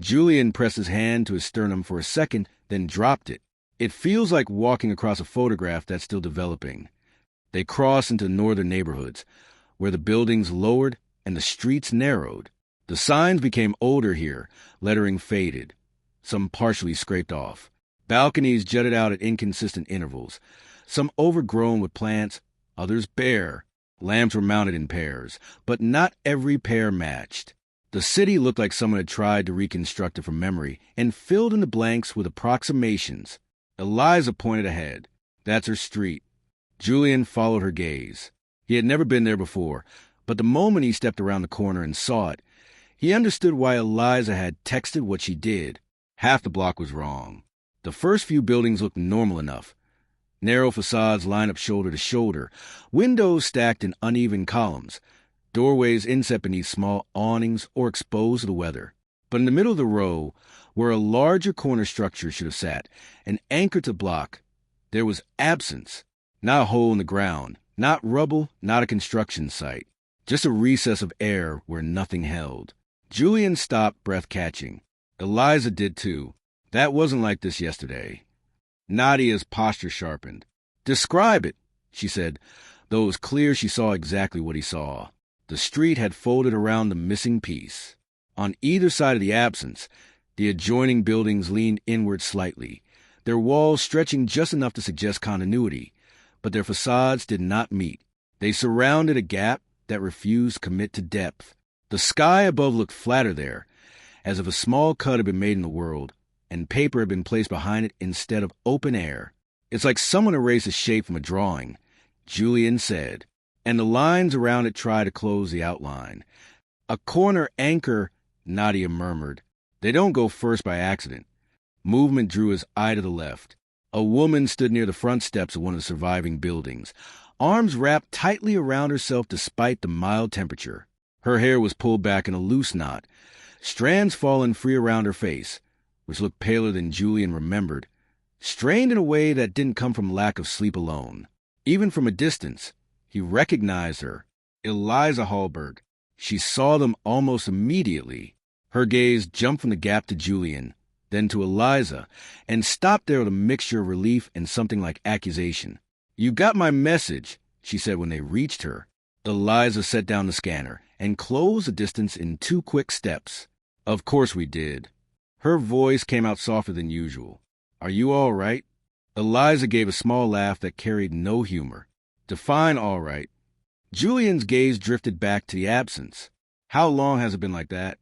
Julian pressed his hand to his sternum for a second, then dropped it. "It feels like walking across a photograph that's still developing." They crossed into northern neighborhoods, where the buildings lowered and the streets narrowed. The signs became older here, lettering faded, some partially scraped off. Balconies jutted out at inconsistent intervals, some overgrown with plants, others bare. Lamps were mounted in pairs, but not every pair matched. The city looked like someone had tried to reconstruct it from memory and filled in the blanks with approximations. Eliza pointed ahead. "That's her street." Julian followed her gaze. He had never been there before, but the moment he stepped around the corner and saw it, he understood why Eliza had texted what she did. Half the block was wrong. The first few buildings looked normal enough. Narrow facades lined up shoulder to shoulder, windows stacked in uneven columns, doorways inset beneath small awnings or exposed to the weather. But in the middle of the row, where a larger corner structure should have sat, an anchor to block, there was absence. Not a hole in the ground, not rubble, not a construction site. Just a recess of air where nothing held. Julian stopped, breath catching. Eliza did too. That wasn't like this yesterday. Nadia's posture sharpened. "Describe it," she said, though it was clear she saw exactly what he saw. The street had folded around the missing piece. On either side of the absence, the adjoining buildings leaned inward slightly, their walls stretching just enough to suggest continuity, but their facades did not meet. They surrounded a gap that refused to commit to depth. The sky above looked flatter there, as if a small cut had been made in the world, and paper had been placed behind it instead of open air. "It's like someone erased a shape from a drawing," Julian said, and the lines around it tried to close the outline. "A corner anchor," Nadia murmured. "They don't go first by accident." Movement drew his eye to the left. A woman stood near the front steps of one of the surviving buildings, arms wrapped tightly around herself despite the mild temperature. Her hair was pulled back in a loose knot, strands fallen free around her face, which looked paler than Julian remembered, strained in a way that didn't come from lack of sleep alone. Even from a distance, he recognized her. Eliza Halberg. She saw them almost immediately. Her gaze jumped from the gap to Julian, then to Eliza, and stopped there with a mixture of relief and something like accusation. "You got my message," she said when they reached her. Eliza set down the scanner and closed the distance in 2 quick steps. "Of course we did." Her voice came out softer than usual. "Are you all right?" Eliza gave a small laugh that carried no humor. "Define all right." Julian's gaze drifted back to the absence. "How long has it been like that?"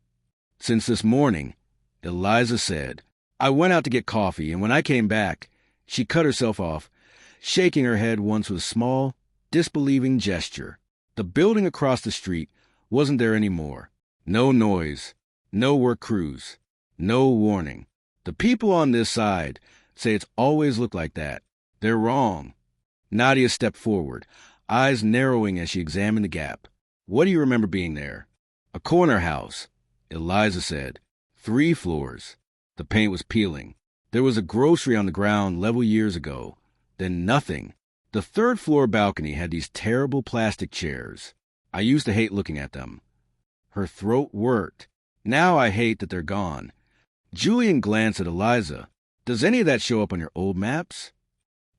"Since this morning," Eliza said. "I went out to get coffee, and when I came back," she cut herself off, shaking her head once with a small, disbelieving gesture. The building across the street wasn't there anymore. No noise, no work crews, no warning. The people on this side say it's always looked like that. They're wrong. Nadia stepped forward, eyes narrowing as she examined the gap. "What do you remember being there?" "A corner house," Eliza said. 3 floors. The paint was peeling. There was a grocery on the ground level years ago. Then nothing. The 3rd floor balcony had these terrible plastic chairs. I used to hate looking at them. Her throat worked. Now I hate that they're gone. Julian glanced at Eliza. "Does any of that show up on your old maps?"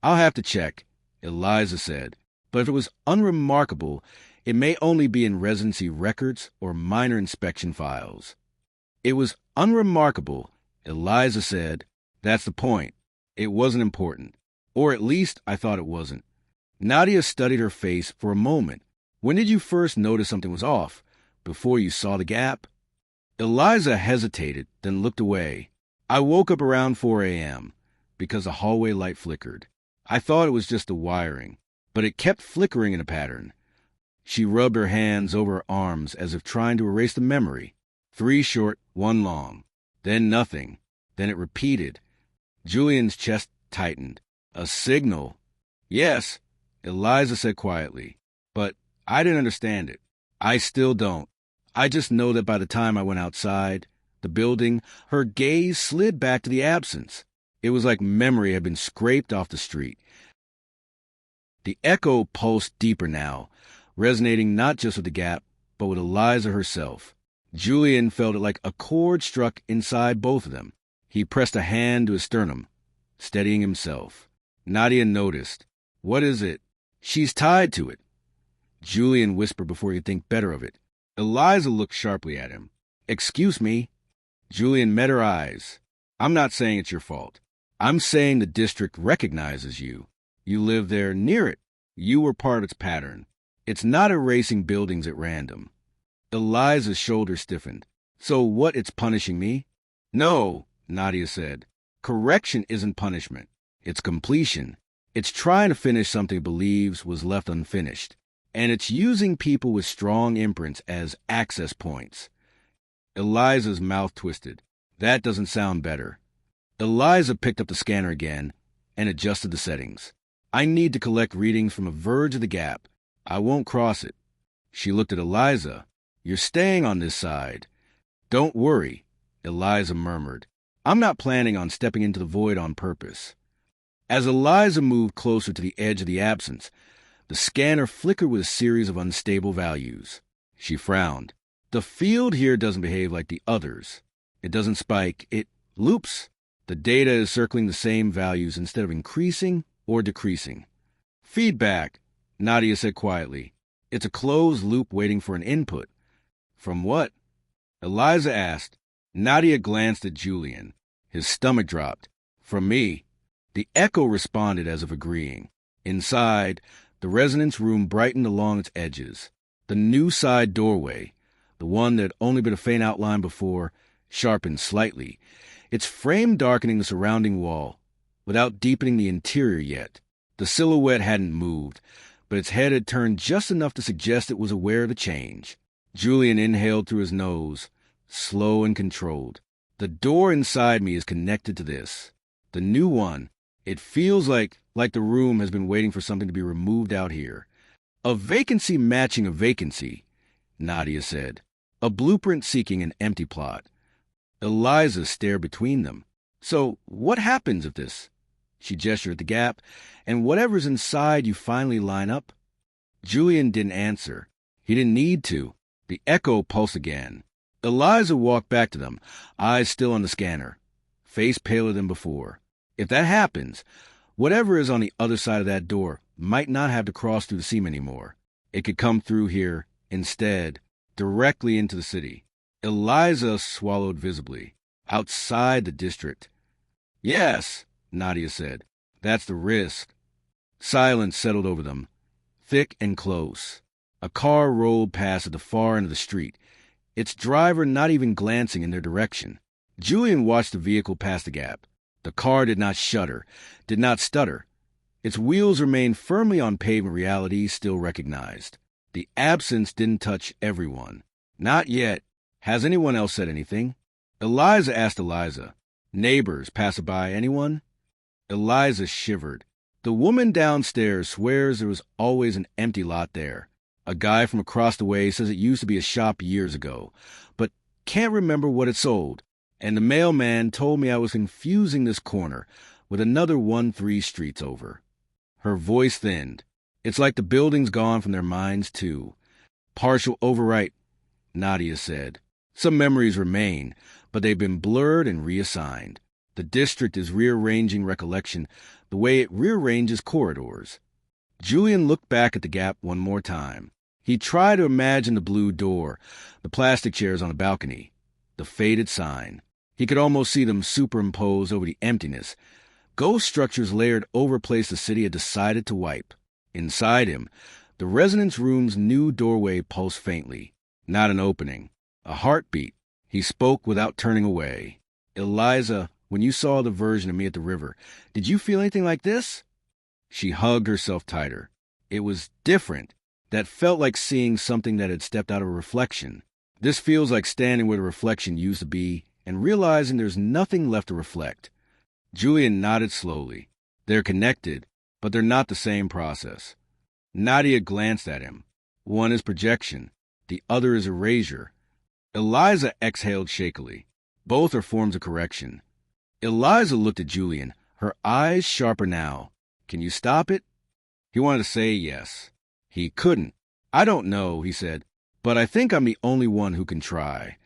"I'll have to check," Eliza said. "But if it was unremarkable, it may only be in residency records or minor inspection files." "It was unremarkable," Eliza said. "That's the point. It wasn't important. Or at least I thought it wasn't." Nadia studied her face for a moment. "When did you first notice something was off? Before you saw the gap?" Eliza hesitated, then looked away. "I woke up around 4 a.m. because the hallway light flickered. I thought it was just the wiring, but it kept flickering in a pattern." She rubbed her hands over her arms as if trying to erase the memory. 3 short, 1 long. Then nothing. Then it repeated. Julian's chest tightened. "A signal?" "Yes," Eliza said quietly. "But I didn't understand it. I still don't. I just know that by the time I went outside the building, her gaze slid back to the absence. It was like memory had been scraped off the street." The echo pulsed deeper now, resonating not just with the gap, but with Eliza herself. Julian felt it like a chord struck inside both of them. He pressed a hand to his sternum, steadying himself. Nadia noticed. "What is it?" "She's tied to it," Julian whispered before he could think better of it. Eliza looked sharply at him. "Excuse me." Julian met her eyes. "I'm not saying it's your fault. I'm saying the district recognizes you. You live there, near it. You were part of its pattern. It's not erasing buildings at random." Eliza's shoulders stiffened. "So what, it's punishing me?" "No," Nadia said. "Correction isn't punishment. It's completion. It's trying to finish something it believes was left unfinished. And it's using people with strong imprints as access points." Eliza's mouth twisted. "That doesn't sound better." Eliza picked up the scanner again and adjusted the settings. "I need to collect readings from a verge of the gap. I won't cross it." She looked at Eliza. "You're staying on this side." "Don't worry," Eliza murmured. "I'm not planning on stepping into the void on purpose." As Eliza moved closer to the edge of the absence, the scanner flickered with a series of unstable values. She frowned. "The field here doesn't behave like the others. It doesn't spike. It loops. The data is circling the same values instead of increasing or decreasing." "Feedback," Nadia said quietly. "It's a closed loop waiting for an input." "From what?" Eliza asked. Nadia glanced at Julian. His stomach dropped. "From me." The echo responded as if agreeing. Inside, the resonance room brightened along its edges. The new side doorway, the one that had only been a faint outline before, sharpened slightly, its frame darkening the surrounding wall, without deepening the interior yet. The silhouette hadn't moved, but its head had turned just enough to suggest it was aware of the change. Julian inhaled through his nose, slow and controlled. "The door inside me is connected to this. The new one. It feels like the room has been waiting for something to be removed out here." "A vacancy matching a vacancy," Nadia said. "A blueprint seeking an empty plot." Eliza stared between them. "So what happens if this?" She gestured at the gap. "And whatever's inside you finally line up?" Julian didn't answer. He didn't need to. The echo pulsed again. Eliza walked back to them, eyes still on the scanner. face paler than before. If that happens, whatever is on the other side of that door might not have to cross through the seam anymore. It could come through here, instead, directly into the city. Eliza swallowed visibly. Outside the district. Yes, Nadia said. That's the risk. Silence settled over them, thick and close. A car rolled past at the far end of the street, its driver not even glancing in their direction. Julian watched the vehicle pass the gap. The car did not shudder, did not stutter. Its wheels remained firmly on pavement reality still recognized. The absence didn't touch everyone. Not yet. Has anyone else said anything? Eliza asked Eliza. Neighbors, passerby, anyone? Eliza shivered. The woman downstairs swears there was always an empty lot there. A guy from across the way says it used to be a shop years ago, but can't remember what it sold. And the mailman told me I was confusing this corner with another 1-3 streets over. Her voice thinned. It's like the building's gone from their minds, too. Partial overwrite, Nadia said. Some memories remain, but they've been blurred and reassigned. The district is rearranging recollection the way it rearranges corridors. Julian looked back at the gap one more time. He tried to imagine the blue door, the plastic chairs on the balcony, the faded sign. He could almost see them superimposed over the emptiness. Ghost structures layered over a place the city had decided to wipe. Inside him, the residence room's new doorway pulsed faintly. Not an opening. A heartbeat. He spoke without turning away. Eliza, when you saw the version of me at the river, did you feel anything like this? She hugged herself tighter. It was different. That felt like seeing something that had stepped out of a reflection. This feels like standing where the reflection used to be and realizing there's nothing left to reflect. Julian nodded slowly. They're connected, but they're not the same process. Nadia glanced at him. One is projection. The other is erasure. Eliza exhaled shakily. Both are forms of correction. Eliza looked at Julian, her eyes sharper now. Can you stop it? He wanted to say yes. He couldn't. I don't know, he said, but I think I'm the only one who can try.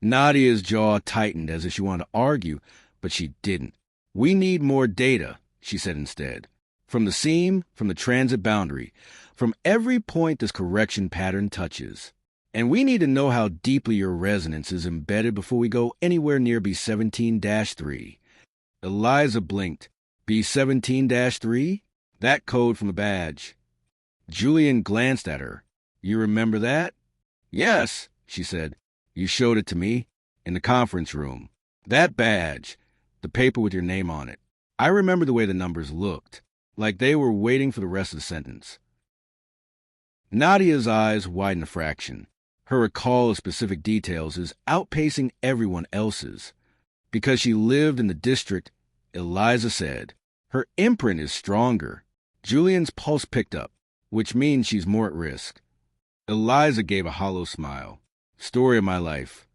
Nadia's jaw tightened as if she wanted to argue, but she didn't. We need more data, she said instead. From the seam, from the transit boundary, from every point this correction pattern touches. And we need to know how deeply your resonance is embedded before we go anywhere near B17-3. Eliza blinked. B17-3? That code from the badge. Julian glanced at her. You remember that? Yes, she said. You showed it to me in the conference room. That badge, the paper with your name on it. I remember the way the numbers looked, like they were waiting for the rest of the sentence. Nadia's eyes widened a fraction. Her recall of specific details is outpacing everyone else's. Because she lived in the district, Eliza said, her imprint is stronger. Julian's pulse picked up, which means she's more at risk. Eliza gave a hollow smile. Story of my life.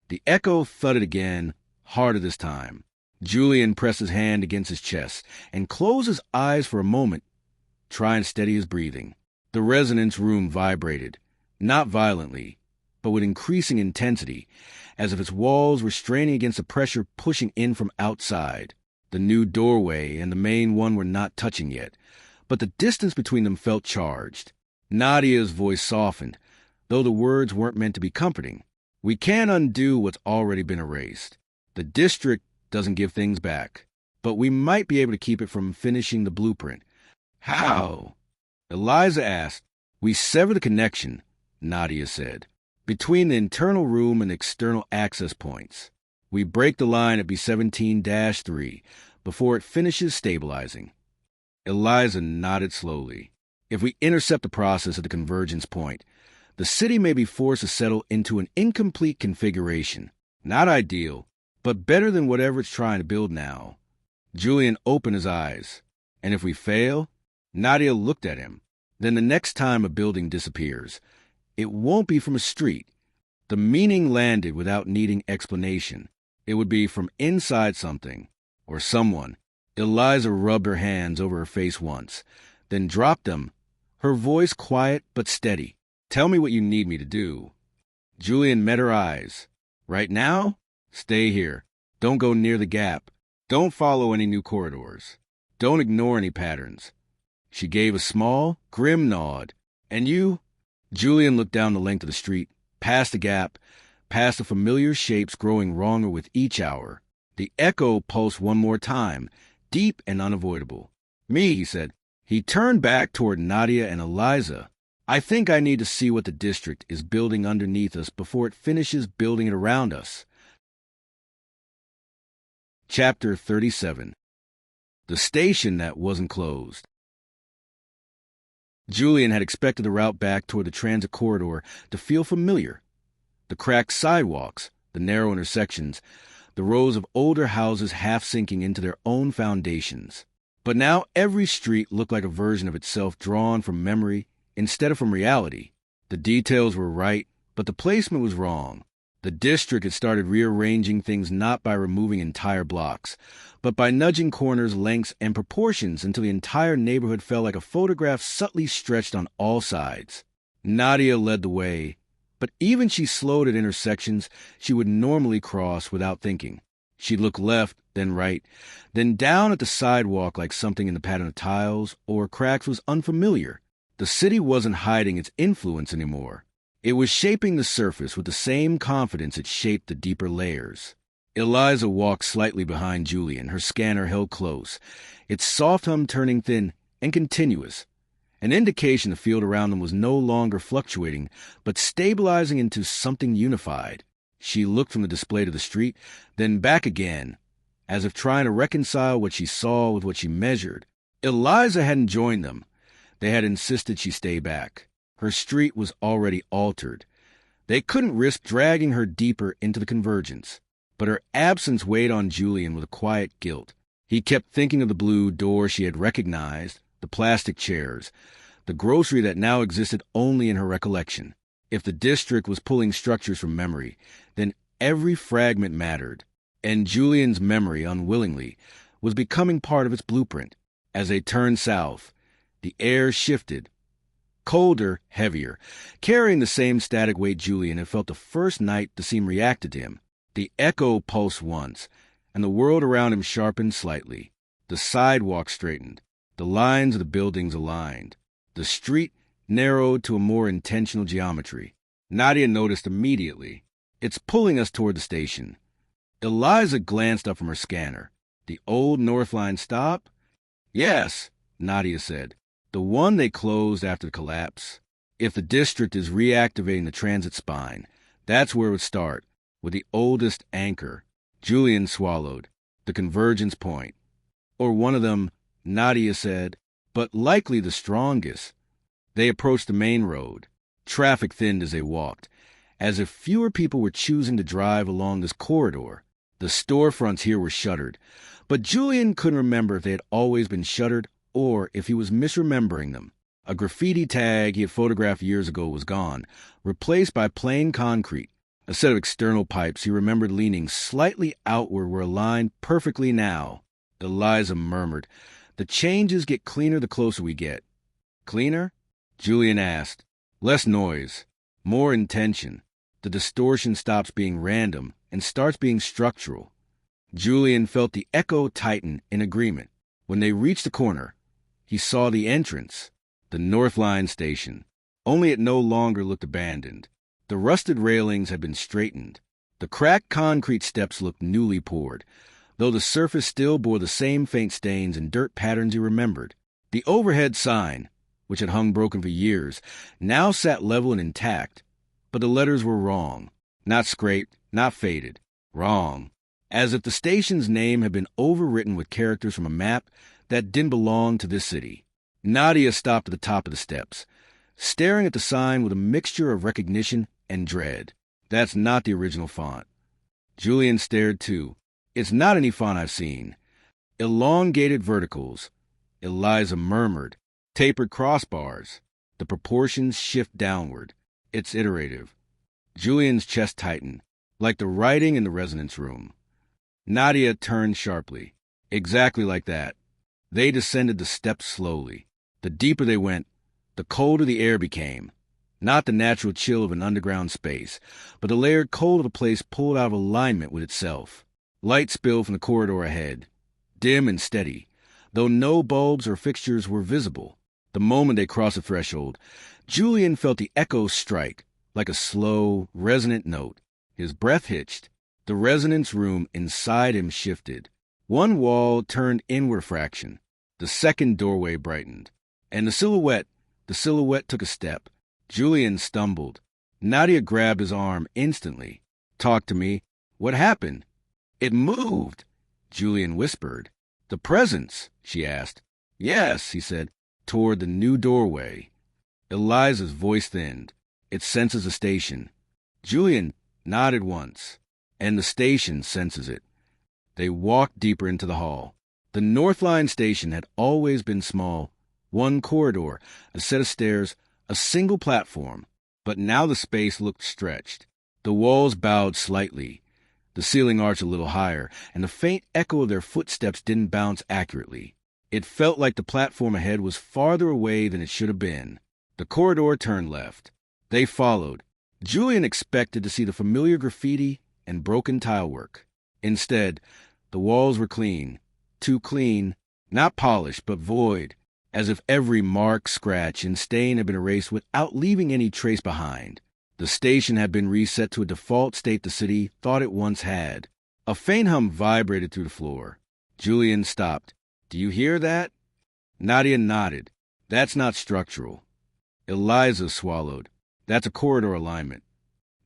The echo thudded again, harder this time. Julian pressed his hand against his chest and closed his eyes for a moment, trying to steady his breathing. The resonance room vibrated, not violently, but with increasing intensity, as if its walls were straining against the pressure pushing in from outside. The new doorway and the main one were not touching yet, but the distance between them felt charged. Nadia's voice softened, though the words weren't meant to be comforting. We can't undo what's already been erased. The district doesn't give things back, but we might be able to keep it from finishing the blueprint. How? Eliza asked. We sever the connection, Nadia said, between the internal room and external access points. We break the line at B17-3 before it finishes stabilizing. Eliza nodded slowly. If we intercept the process at the convergence point, the city may be forced to settle into an incomplete configuration. Not ideal, but better than whatever it's trying to build now. Julian opened his eyes. And if we fail? Nadia looked at him. Then the next time a building disappears, it won't be from a street. The meaning landed without needing explanation. It would be from inside something, or someone. Eliza rubbed her hands over her face once, then dropped them, her voice quiet but steady. Tell me what you need me to do. Julian met her eyes. Right now? Stay here. Don't go near the gap. Don't follow any new corridors. Don't ignore any patterns. She gave a small, grim nod. And you? Julian looked down the length of the street, past the gap, past the familiar shapes growing wronger with each hour. The echo pulsed one more time, deep and unavoidable. Me, he said. He turned back toward Nadia and Eliza. I think I need to see what the district is building underneath us before it finishes building it around us. Chapter 37. The station that wasn't closed. Julian had expected the route back toward the transit corridor to feel familiar. The cracked sidewalks, the narrow intersections, the rows of older houses half sinking into their own foundations. But now every street looked like a version of itself drawn from memory instead of from reality. The details were right, but the placement was wrong. The district had started rearranging things not by removing entire blocks, but by nudging corners, lengths, and proportions until the entire neighborhood felt like a photograph subtly stretched on all sides. Nadia led the way, but even she slowed at intersections she would normally cross without thinking. She'd look left, then right, then down at the sidewalk like something in the pattern of tiles or cracks was unfamiliar. The city wasn't hiding its influence anymore. It was shaping the surface with the same confidence it shaped the deeper layers. Eliza walked slightly behind Julian, her scanner held close, its soft hum turning thin and continuous, an indication the field around them was no longer fluctuating, but stabilizing into something unified. She looked from the display to the street, then back again, as if trying to reconcile what she saw with what she measured. Eliza hadn't joined them. They had insisted she stay back. Her street was already altered. They couldn't risk dragging her deeper into the convergence. But her absence weighed on Julian with a quiet guilt. He kept thinking of the blue door she had recognized, the plastic chairs, the grocery that now existed only in her recollection. If the district was pulling structures from memory, then every fragment mattered. And Julian's memory, unwillingly, was becoming part of its blueprint. As they turned south, the air shifted. Colder, heavier, carrying the same static weight Julian had felt the first night the scene reacted to him. The echo pulsed once, and the world around him sharpened slightly. The sidewalk straightened. The lines of the buildings aligned. The street narrowed to a more intentional geometry. Nadia noticed immediately. It's pulling us toward the station. Eliza glanced up from her scanner. The old North Line stop? Yes, Nadia said. The one they closed after the collapse. If the district is reactivating the transit spine, that's where it would start, with the oldest anchor. Julian swallowed. The convergence point. Or one of them, Nadia said, but likely the strongest. They approached the main road. Traffic thinned as they walked, as if fewer people were choosing to drive along this corridor. The storefronts here were shuttered, but Julian couldn't remember if they had always been shuttered or if he was misremembering them. A graffiti tag he had photographed years ago was gone, replaced by plain concrete. A set of external pipes he remembered leaning slightly outward were aligned perfectly now. Eliza murmured, "The changes get cleaner the closer we get." "Cleaner?" Julian asked. "Less noise. More intention. The distortion stops being random and starts being structural." Julian felt the echo tighten in agreement. When they reached the corner, he saw the entrance, the North Line station. Only it no longer looked abandoned. The rusted railings had been straightened. The cracked concrete steps looked newly poured, though the surface still bore the same faint stains and dirt patterns he remembered. The overhead sign, which had hung broken for years, now sat level and intact, but the letters were wrong. Not scraped, not faded. Wrong. As if the station's name had been overwritten with characters from a map that didn't belong to this city. Nadia stopped at the top of the steps, staring at the sign with a mixture of recognition and dread. That's not the original font. Julian stared too. It's not any font I've seen. Elongated verticals. Eliza murmured. Tapered crossbars. The proportions shift downward. It's iterative. Julian's chest tightened, like the writing in the resonance room. Nadia turned sharply. Exactly like that. They descended the steps slowly. The deeper they went, the colder the air became. Not the natural chill of an underground space, but the layered cold of a place pulled out of alignment with itself. Light spilled from the corridor ahead. dim and steady, though no bulbs or fixtures were visible. The moment they crossed the threshold, Julian felt the echo strike, like a slow, resonant note. His breath hitched. The resonance room inside him shifted. One wall turned inward a fraction. The second doorway brightened. And the silhouette took a step. Julian stumbled. Nadia grabbed his arm instantly. "Talk to me. What happened?" "It moved," Julian whispered. "The presence?" she asked. "Yes," he said, toward the new doorway. Eliza's voice thinned. "It senses a station." Julian nodded once. "And the station senses it." They walked deeper into the hall. The North Line station had always been small. One corridor, a set of stairs, a single platform. But now the space looked stretched. The walls bowed slightly, the ceiling arched a little higher, and the faint echo of their footsteps didn't bounce accurately. It felt like the platform ahead was farther away than it should have been. The corridor turned left. They followed. Julian expected to see the familiar graffiti and broken tilework. Instead, the walls were clean. Too clean, not polished, but void, as if every mark, scratch, and stain had been erased without leaving any trace behind. The station had been reset to a default state the city thought it once had. A faint hum vibrated through the floor. Julian stopped. "Do you hear that?" Nadia nodded. "That's not structural." Eliza swallowed. "That's a corridor alignment."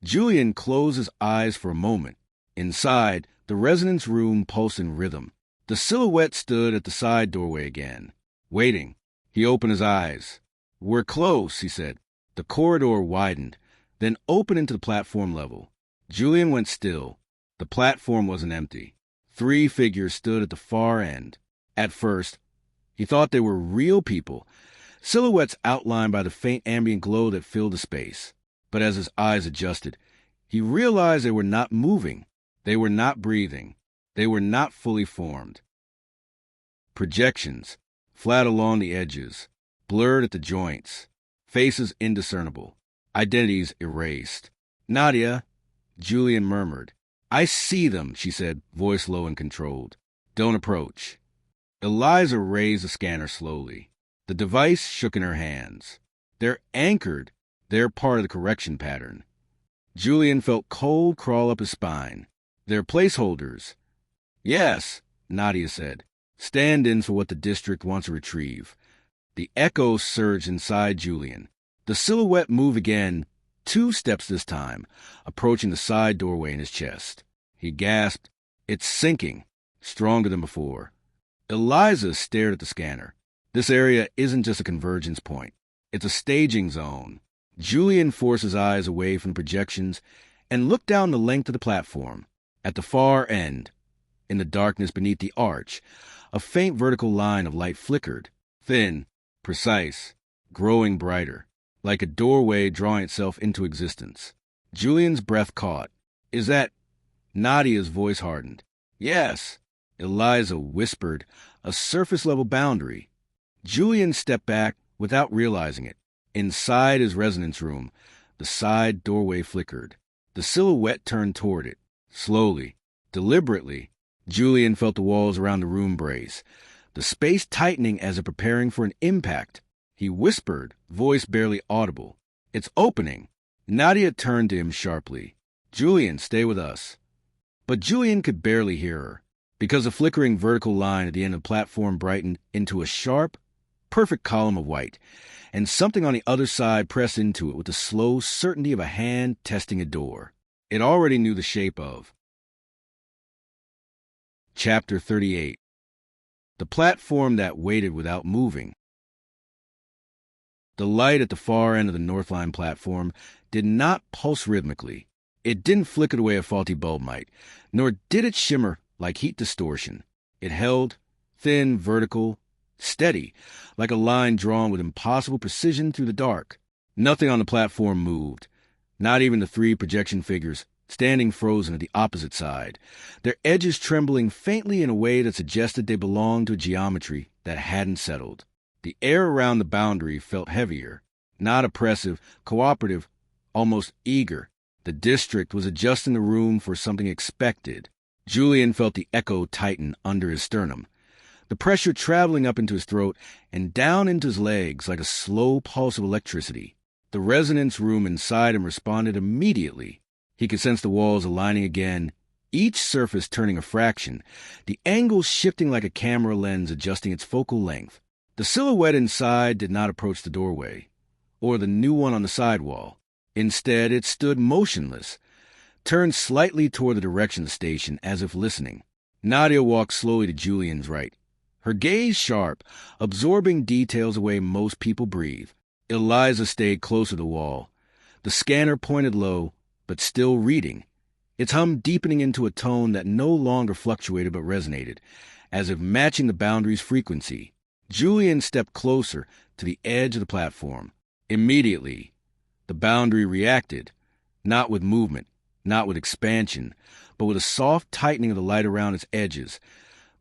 Julian closed his eyes for a moment. Inside, the resonance room pulsed in rhythm. The silhouette stood at the side doorway again, waiting. He opened his eyes. "We're close," he said. The corridor widened, then opened into the platform level. Julian went still. The platform wasn't empty. 3 figures stood at the far end. At first, he thought they were real people, silhouettes outlined by the faint ambient glow that filled the space. But as his eyes adjusted, he realized they were not moving. They were not breathing. They were not fully formed. Projections, flat along the edges, blurred at the joints, faces indiscernible, identities erased. "Nadia," Julian murmured. "I see them," she said, voice low and controlled. "Don't approach." Eliza raised the scanner slowly. The device shook in her hands. "They're anchored. They're part of the correction pattern." Julian felt cold crawl up his spine. "They're placeholders." "Yes," Nadia said. "Stand-ins for what the district wants to retrieve." The echo surged inside Julian. The silhouette moved again, 2 steps this time, approaching the side doorway in his chest. He gasped. "It's sinking," stronger than before. Eliza stared at the scanner. "This area isn't just a convergence point. It's a staging zone." Julian forced his eyes away from the projections and looked down the length of the platform. At the far end, in the darkness beneath the arch, a faint vertical line of light flickered, thin, precise, growing brighter, like a doorway drawing itself into existence. Julian's breath caught. "Is that—" Nadia's voice hardened. "Yes," Eliza whispered, "a surface-level boundary." Julian stepped back without realizing it. Inside his resonance room, the side doorway flickered. The silhouette turned toward it. Slowly, deliberately, Julian felt the walls around the room brace, the space tightening as if preparing for an impact. He whispered, voice barely audible, "It's opening." Nadia turned to him sharply. "Julian, stay with us." But Julian could barely hear her, because the flickering vertical line at the end of the platform brightened into a sharp, perfect column of white, and something on the other side pressed into it with the slow certainty of a hand testing a door. It already knew the shape of. Chapter 38. The platform that waited without moving. The light at the far end of the North Line platform did not pulse rhythmically. It didn't flicker the way a faulty bulb might, nor did it shimmer like heat distortion. It held, thin, vertical, steady, like a line drawn with impossible precision through the dark. Nothing on the platform moved, not even the 3 projection figures, standing frozen at the opposite side, their edges trembling faintly in a way that suggested they belonged to a geometry that hadn't settled. The air around the boundary felt heavier, not oppressive, cooperative, almost eager. The district was adjusting the room for something expected. Julian felt the echo tighten under his sternum. the pressure traveling up into his throat and down into his legs like a slow pulse of electricity. The resonance room inside him responded immediately. He could sense the walls aligning again, each surface turning a fraction, the angle shifting like a camera lens adjusting its focal length. The silhouette inside did not approach the doorway, or the new one on the side wall. Instead, it stood motionless, turned slightly toward the direction of the station as if listening. Nadia walked slowly to Julian's right, her gaze sharp, absorbing details the way most people breathe. Eliza stayed closer to the wall, the scanner pointed low, but still reading, its hum deepening into a tone that no longer fluctuated but resonated, as if matching the boundary's frequency. Julian stepped closer to the edge of the platform. Immediately, the boundary reacted, not with movement, not with expansion, but with a soft tightening of the light around its edges,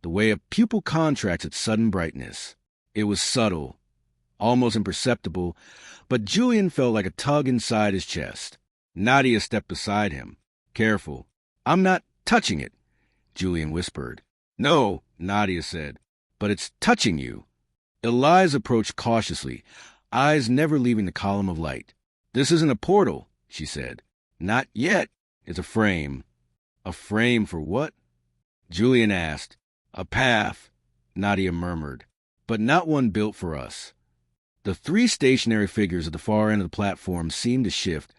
the way a pupil contracts at sudden brightness. It was subtle, almost imperceptible, but Julian felt like a tug inside his chest. Nadia stepped beside him. "Careful. I'm not touching it," Julian whispered. "No," Nadia said, "but it's touching you." Eliza approached cautiously, eyes never leaving the column of light. "This isn't a portal," she said. "Not yet. It's a frame." "A frame for what?" Julian asked. "A path," Nadia murmured, "but not one built for us." The three stationary figures at the far end of the platform seemed to shift,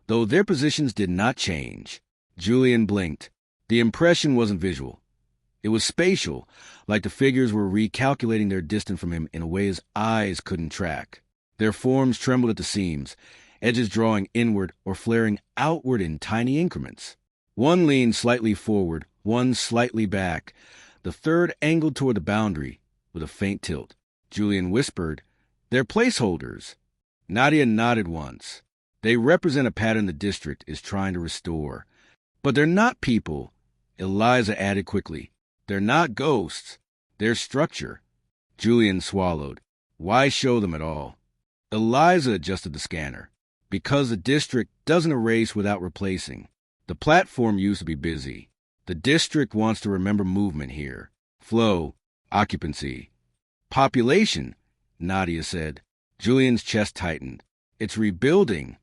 though their positions did not change. Julian blinked. The impression wasn't visual. It was spatial, like the figures were recalculating their distance from him in a way his eyes couldn't track. Their forms trembled at the seams, edges drawing inward or flaring outward in tiny increments. One leaned slightly forward, one slightly back, the third angled toward the boundary with a faint tilt. Julian whispered, "They're placeholders." Nadia nodded once. "They represent a pattern the district is trying to restore. But they're not people," Eliza added quickly. "They're not ghosts. They're structure." Julian swallowed. Why show them at all? Eliza adjusted the scanner. "Because the district doesn't erase without replacing. The platform used to be busy. The district wants to remember movement here. Flow, occupancy. Population," Nadia said. Julian's chest tightened. "It's rebuilding."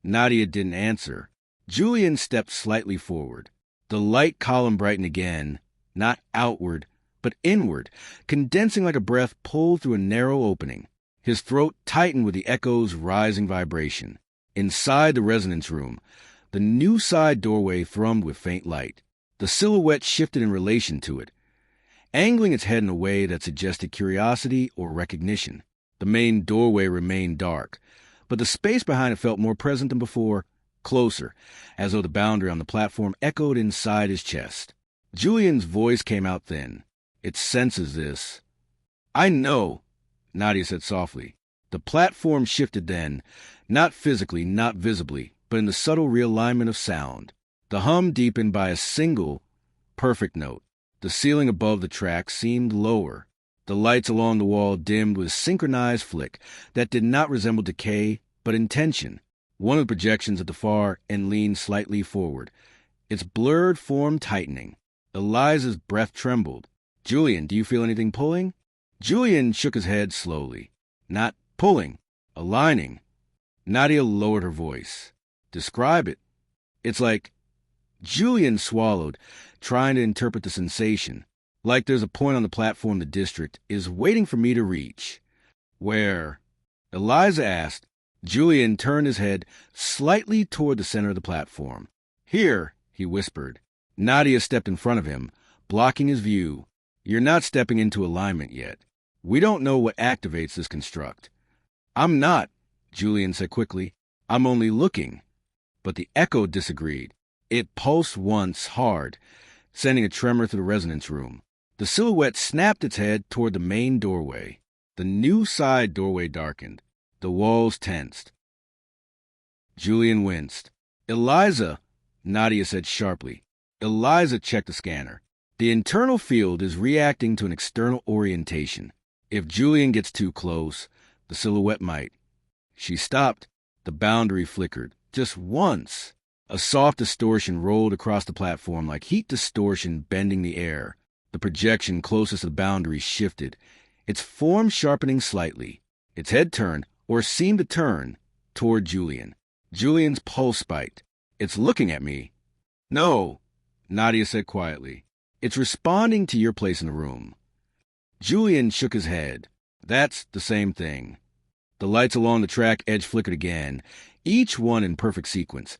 Nadia didn't answer. Julian stepped slightly forward. The light column brightened again, not outward, but inward, condensing like a breath pulled through a narrow opening. His throat tightened with the echo's rising vibration. Inside the resonance room, the new side doorway thrummed with faint light. The silhouette shifted in relation to it, angling its head in a way that suggested curiosity or recognition. The main doorway remained dark, but the space behind it felt more present than before, closer, as though the boundary on the platform echoed inside his chest. Julian's voice came out thin. "It senses this." "I know," Nadia said softly. The platform shifted then, not physically, not visibly, but in the subtle realignment of sound. The hum deepened by a single, perfect note. The ceiling above the track seemed lower. The lights along the wall dimmed with a synchronized flick that did not resemble decay, but intention. One of the projections at the far end leaned slightly forward, its blurred form tightening. Eliza's breath trembled. "Julian, do you feel anything pulling?" Julian shook his head slowly. "Not pulling. Aligning." Nadia lowered her voice. "Describe it." "It's like..." Julian swallowed, trying to interpret the sensation. "Like there's a point on the platform the district is waiting for me to reach." "Where?" Eliza asked. Julian turned his head slightly toward the center of the platform. "Here," he whispered. Nadia stepped in front of him, blocking his view. "You're not stepping into alignment yet. We don't know what activates this construct." "I'm not," Julian said quickly. "I'm only looking." But the echo disagreed. It pulsed once, hard, sending a tremor through the resonance room. The silhouette snapped its head toward the main doorway. The new side doorway darkened. The walls tensed. Julian winced. "Eliza," Nadia said sharply. Eliza checked the scanner. "The internal field is reacting to an external orientation. If Julian gets too close, the silhouette might." She stopped. The boundary flickered. Just once. A soft distortion rolled across the platform like heat distortion bending the air. The projection closest to the boundary shifted, its form sharpening slightly. Its head turned, or seemed to turn, toward Julian. Julian's pulse spiked. "It's looking at me." "No," Nadia said quietly. "It's responding to your place in the room." Julian shook his head. "That's the same thing." The lights along the track edge flickered again, each one in perfect sequence.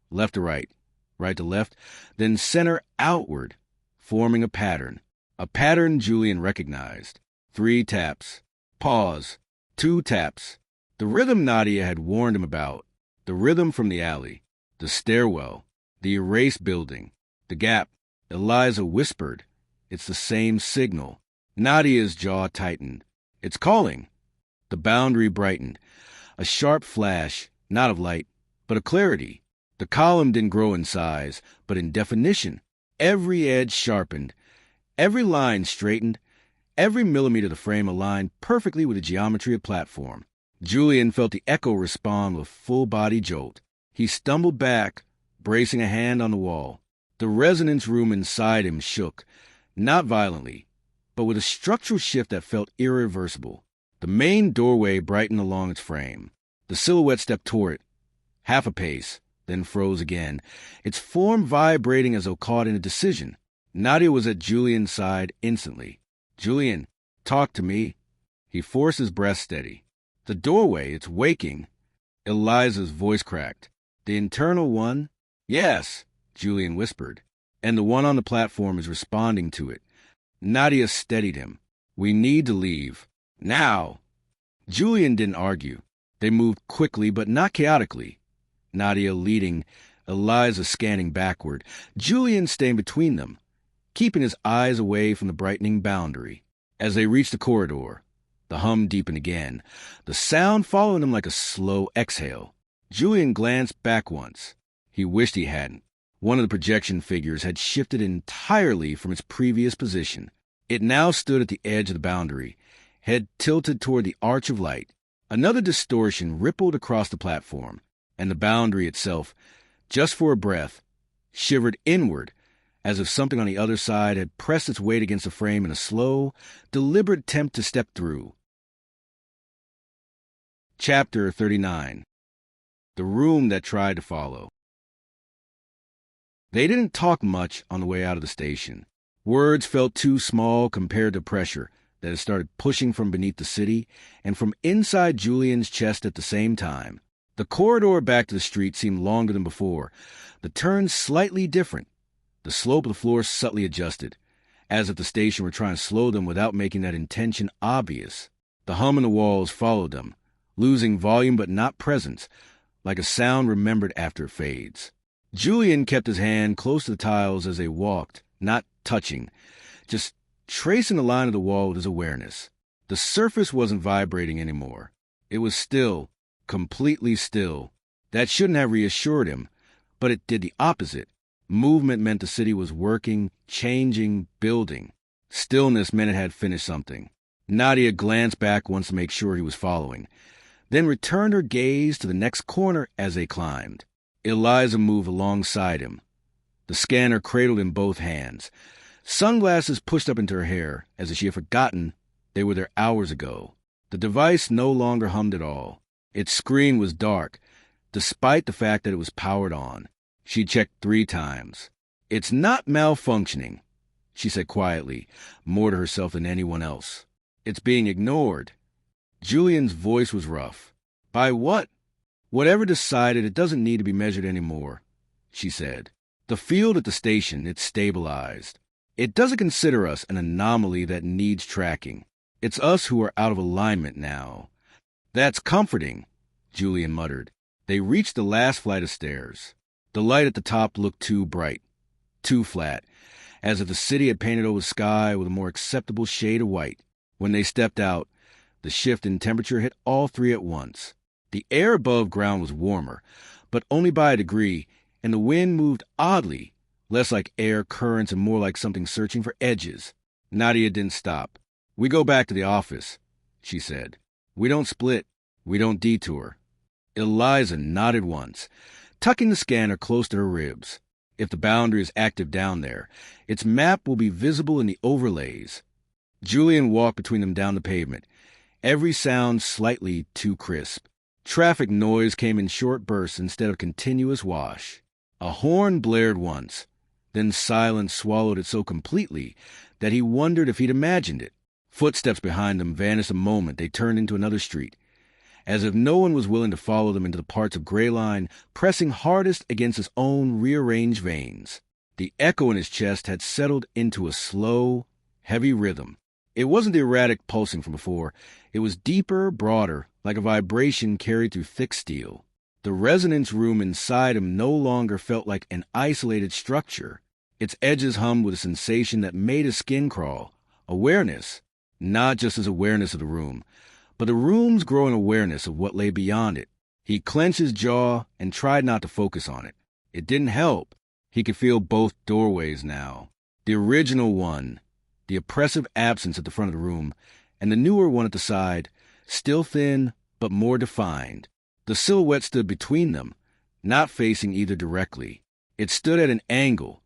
Left to right, right to left, then center outward, forming a pattern. A pattern Julian recognized. 3 taps. Pause. 2 taps. The rhythm Nadia had warned him about. The rhythm from the alley. The stairwell. The erased building. The gap. Eliza whispered. "It's the same signal." Nadia's jaw tightened. "It's calling." The boundary brightened. A sharp flash, not of light, but of clarity. The column didn't grow in size, but in definition. Every edge sharpened. Every line straightened. Every millimeter of the frame aligned perfectly with the geometry of the platform. Julian felt the echo respond with a full-body jolt. He stumbled back, bracing a hand on the wall. The resonance room inside him shook, not violently, but with a structural shift that felt irreversible. The main doorway brightened along its frame. The silhouette stepped toward it, half a pace, then froze again, its form vibrating as though caught in a decision. Nadia was at Julian's side instantly. "Julian, talk to me." He forced his breath steady. "The doorway, it's waking." Eliza's voice cracked. "The internal one?" "Yes," Julian whispered. "And the one on the platform is responding to it." Nadia steadied him. "We need to leave. Now." Julian didn't argue. They moved quickly, but not chaotically. Nadia leading, Eliza scanning backward, Julian staying between them, keeping his eyes away from the brightening boundary. As they reached the corridor, the hum deepened again, the sound following them like a slow exhale. Julian glanced back once. He wished he hadn't. One of the projection figures had shifted entirely from its previous position. It now stood at the edge of the boundary, head tilted toward the arch of light. Another distortion rippled across the platform, and the boundary itself, just for a breath, shivered inward, as if something on the other side had pressed its weight against the frame in a slow, deliberate attempt to step through. Chapter 39. The Room That Tried to Follow. They didn't talk much on the way out of the station. Words felt too small compared to pressure that had started pushing from beneath the city and from inside Julian's chest at the same time. The corridor back to the street seemed longer than before, the turns slightly different, the slope of the floor subtly adjusted, as if the station were trying to slow them without making that intention obvious. The hum in the walls followed them, losing volume but not presence, like a sound remembered after it fades. Julian kept his hand close to the tiles as they walked, not touching, just tracing the line of the wall with his awareness. The surface wasn't vibrating anymore. It was still, completely still. That shouldn't have reassured him, but it did the opposite. Movement meant the city was working, changing, building. Stillness meant it had finished something. Nadia glanced back once to make sure he was following, then returned her gaze to the next corner as they climbed. Eliza moved alongside him, the scanner cradled in both hands, sunglasses pushed up into her hair as if she had forgotten they were there hours ago. The device no longer hummed at all. Its screen was dark, despite the fact that it was powered on. She checked 3 times. "It's not malfunctioning," she said quietly, more to herself than anyone else. "It's being ignored." Julian's voice was rough. "By what?" "Whatever decided it doesn't need to be measured anymore," she said. "The field at the station, it's stabilized. It doesn't consider us an anomaly that needs tracking. It's us who are out of alignment now." "That's comforting," Julian muttered. They reached the last flight of stairs. The light at the top looked too bright, too flat, as if the city had painted over the sky with a more acceptable shade of white. When they stepped out, the shift in temperature hit all 3 at once. The air above ground was warmer, but only by a degree, and the wind moved oddly, less like air currents and more like something searching for edges. Nadia didn't stop. "We go back to the office," she said. "We don't split. We don't detour." Eliza nodded once, tucking the scanner close to her ribs. If the boundary is active down there, its map will be visible in the overlays. Julian walked between them down the pavement, every sound slightly too crisp. Traffic noise came in short bursts instead of continuous wash. A horn blared once, then silence swallowed it so completely that he wondered if he'd imagined it. Footsteps behind them vanished the moment they turned into another street, as if no one was willing to follow them into the parts of Greyline pressing hardest against his own rearranged veins. The echo in his chest had settled into a slow, heavy rhythm. It wasn't the erratic pulsing from before. It was deeper, broader, like a vibration carried through thick steel. The resonance room inside him no longer felt like an isolated structure. Its edges hummed with a sensation that made his skin crawl. Awareness, not just his awareness of the room, but the room's growing awareness of what lay beyond it. He clenched his jaw and tried not to focus on it. It didn't help. He could feel both doorways now. The original one, the oppressive absence at the front of the room, and the newer one at the side, still thin but more defined. The silhouette stood between them, not facing either directly. It stood at an angle,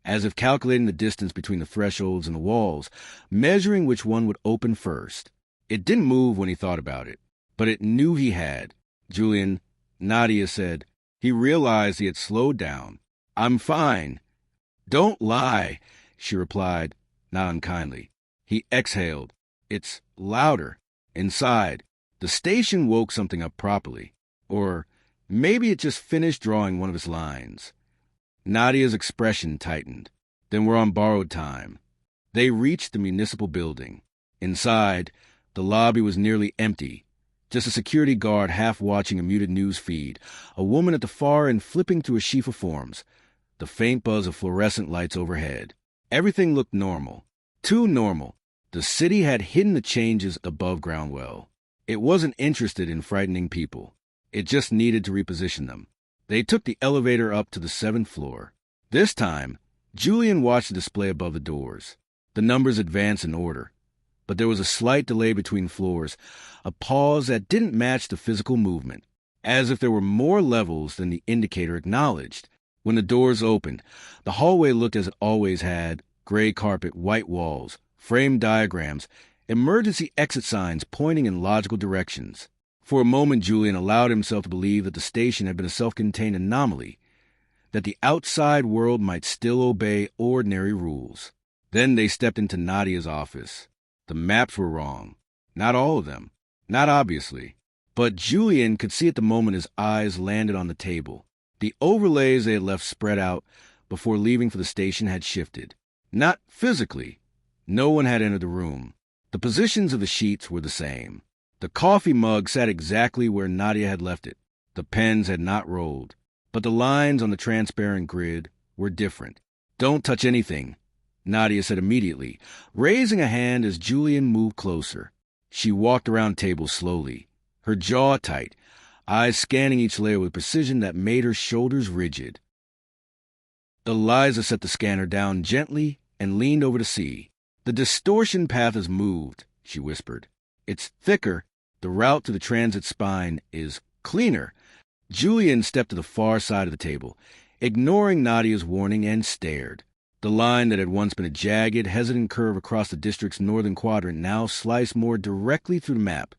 as if calculating the distance between the thresholds and the walls, measuring which one would open first. It didn't move when he thought about it, but it knew he had. Julian, Nadia said. He realized he had slowed down. "I'm fine." "Don't lie," she replied, not unkindly. He exhaled. "It's louder. Inside." The station woke something up properly. Or maybe it just finished drawing one of its lines. Nadia's expression tightened. Then we're on borrowed time. They reached the municipal building. Inside, the lobby was nearly empty. Just a security guard half watching a muted news feed, a woman at the far end flipping through a sheaf of forms, the faint buzz of fluorescent lights overhead. Everything looked normal. Too normal. The city had hidden the changes above ground well. It wasn't interested in frightening people. It just needed to reposition them. They took the elevator up to the 7th floor. This time, Julian watched the display above the doors. The numbers advanced in order, but there was a slight delay between floors, a pause that didn't match the physical movement, as if there were more levels than the indicator acknowledged. When the doors opened, the hallway looked as it always had: gray carpet, white walls, framed diagrams, emergency exit signs pointing in logical directions. For a moment, Julian allowed himself to believe that the station had been a self-contained anomaly, that the outside world might still obey ordinary rules. Then they stepped into Nadia's office. The maps were wrong. Not all of them. Not obviously. But Julian could see at the moment his eyes landed on the table. The overlays they had left spread out before leaving for the station had shifted. Not physically. No one had entered the room. The positions of the sheets were the same. The coffee mug sat exactly where Nadia had left it. The pens had not rolled. But the lines on the transparent grid were different. "Don't touch anything," Nadia said immediately, raising a hand as Julian moved closer. She walked around the table slowly, her jaw tight, eyes scanning each layer with precision that made her shoulders rigid. Eliza set the scanner down gently and leaned over to see. "The distortion path has moved," she whispered. "It's thicker. The route to the transit spine is cleaner." Julian stepped to the far side of the table, ignoring Nadia's warning, and stared. The line that had once been a jagged, hesitant curve across the district's northern quadrant now sliced more directly through the map,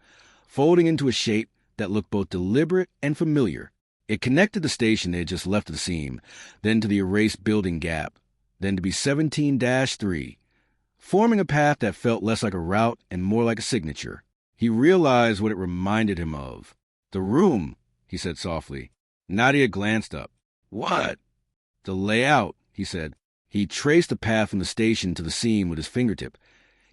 folding into a shape that looked both deliberate and familiar. It connected the station they had just left at the seam, then to the erased building gap, then to be 17-3, forming a path that felt less like a route and more like a signature. He realized what it reminded him of. "The room," he said softly. Nadia glanced up. "What?" "The layout," he said. He traced the path from the station to the seam with his fingertip,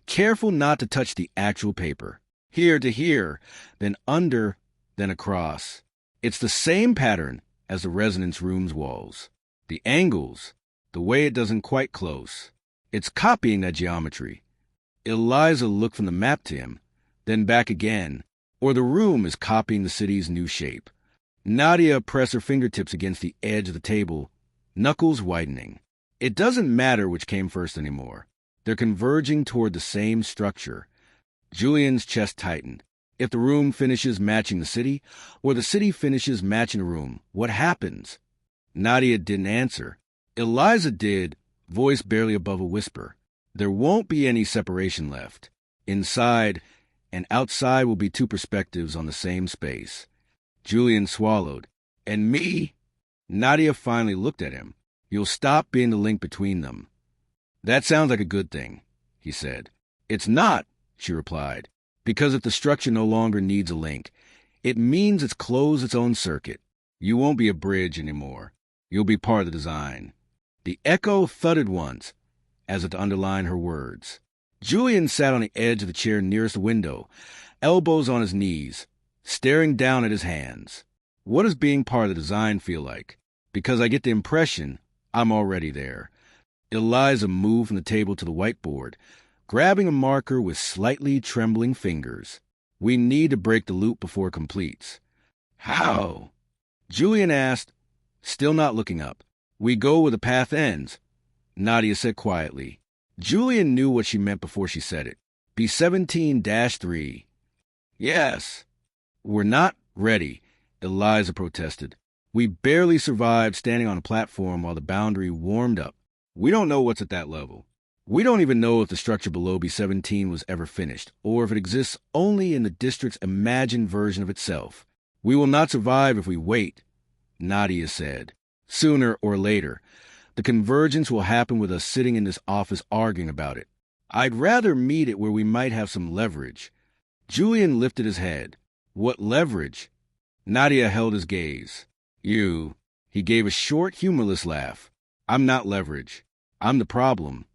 careful not to touch the actual paper. "Here to here, then under, then across. It's the same pattern as the resonance room's walls. The angles, the way it doesn't quite close. It's copying that geometry." Eliza looked from the map to him, then back again. "Or the room is copying the city's new shape." Nadia pressed her fingertips against the edge of the table, knuckles whitening. It doesn't matter which came first anymore. They're converging toward the same structure. Julian's chest tightened. If the room finishes matching the city, or the city finishes matching the room, what happens? Nadia didn't answer. Eliza did, voice barely above a whisper. There won't be any separation left. Inside and outside will be two perspectives on the same space. Julian swallowed. And me? Nadia finally looked at him. You'll stop being the link between them. That sounds like a good thing, he said. It's not, she replied, because if the structure no longer needs a link, it means it's closed its own circuit. You won't be a bridge anymore. You'll be part of the design. The echo thudded once, as if to underline her words. Julian sat on the edge of the chair nearest the window, elbows on his knees, staring down at his hands. What does being part of the design feel like? Because I get the impression I'm already there. Eliza moved from the table to the whiteboard, grabbing a marker with slightly trembling fingers. We need to break the loop before it completes. How? Julian asked, still not looking up. We go where the path ends, Nadia said quietly. Julian knew what she meant before she said it. Be 17-3. Yes. We're not ready, Eliza protested. We barely survived standing on a platform while the boundary warmed up. We don't know what's at that level. We don't even know if the structure below B-17 was ever finished, or if it exists only in the district's imagined version of itself. We will not survive if we wait, Nadia said. Sooner or later, the convergence will happen with us sitting in this office arguing about it. I'd rather meet it where we might have some leverage. Julian lifted his head. What leverage? Nadia held his gaze. You. He gave a short, humorless laugh. I'm not leverage. I'm the problem.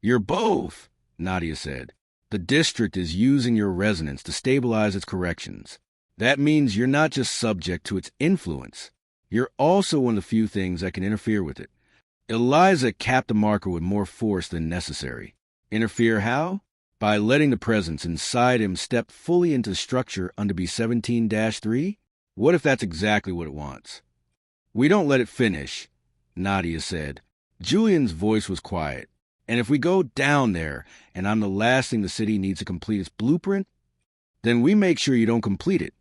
You're both, Nadia said. The district is using your resonance to stabilize its corrections. That means you're not just subject to its influence. You're also one of the few things that can interfere with it. Eliza capped the marker with more force than necessary. Interfere how? By letting the presence inside him step fully into the structure under B-17-3? What if that's exactly what it wants? We don't let it finish, Nadia said. Julian's voice was quiet. And if we go down there, and I'm the last thing the city needs to complete its blueprint, then we make sure you don't complete it,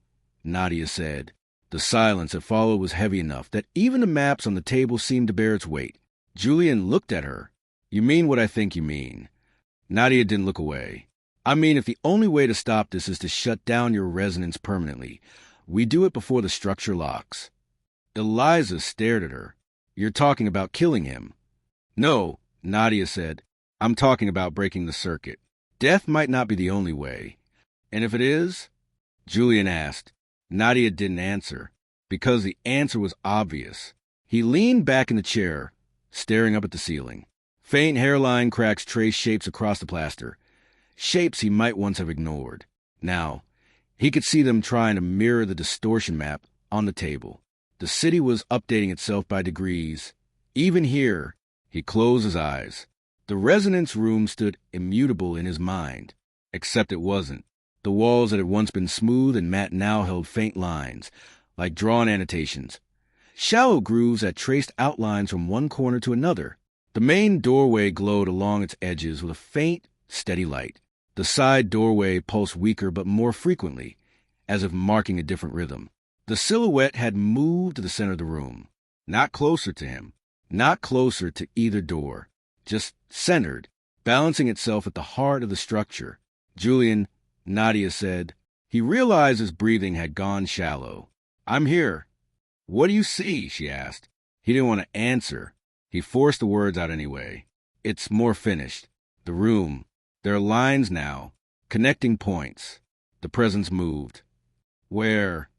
Nadia said. The silence that followed was heavy enough that even the maps on the table seemed to bear its weight. Julian looked at her. You mean what I think you mean. Nadia didn't look away. I mean, if the only way to stop this is to shut down your resonance permanently, we do it before the structure locks. Eliza stared at her. You're talking about killing him. No, Nadia said. I'm talking about breaking the circuit. Death might not be the only way. And if it is? Julian asked. Nadia didn't answer, because the answer was obvious. He leaned back in the chair, staring up at the ceiling. Faint hairline cracks traced shapes across the plaster, shapes he might once have ignored. Now, he could see them trying to mirror the distortion map on the table. The city was updating itself by degrees. Even here, he closed his eyes. The resonance room stood immutable in his mind, except it wasn't. The walls that had once been smooth and matte now held faint lines, like drawn annotations. Shallow grooves that traced outlines from one corner to another. The main doorway glowed along its edges with a faint, steady light. The side doorway pulsed weaker but more frequently, as if marking a different rhythm. The silhouette had moved to the center of the room, not closer to him, not closer to either door, just centered, balancing itself at the heart of the structure. Julian, Nadia said. He realized his breathing had gone shallow. I'm here. What do you see? She asked. He didn't want to answer. He forced the words out anyway. It's more finished. The room. There are lines now, connecting points. The presence moved. Where?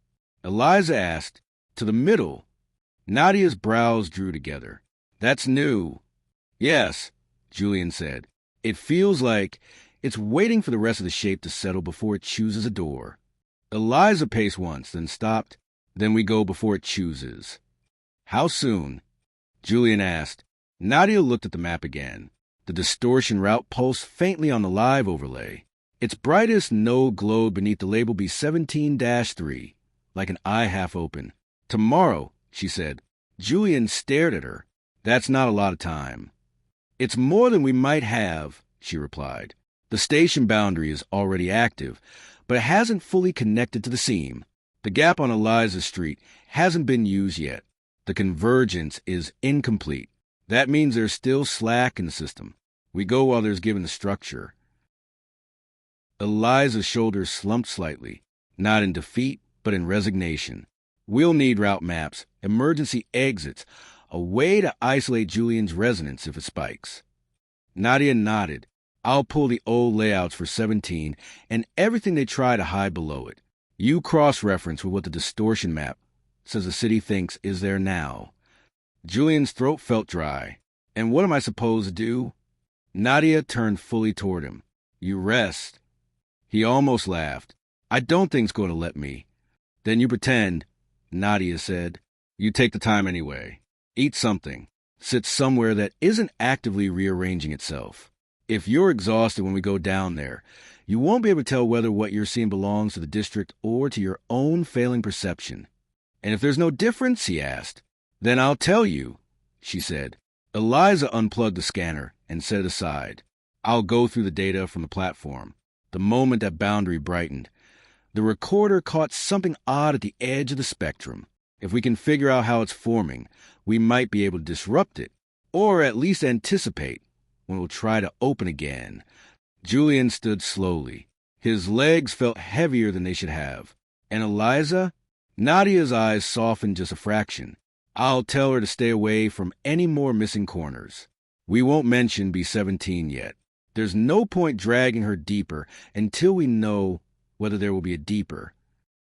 Eliza asked. To the middle. Nadia's brows drew together. That's new. Yes, Julian said. It feels like it's waiting for the rest of the shape to settle before it chooses a door. Eliza paced once, then stopped. Then we go before it chooses. How soon? Julian asked. Nadia looked at the map again. The distortion route pulsed faintly on the live overlay. Its brightest node glowed beneath the label B-17-3, like an eye half open. Tomorrow, she said. Julian stared at her. That's not a lot of time. It's more than we might have, she replied. The station boundary is already active, but it hasn't fully connected to the seam. The gap on Eliza Street hasn't been used yet. The convergence is incomplete. That means there's still slack in the system. We go while there's given the structure. Eliza's shoulders slumped slightly, not in defeat, but in resignation. We'll need route maps, emergency exits, a way to isolate Julian's resonance if it spikes. Nadia nodded. I'll pull the old layouts for 17 and everything they try to hide below it. You cross-reference with what the distortion map says the city thinks is there now. Julian's throat felt dry. And what am I supposed to do? Nadia turned fully toward him. You rest. He almost laughed. I don't think it's going to let me. Then you pretend, Nadia said. You take the time anyway. Eat something. Sit somewhere that isn't actively rearranging itself. If you're exhausted when we go down there, you won't be able to tell whether what you're seeing belongs to the district or to your own failing perception. And if there's no difference, he asked. Then I'll tell you, she said. Eliza unplugged the scanner and set it aside. I'll go through the data from the platform. The moment that boundary brightened, the recorder caught something odd at the edge of the spectrum. If we can figure out how it's forming, we might be able to disrupt it, or at least anticipate when it will try to open again. Julian stood slowly. His legs felt heavier than they should have. And Eliza? Nadia's eyes softened just a fraction. I'll tell her to stay away from any more missing corners. We won't mention B-17 yet. There's no point dragging her deeper until we know whether there will be a deeper.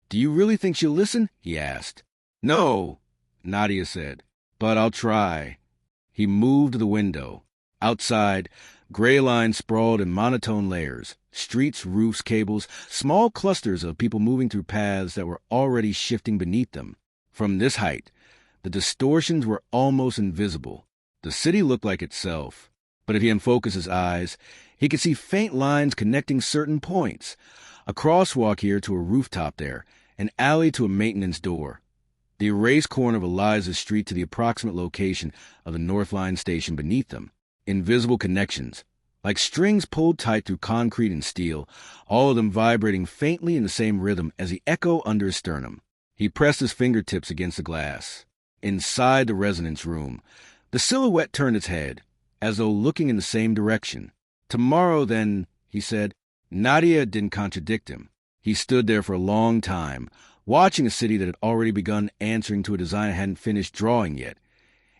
Do you really think she'll listen? He asked. No, Nadia said, but I'll try. He moved to the window. Outside, gray lines sprawled in monotone layers. Streets, roofs, cables, small clusters of people moving through paths that were already shifting beneath them. From this height, the distortions were almost invisible. The city looked like itself. But if he unfocused his eyes, he could see faint lines connecting certain points. A crosswalk here to a rooftop there, an alley to a maintenance door. The erased corner of Eliza's street to the approximate location of the North Line station beneath them. Invisible connections, like strings pulled tight through concrete and steel, all of them vibrating faintly in the same rhythm as the echo under his sternum. He pressed his fingertips against the glass. Inside the resonance room, the silhouette turned its head, as though looking in the same direction. Tomorrow, then, he said. Nadia didn't contradict him. He stood there for a long time, watching a city that had already begun answering to a design it hadn't finished drawing yet,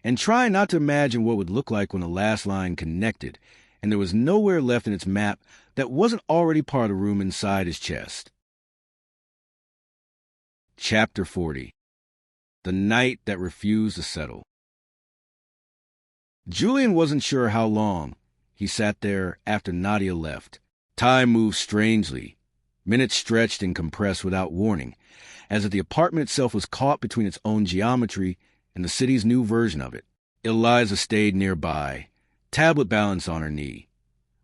and trying not to imagine what it would look like when the last line connected, and there was nowhere left in its map that wasn't already part of the room inside his chest. Chapter 40. The Night That Refused to Settle. Julian wasn't sure how long he sat there after Nadia left. Time moved strangely. Minutes stretched and compressed without warning, as if the apartment itself was caught between its own geometry and the city's new version of it. Eliza stayed nearby, tablet balanced on her knee.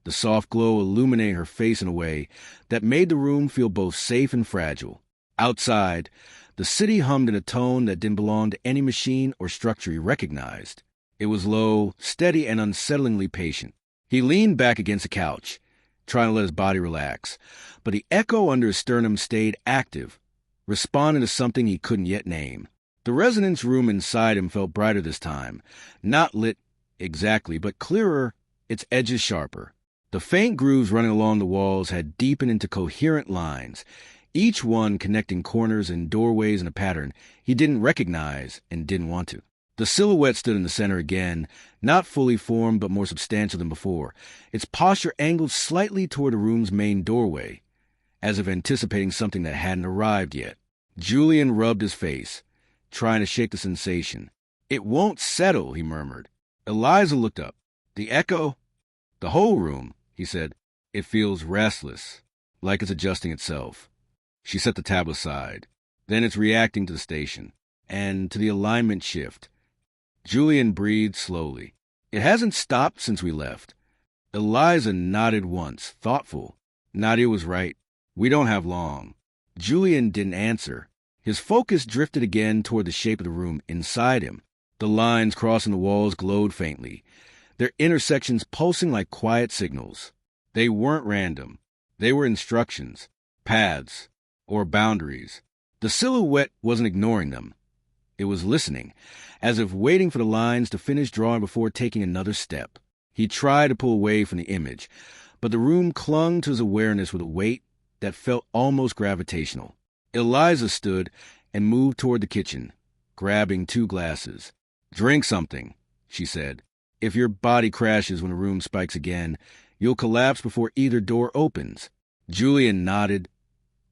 The soft glow illuminated her face in a way that made the room feel both safe and fragile. Outside, the city hummed in a tone that didn't belong to any machine or structure he recognized. It was low, steady, and unsettlingly patient. He leaned back against a couch, trying to let his body relax, but the echo under his sternum stayed active, responding to something he couldn't yet name. The resonance room inside him felt brighter this time, not lit exactly, but clearer, its edges sharper. The faint grooves running along the walls had deepened into coherent lines, each one connecting corners and doorways in a pattern he didn't recognize and didn't want to. The silhouette stood in the center again, not fully formed but more substantial than before, its posture angled slightly toward the room's main doorway, as if anticipating something that hadn't arrived yet. Julian rubbed his face, trying to shake the sensation. It won't settle, he murmured. Eliza looked up. The echo? The whole room, he said. It feels restless, like it's adjusting itself. She set the tablet aside. Then it's reacting to the station, and to the alignment shift. Julian breathed slowly. It hasn't stopped since we left. Eliza nodded once, thoughtful. Nadia was right. We don't have long. Julian didn't answer. His focus drifted again toward the shape of the room inside him. The lines crossing the walls glowed faintly, their intersections pulsing like quiet signals. They weren't random. They were instructions, paths, or boundaries. The silhouette wasn't ignoring them. It was listening, as if waiting for the lines to finish drawing before taking another step. He tried to pull away from the image, but the room clung to his awareness with a weight that felt almost gravitational. Eliza stood and moved toward the kitchen, grabbing 2 glasses. "Drink something," she said. "If your body crashes when the room spikes again, you'll collapse before either door opens." Julian nodded,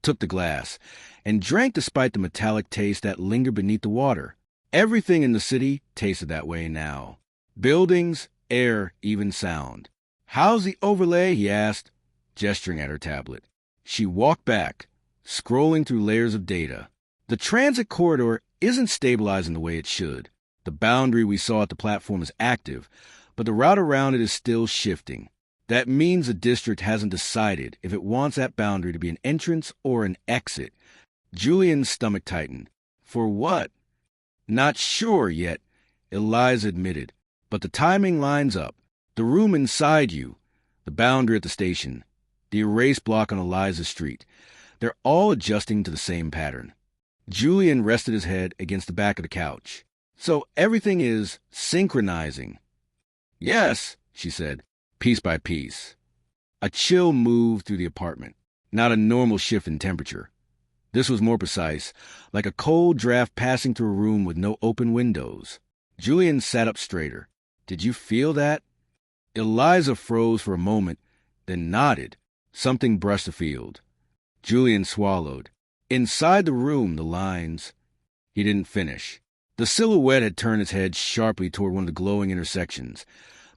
took the glass, and drank despite the metallic taste that lingered beneath the water. Everything in the city tasted that way now. Buildings, air, even sound. "How's the overlay?" he asked, gesturing at her tablet. She walked back, scrolling through layers of data. "The transit corridor isn't stabilizing the way it should. The boundary we saw at the platform is active, but the route around it is still shifting. That means the district hasn't decided if it wants that boundary to be an entrance or an exit." Julian's stomach tightened. "For what?" "Not sure yet," Eliza admitted, "but the timing lines up. The room inside you, the boundary at the station, the erase block on Eliza Street. They're all adjusting to the same pattern." Julian rested his head against the back of the couch. "So everything is synchronizing." "Yes," she said, piece by piece. A chill moved through the apartment, not a normal shift in temperature. This was more precise, like a cold draft passing through a room with no open windows. Julian sat up straighter. "Did you feel that?" Eliza froze for a moment, then nodded. Something brushed the field. Julian swallowed. "Inside the room, the lines—" He didn't finish. The silhouette had turned its head sharply toward one of the glowing intersections,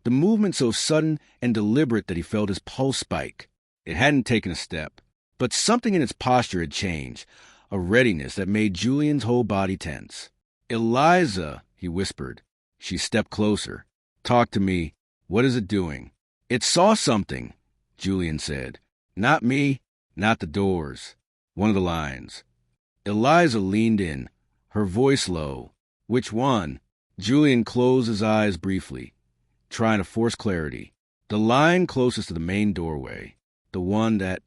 the movement so sudden and deliberate that he felt his pulse spike. It hadn't taken a step, but something in its posture had changed, a readiness that made Julian's whole body tense. "Eliza," he whispered. She stepped closer. "Talk to me. What is it doing?" "It saw something," Julian said. "Not me, not the doors. One of the lines." Eliza leaned in, her voice low. "Which one?" Julian closed his eyes briefly, trying to force clarity. "The line closest to the main doorway. The one that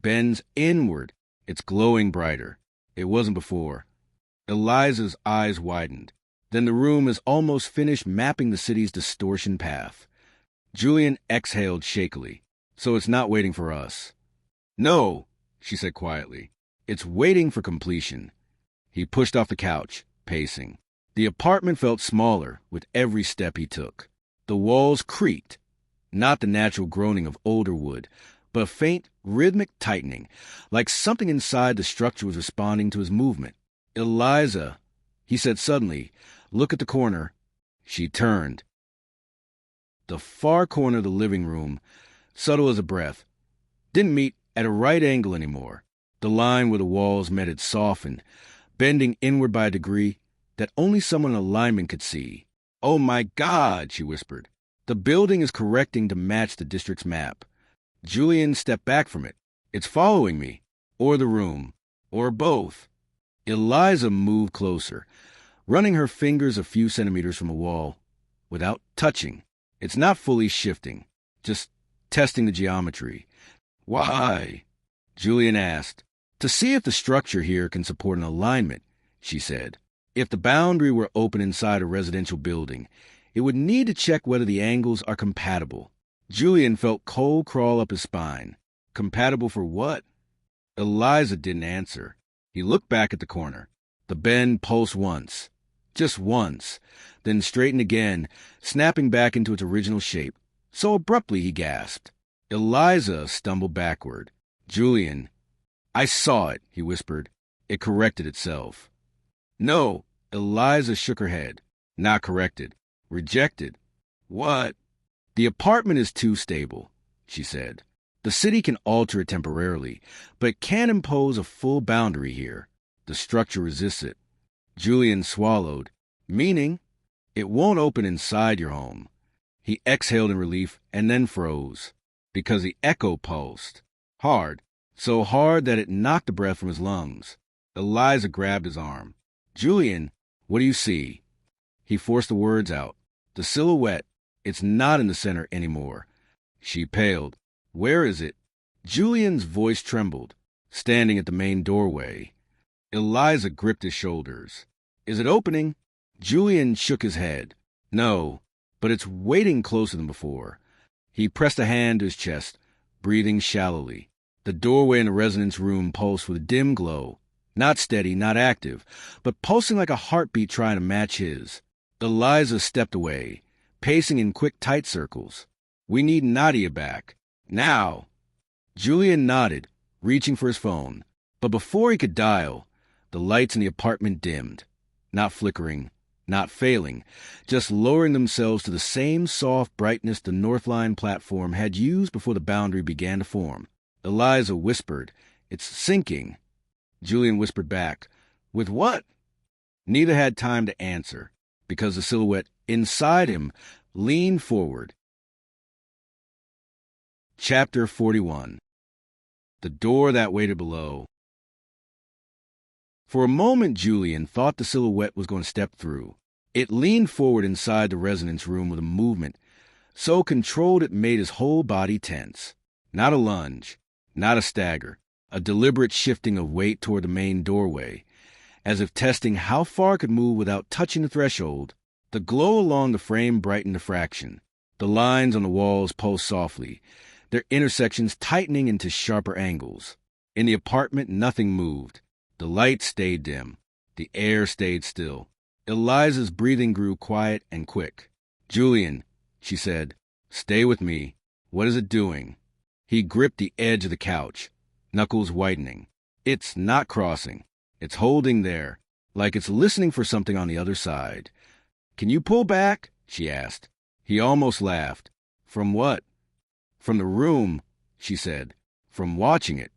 bends inward. It's glowing brighter. It wasn't before." Eliza's eyes widened. "Then the room is almost finished mapping the city's distortion path." Julian exhaled shakily. "So it's not waiting for us." "No," she said quietly. "It's waiting for completion." He pushed off the couch, pacing. The apartment felt smaller with every step he took. The walls creaked, not the natural groaning of older wood, but a faint, rhythmic tightening, like something inside the structure was responding to his movement. "Eliza," he said suddenly, "look at the corner." She turned. The far corner of the living room, subtle as a breath, didn't meet at a right angle anymore. The line where the walls met had softened, bending inward by a degree that only someone in alignment could see. "Oh my God," she whispered. "The building is correcting to match the district's map." Julian stepped back from it. "It's following me, or the room, or both." Eliza moved closer, running her fingers a few centimeters from the wall, without touching. "It's not fully shifting, just testing the geometry." "Why?" Julian asked. "To see if the structure here can support an alignment," she said. "If the boundary were open inside a residential building, it would need to check whether the angles are compatible." Julian felt cold crawl up his spine. Compatible for what? Eliza didn't answer. He looked back at the corner. The bend pulsed once, just once, then straightened again, snapping back into its original shape. So abruptly he gasped. Eliza stumbled backward. "Julian." "I saw it," he whispered. "It corrected itself." "No." Eliza shook her head. "Not corrected. Rejected." "What?" "The apartment is too stable," she said. "The city can alter it temporarily, but it can't impose a full boundary here. The structure resists it." Julian swallowed. "Meaning?" "It won't open inside your home." He exhaled in relief and then froze, because the echo pulsed. Hard. So hard that it knocked the breath from his lungs. Eliza grabbed his arm. "Julian, what do you see?" He forced the words out. "The silhouette. It's not in the center anymore." She paled. "Where is it?" Julian's voice trembled. "Standing at the main doorway." Eliza gripped his shoulders. Is it opening? Julian shook his head. No, but it's waiting closer than before. He pressed a hand to his chest, breathing shallowly. The doorway in the residence room pulsed with a dim glow. Not steady, not active, but pulsing like a heartbeat trying to match his. Eliza stepped away, pacing in quick, tight circles. We need Nadia back. Now. Julian nodded, reaching for his phone. But before he could dial, the lights in the apartment dimmed. Not flickering, not failing, just lowering themselves to the same soft brightness the Northline platform had used before the boundary began to form. Eliza whispered, "It's sinking." Julian whispered back, "With what?" Neither had time to answer, because the silhouette inside him leaned forward. Chapter 41. The door that waited below. For a moment, Julian thought the silhouette was going to step through. It leaned forward inside the residence room with a movement so controlled it made his whole body tense. Not a lunge, not a stagger, a deliberate shifting of weight toward the main doorway, as if testing how far it could move without touching the threshold. The glow along the frame brightened a fraction. The lines on the walls pulsed softly, their intersections tightening into sharper angles. In the apartment, nothing moved. The lights stayed dim. The air stayed still. Eliza's breathing grew quiet and quick. "Julian," she said, "stay with me. What is it doing?" He gripped the edge of the couch, knuckles whitening. "It's not crossing. It's holding there, like it's listening for something on the other side." "Can you pull back?" she asked. He almost laughed. "From what?" "From the room," she said. "From watching it."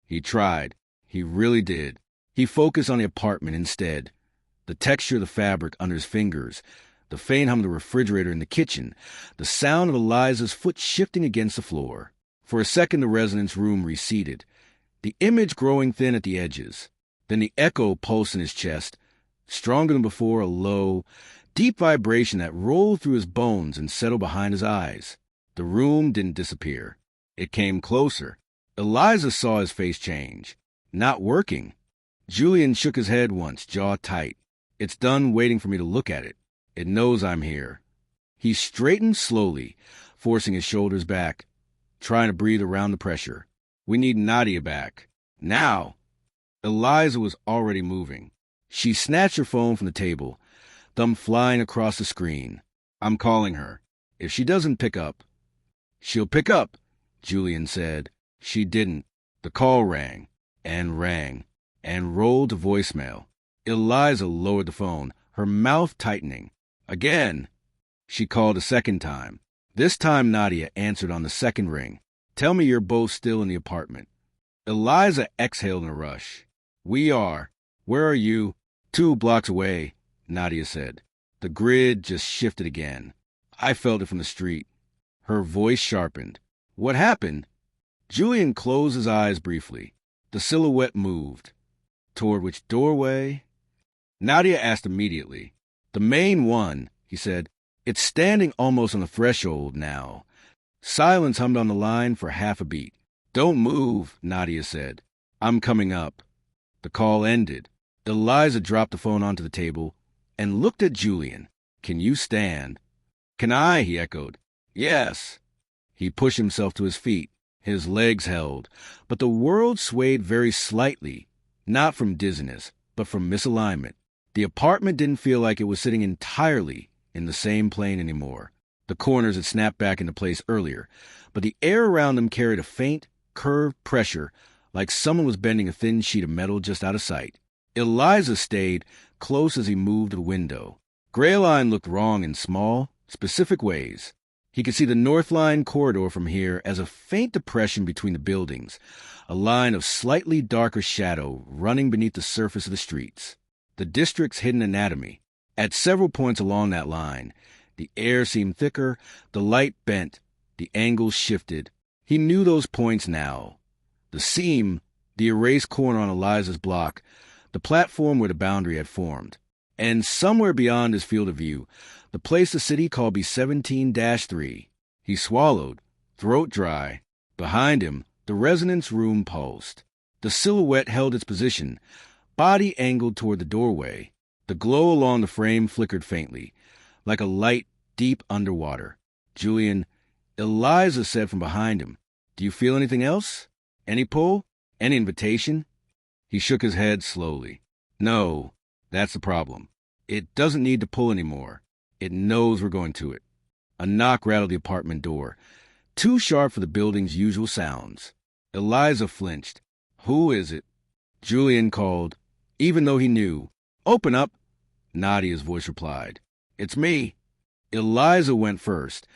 He tried. He really did. He focused on the apartment instead. The texture of the fabric under his fingers, the faint hum of the refrigerator in the kitchen, the sound of Eliza's foot shifting against the floor. For a second, the residence room receded, the image growing thin at the edges. Then the echo pulsed in his chest, stronger than before, a low, deep vibration that rolled through his bones and settled behind his eyes. The room didn't disappear. It came closer. Eliza saw his face change. Not working. Julian shook his head once, jaw tight. "It's done waiting for me to look at it. It knows I'm here." He straightened slowly, forcing his shoulders back, trying to breathe around the pressure. "We need Nadia back. Now!" Eliza was already moving. She snatched her phone from the table, thumb flying across the screen. "I'm calling her. If she doesn't pick up..." "She'll pick up," Julian said. She didn't. The call rang, and rolled to voicemail. Eliza lowered the phone, her mouth tightening. "Again!" She called a second time. This time Nadia answered on the second ring. "Tell me you're both still in the apartment." Eliza exhaled in a rush. "We are. Where are you?" 2 blocks away," Nadia said. The grid just shifted again. "I felt it from the street." Her voice sharpened. "What happened?" Julian closed his eyes briefly. The silhouette moved. Toward which doorway? Nadia asked immediately. "The main one," he said. "It's standing almost on the threshold now." Silence hummed on the line for half a beat. "Don't move," Nadia said. "I'm coming up." The call ended. Eliza dropped the phone onto the table and looked at Julian. "Can you stand?" "Can I?" he echoed. "Yes." He pushed himself to his feet. His legs held, but the world swayed very slightly, not from dizziness, but from misalignment. The apartment didn't feel like it was sitting entirely in the same plane anymore. The corners had snapped back into place earlier, but the air around them carried a faint, curved pressure, like someone was bending a thin sheet of metal just out of sight. Eliza stayed close as he moved to the window. Greyline looked wrong in small, specific ways. He could see the Northline corridor from here as a faint depression between the buildings, a line of slightly darker shadow running beneath the surface of the streets. The district's hidden anatomy. At several points along that line, the air seemed thicker, the light bent, the angles shifted. He knew those points now. The seam, the erased corner on Eliza's block, the platform where the boundary had formed. And somewhere beyond his field of view, the place the city called B17-3. He swallowed, throat dry. Behind him, the resonance room pulsed. The silhouette held its position, body angled toward the doorway. The glow along the frame flickered faintly, like a light deep underwater. "Julian," Eliza said from behind him, "do you feel anything else? Any pull? Any invitation?" He shook his head slowly. "No, that's the problem. It doesn't need to pull anymore. It knows we're going to it." A knock rattled the apartment door, too sharp for the building's usual sounds. Eliza flinched. "Who is it?" Julian called, even though he knew. "Open up," Nadia's voice replied. "It's me." Eliza went first,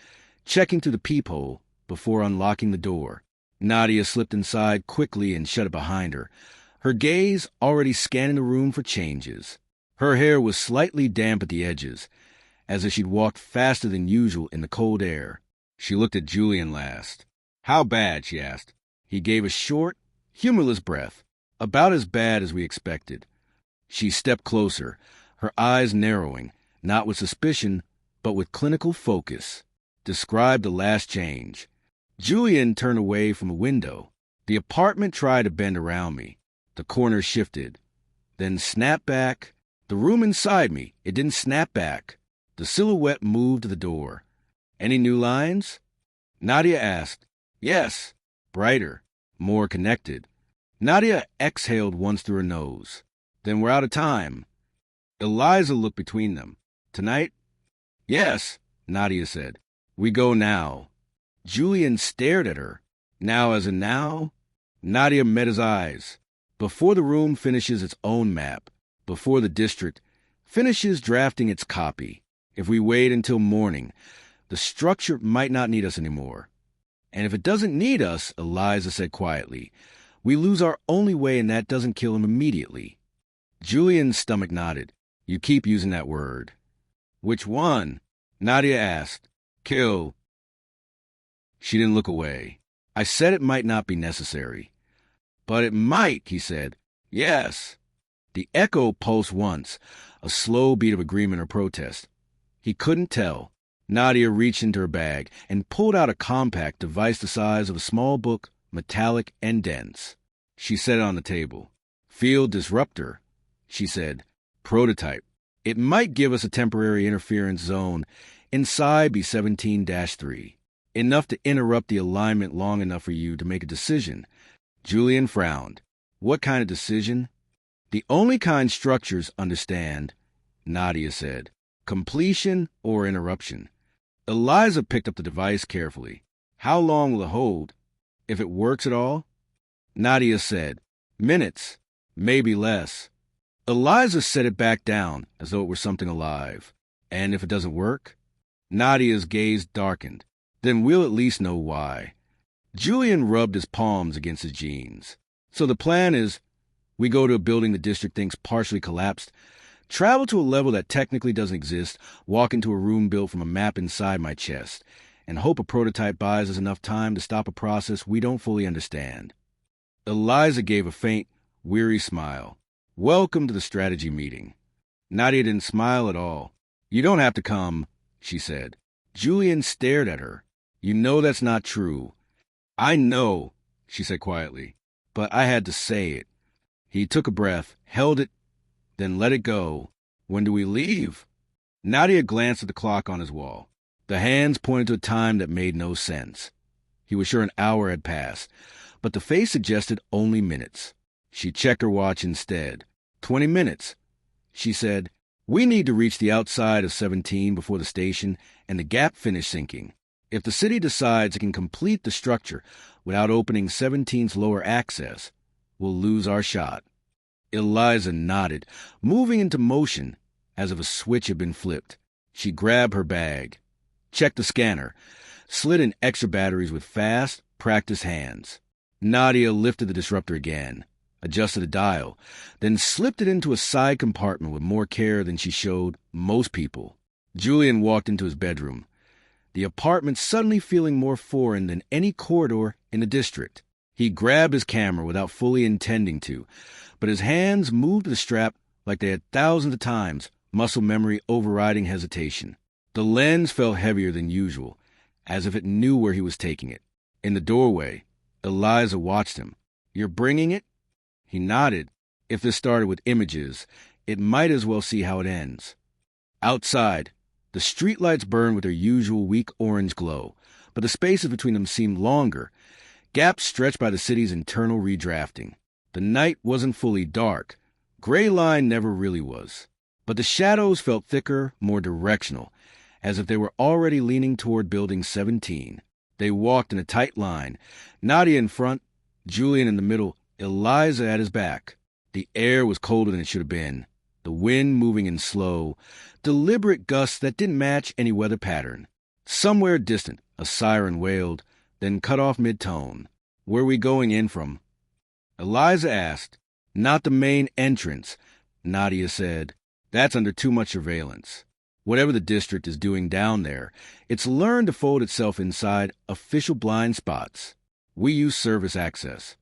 checking through the peephole before unlocking the door. Nadia slipped inside quickly and shut it behind her, her gaze already scanning the room for changes. Her hair was slightly damp at the edges, as if she'd walked faster than usual in the cold air. She looked at Julian last. "How bad?" she asked. He gave a short, humorless breath. "About as bad as we expected." She stepped closer, her eyes narrowing, not with suspicion, but with clinical focus. "Describe the last change." Julian turned away from a window. "The apartment tried to bend around me. The corner shifted, then snapped back. The room inside me, it didn't snap back. The silhouette moved to the door." "Any new lines?" Nadia asked. "Yes, brighter, more connected." Nadia exhaled once through her nose. "Then we're out of time." Eliza looked between them. "Tonight?" "Yes," Nadia said. "We go now." Julian stared at her. "Now as in now?" Nadia met his eyes. "Before the room finishes its own map, before the district finishes drafting its copy. If we wait until morning, the structure might not need us anymore." "And if it doesn't need us," Eliza said quietly, "we lose our only way, and that doesn't kill him immediately." Julian's stomach nodded. "You keep using that word." "Which one?" Nadia asked. "Kill." She didn't look away. "I said it might not be necessary." "But it might," he said. "Yes." The echo pulsed once, a slow beat of agreement or protest. He couldn't tell. Nadia reached into her bag and pulled out a compact device the size of a small book, metallic and dense. She set it on the table. "Field disruptor," she said. "Prototype. It might give us a temporary interference zone inside B17-3. Enough to interrupt the alignment long enough for you to make a decision." Julian frowned. "What kind of decision?" "The only kind structures understand," Nadia said. "Completion or interruption." Eliza picked up the device carefully. "How long will it hold? If it works at all?" Nadia said, "Minutes, maybe less." Eliza set it back down as though it were something alive. "And if it doesn't work?" Nadia's gaze darkened. "Then we'll at least know why." Julian rubbed his palms against his jeans. "So the plan is, we go to a building the district thinks partially collapsed, travel to a level that technically doesn't exist, walk into a room built from a map inside my chest, and hope a prototype buys us enough time to stop a process we don't fully understand." Eliza gave a faint, weary smile. "Welcome to the strategy meeting." Nadia didn't smile at all. "You don't have to come," she said. Julian stared at her. "You know that's not true." "I know," she said quietly, "but I had to say it." He took a breath, held it, then let it go. "When do we leave?" Nadia glanced at the clock on his wall. The hands pointed to a time that made no sense. He was sure an hour had passed, but the face suggested only minutes. She checked her watch instead. 20 minutes. She said, "We need to reach the outside of 17 before the station and the gap finish sinking. If the city decides it can complete the structure without opening 17's lower access, we'll lose our shot." Eliza nodded, moving into motion as if a switch had been flipped. She grabbed her bag, checked the scanner, slid in extra batteries with fast, practiced hands. Nadia lifted the disruptor again, adjusted the dial, then slipped it into a side compartment with more care than she showed most people. Julian walked into his bedroom, the apartment suddenly feeling more foreign than any corridor in the district. He grabbed his camera without fully intending to, but his hands moved to the strap like they had thousands of times, muscle memory overriding hesitation. The lens felt heavier than usual, as if it knew where he was taking it. In the doorway, Eliza watched him. "You're bringing it?" He nodded. "If this started with images, it might as well see how it ends. Outside, the streetlights burned with their usual weak orange glow, but the spaces between them seemed longer, gaps stretched by the city's internal redrafting. The night wasn't fully dark. Gray line never really was. But the shadows felt thicker, more directional, as if they were already leaning toward Building 17. They walked in a tight line, Nadia in front, Julian in the middle, Eliza at his back. The air was colder than it should have been, the wind moving in slow, deliberate gusts that didn't match any weather pattern. Somewhere distant, a siren wailed, then cut off mid-tone. "Where are we going in from?" Eliza asked. "Not the main entrance," Nadia said. "That's under too much surveillance. Whatever the district is doing down there, it's learned to fold itself inside official blind spots. We use service access."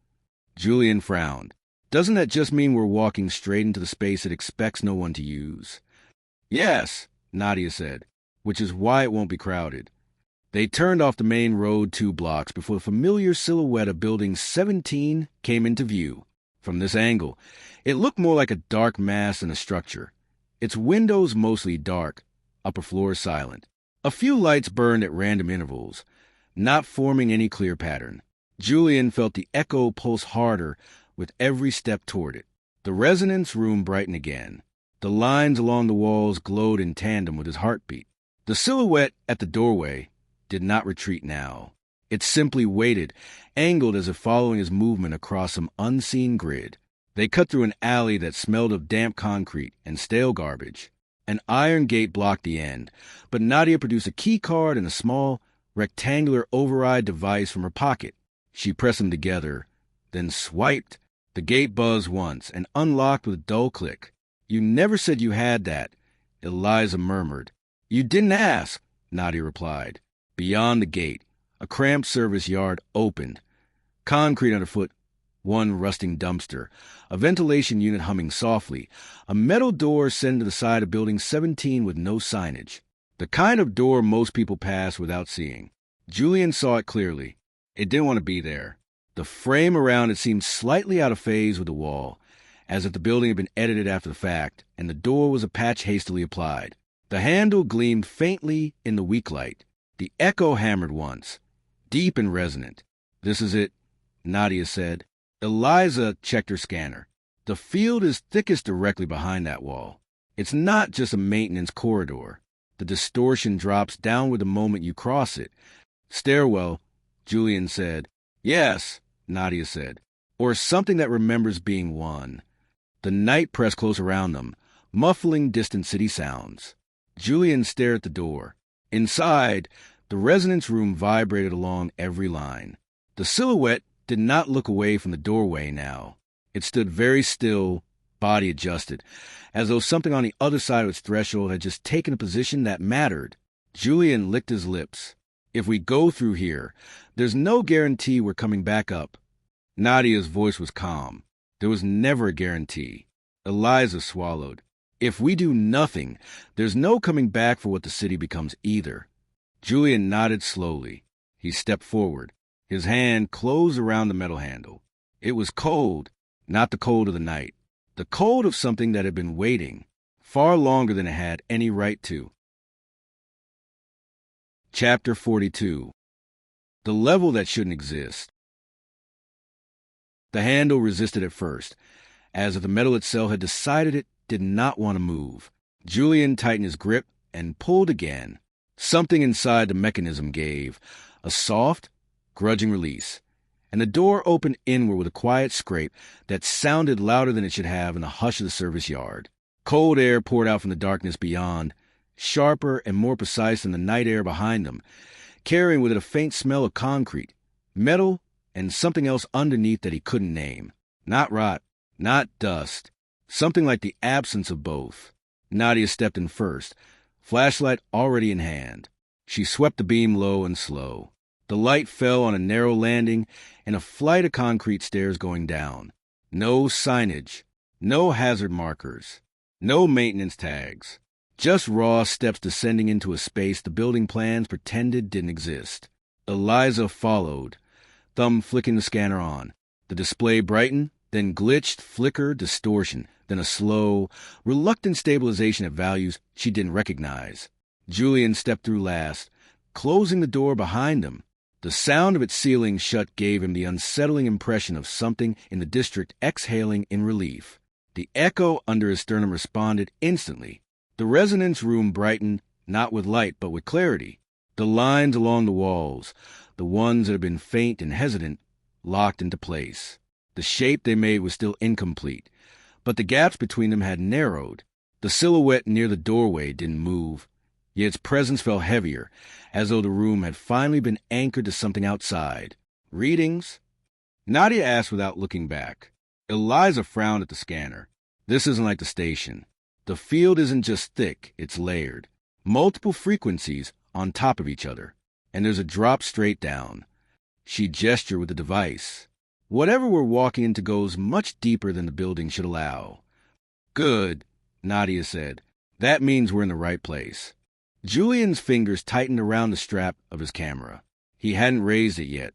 Julian frowned. "Doesn't that just mean we're walking straight into the space it expects no one to use?" "Yes," Nadia said, "which is why it won't be crowded." They turned off the main road 2 blocks before the familiar silhouette of Building 17 came into view. From this angle, it looked more like a dark mass than a structure. Its windows mostly dark, upper floors silent. A few lights burned at random intervals, not forming any clear pattern. Julian felt the echo pulse harder with every step toward it. The resonance room brightened again. The lines along the walls glowed in tandem with his heartbeat. The silhouette at the doorway did not retreat now. It simply waited, angled as if following his movement across some unseen grid. They cut through an alley that smelled of damp concrete and stale garbage. An iron gate blocked the end, but Nadia produced a key card and a small, rectangular override device from her pocket. She pressed them together, then swiped. The gate buzzed once and unlocked with a dull click. "You never said you had that," Eliza murmured. "You didn't ask," Nadia replied. Beyond the gate, a cramped service yard opened. Concrete underfoot, one rusting dumpster, a ventilation unit humming softly, a metal door set into the side of Building 17 with no signage. The kind of door most people pass without seeing. Julian saw it clearly. It didn't want to be there. The frame around it seemed slightly out of phase with the wall, as if the building had been edited after the fact, and the door was a patch hastily applied. The handle gleamed faintly in the weak light. The echo hammered once, deep and resonant. "This is it," Nadia said. Eliza checked her scanner. "The field is thickest directly behind that wall. It's not just a maintenance corridor. The distortion drops downward the moment you cross it." "Stairwell," Julian said. "Yes," Nadia said. "Or something that remembers being one." The night pressed close around them, muffling distant city sounds. Julian stared at the door. Inside, the resonance room vibrated along every line. The silhouette did not look away from the doorway now. It stood very still, body adjusted, as though something on the other side of its threshold had just taken a position that mattered. Julian licked his lips. "If we go through here, there's no guarantee we're coming back up." Nadia's voice was calm. There was never a guarantee. Eliza swallowed. "If we do nothing, there's no coming back for what the city becomes either." Julian nodded slowly. He stepped forward. His hand closed around the metal handle. It was cold, not the cold of the night. The cold of something that had been waiting, far longer than it had any right to. Chapter 42. The level that shouldn't exist. The handle resisted at first, as if the metal itself had decided it did not want to move. Julian tightened his grip and pulled again. Something inside the mechanism gave a soft, grudging release, and the door opened inward with a quiet scrape that sounded louder than it should have in the hush of the service yard. Cold air poured out from the darkness beyond, sharper and more precise than the night air behind them, carrying with it a faint smell of concrete, metal, and something else underneath that he couldn't name. Not rot, not dust, something like the absence of both. Nadia stepped in first, flashlight already in hand. She swept the beam low and slow. The light fell on a narrow landing and a flight of concrete stairs going down. No signage, no hazard markers, no maintenance tags. Just raw steps descending into a space the building plans pretended didn't exist. Eliza followed, thumb flicking the scanner on. The display brightened, then glitched, flickered, distortion, then a slow, reluctant stabilization at values she didn't recognize. Julian stepped through last, closing the door behind him. The sound of its sealing shut gave him the unsettling impression of something in the district exhaling in relief. The echo under his sternum responded instantly. The resonance room brightened, not with light but with clarity. The lines along the walls, the ones that had been faint and hesitant, locked into place. The shape they made was still incomplete, but the gaps between them had narrowed. The silhouette near the doorway didn't move, yet its presence felt heavier, as though the room had finally been anchored to something outside. "Readings?" Nadia asked without looking back. Eliza frowned at the scanner. "This isn't like the station. The field isn't just thick, it's layered. Multiple frequencies on top of each other. And there's a drop straight down." She gestured with the device. "Whatever we're walking into goes much deeper than the building should allow." "Good," Nadia said. "That means we're in the right place." Julian's fingers tightened around the strap of his camera. He hadn't raised it yet.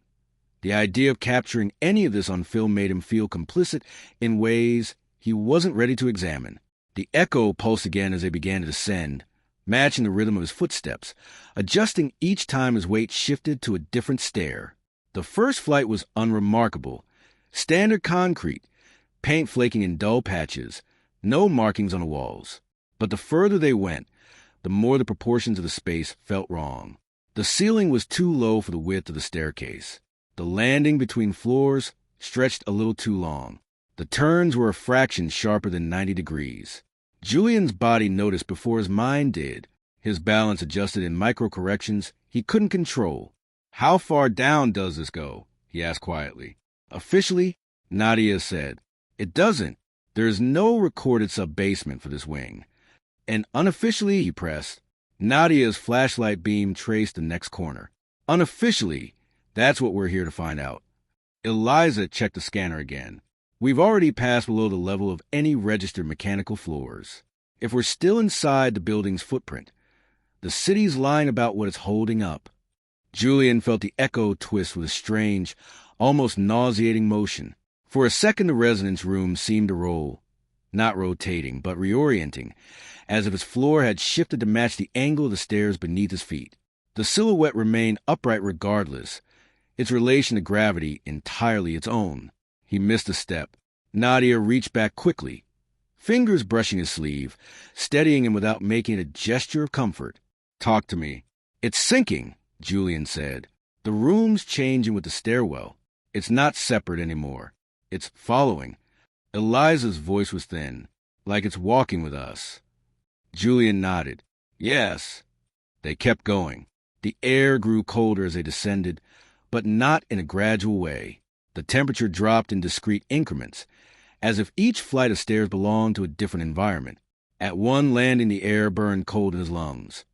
The idea of capturing any of this on film made him feel complicit in ways he wasn't ready to examine. The echo pulsed again as they began to descend, matching the rhythm of his footsteps, adjusting each time his weight shifted to a different stair. The first flight was unremarkable. Standard concrete, paint flaking in dull patches, no markings on the walls. But the further they went, the more the proportions of the space felt wrong. The ceiling was too low for the width of the staircase. The landing between floors stretched a little too long. The turns were a fraction sharper than 90 degrees. Julian's body noticed before his mind did. His balance adjusted in micro-corrections he couldn't control. "How far down does this go?" he asked quietly. "Officially," Nadia said, "it doesn't. There is no recorded sub-basement for this wing." "And unofficially," he pressed. Nadia's flashlight beam traced the next corner. "Unofficially, that's what we're here to find out." Eliza checked the scanner again. "We've already passed below the level of any registered mechanical floors. If we're still inside the building's footprint, the city's lying about what it's holding up." Julian felt the echo twist with a strange, almost nauseating motion. For a second the resonance room seemed to roll, not rotating, but reorienting, as if its floor had shifted to match the angle of the stairs beneath his feet. The silhouette remained upright regardless, its relation to gravity entirely its own. He missed a step. Nadia reached back quickly, fingers brushing his sleeve, steadying him without making it a gesture of comfort. "Talk to me." "It's sinking," Julian said. "The room's changing with the stairwell. It's not separate anymore. It's following." Eliza's voice was thin, like it's walking with us. Julian nodded. "Yes." They kept going. The air grew colder as they descended, but not in a gradual way. The temperature dropped in discrete increments, as if each flight of stairs belonged to a different environment. At one landing, the air burned cold in his lungs.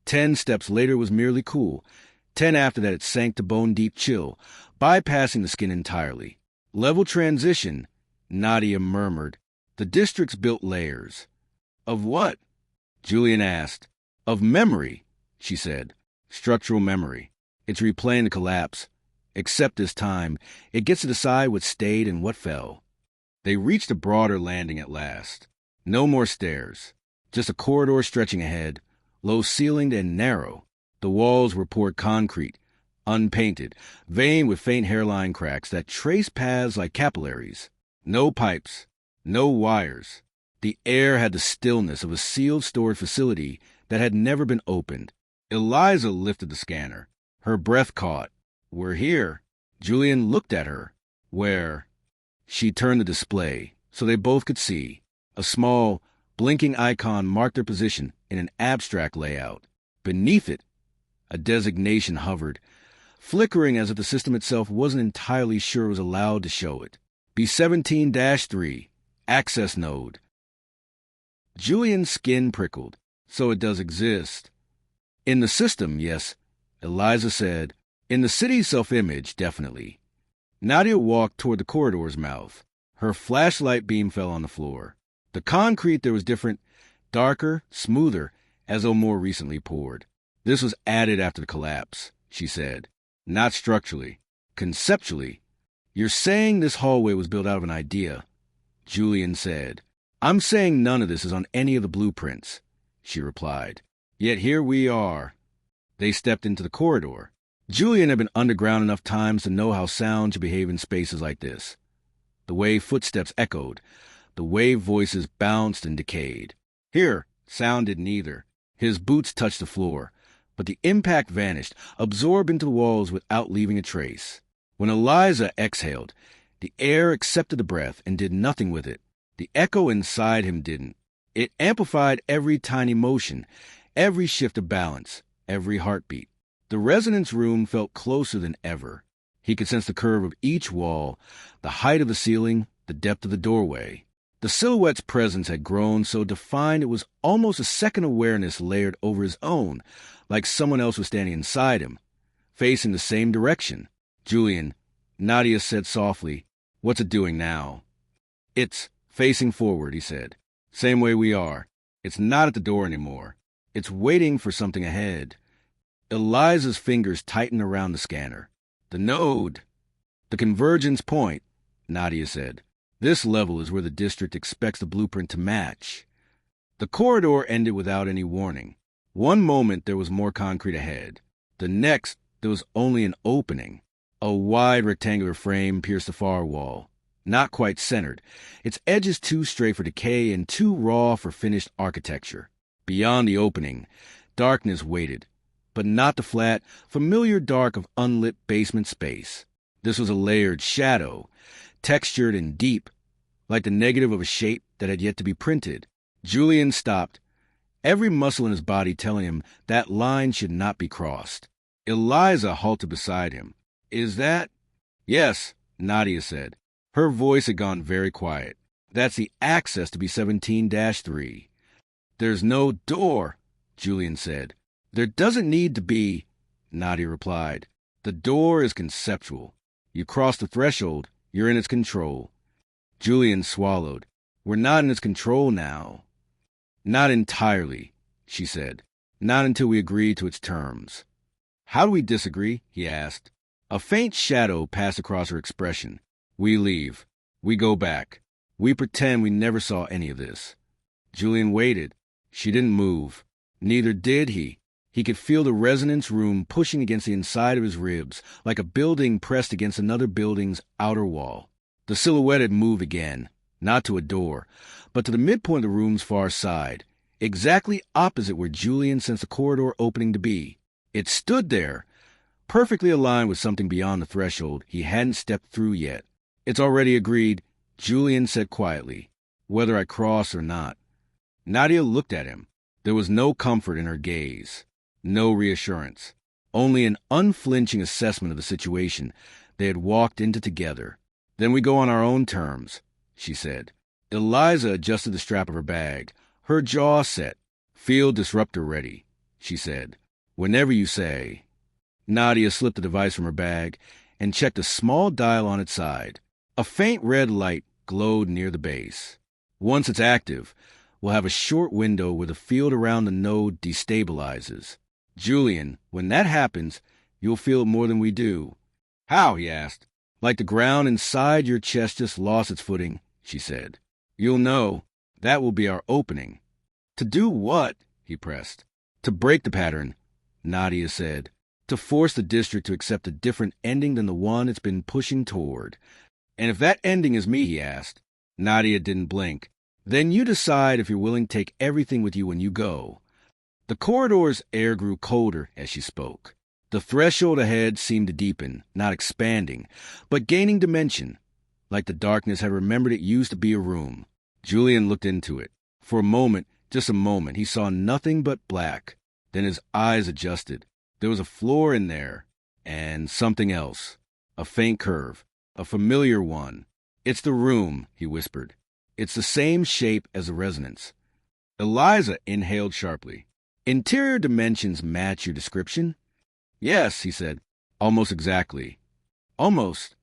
10 steps later it was merely cool. 10 after that it sank to bone-deep chill, bypassing the skin entirely. "Level transition," Nadia murmured. "The district's built layers." "Of what?" Julian asked. "Of memory," she said. "Structural memory. It's replaying the collapse. Except this time, it gets to decide what stayed and what fell." They reached a broader landing at last. No more stairs. Just a corridor stretching ahead, low-ceilinged and narrow. The walls were poured concrete, unpainted, veined with faint hairline cracks that traced paths like capillaries. No pipes, no wires. The air had the stillness of a sealed storage facility that had never been opened. Eliza lifted the scanner. Her breath caught. "We're here." Julian looked at her. "Where?" She turned the display so they both could see. A small, blinking icon marked their position in an abstract layout. Beneath it, a designation hovered, flickering as if the system itself wasn't entirely sure it was allowed to show it. B17-3, access node. Julian's skin prickled. "So it does exist." "In the system, yes," Eliza said. "In the city's self-image, definitely." Nadia walked toward the corridor's mouth. Her flashlight beam fell on the floor. The concrete there was different, darker, smoother, as though more recently poured. "This was added after the collapse," she said. "Not structurally. Conceptually. You're saying this hallway was built out of an idea," Julian said. I'm saying none of this is on any of the blueprints, she replied. Yet here we are. They stepped into the corridor. Julian had been underground enough times to know how sound should behave in spaces like this. The way footsteps echoed, the way voices bounced and decayed. Here, sound didn't either. His boots touched the floor, but the impact vanished, absorbed into the walls without leaving a trace. When Eliza exhaled, the air accepted the breath and did nothing with it. The echo inside him didn't. It amplified every tiny motion, every shift of balance, every heartbeat. The resonance room felt closer than ever. He could sense the curve of each wall, the height of the ceiling, the depth of the doorway. The silhouette's presence had grown so defined it was almost a second awareness layered over his own, like someone else was standing inside him, facing the same direction. Julian, Nadia said softly, "What's it doing now?" "It's facing forward," he said. "Same way we are. It's not at the door anymore. It's waiting for something ahead." Eliza's fingers tightened around the scanner. "The node. The convergence point," Nadia said. "This level is where the district expects the blueprint to match." The corridor ended without any warning. One moment there was more concrete ahead. The next, there was only an opening. A wide rectangular frame pierced the far wall. Not quite centered, its edges too straight for decay and too raw for finished architecture. Beyond the opening, darkness waited, but not the flat, familiar dark of unlit basement space. This was a layered shadow, textured and deep, like the negative of a shape that had yet to be printed. Julian stopped, every muscle in his body telling him that line should not be crossed. Eliza halted beside him. "Is that—" "Yes," Nadia said. Her voice had gone very quiet. "That's the access to B-17-3. "There's no door," Julian said. "There doesn't need to be," Nadia replied. "The door is conceptual. You cross the threshold, you're in its control." Julian swallowed. "We're not in its control now." "Not entirely," she said. "Not until we agree to its terms." "How do we disagree?" he asked. A faint shadow passed across her expression. "We leave. We go back. We pretend we never saw any of this." Julian waited. She didn't move. Neither did he. He could feel the resonance room pushing against the inside of his ribs, like a building pressed against another building's outer wall. The silhouette had moved again, not to a door, but to the midpoint of the room's far side, exactly opposite where Julian sensed the corridor opening to be. It stood there, perfectly aligned with something beyond the threshold he hadn't stepped through yet. "It's already agreed," Julian said quietly, "whether I cross or not." Nadia looked at him. There was no comfort in her gaze, no reassurance, only an unflinching assessment of the situation they had walked into together. "Then we go on our own terms," she said. Eliza adjusted the strap of her bag, her jaw set. "Field disruptor ready," she said. "Whenever you say." Nadia slipped the device from her bag and checked a small dial on its side. A faint red light glowed near the base. "Once it's active, we'll have a short window where the field around the node destabilizes. Julian, when that happens, you'll feel it more than we do." "How?" he asked. "Like the ground inside your chest just lost its footing," she said. "You'll know. That will be our opening." "To do what?" he pressed. "To break the pattern," Nadia said. "To force the district to accept a different ending than the one it's been pushing toward." "And if that ending is me," he asked. Nadia didn't blink. "Then you decide if you're willing to take everything with you when you go." The corridor's air grew colder as she spoke. The threshold ahead seemed to deepen, not expanding, but gaining dimension, like the darkness had remembered it used to be a room. Julian looked into it. For a moment, just a moment, he saw nothing but black. Then his eyes adjusted. There was a floor in there, and something else. A faint curve. A familiar one. "It's the room," he whispered. "It's the same shape as the resonance." Eliza inhaled sharply. "Interior dimensions match your description?" "Yes," he said. "Almost exactly." "Almost?"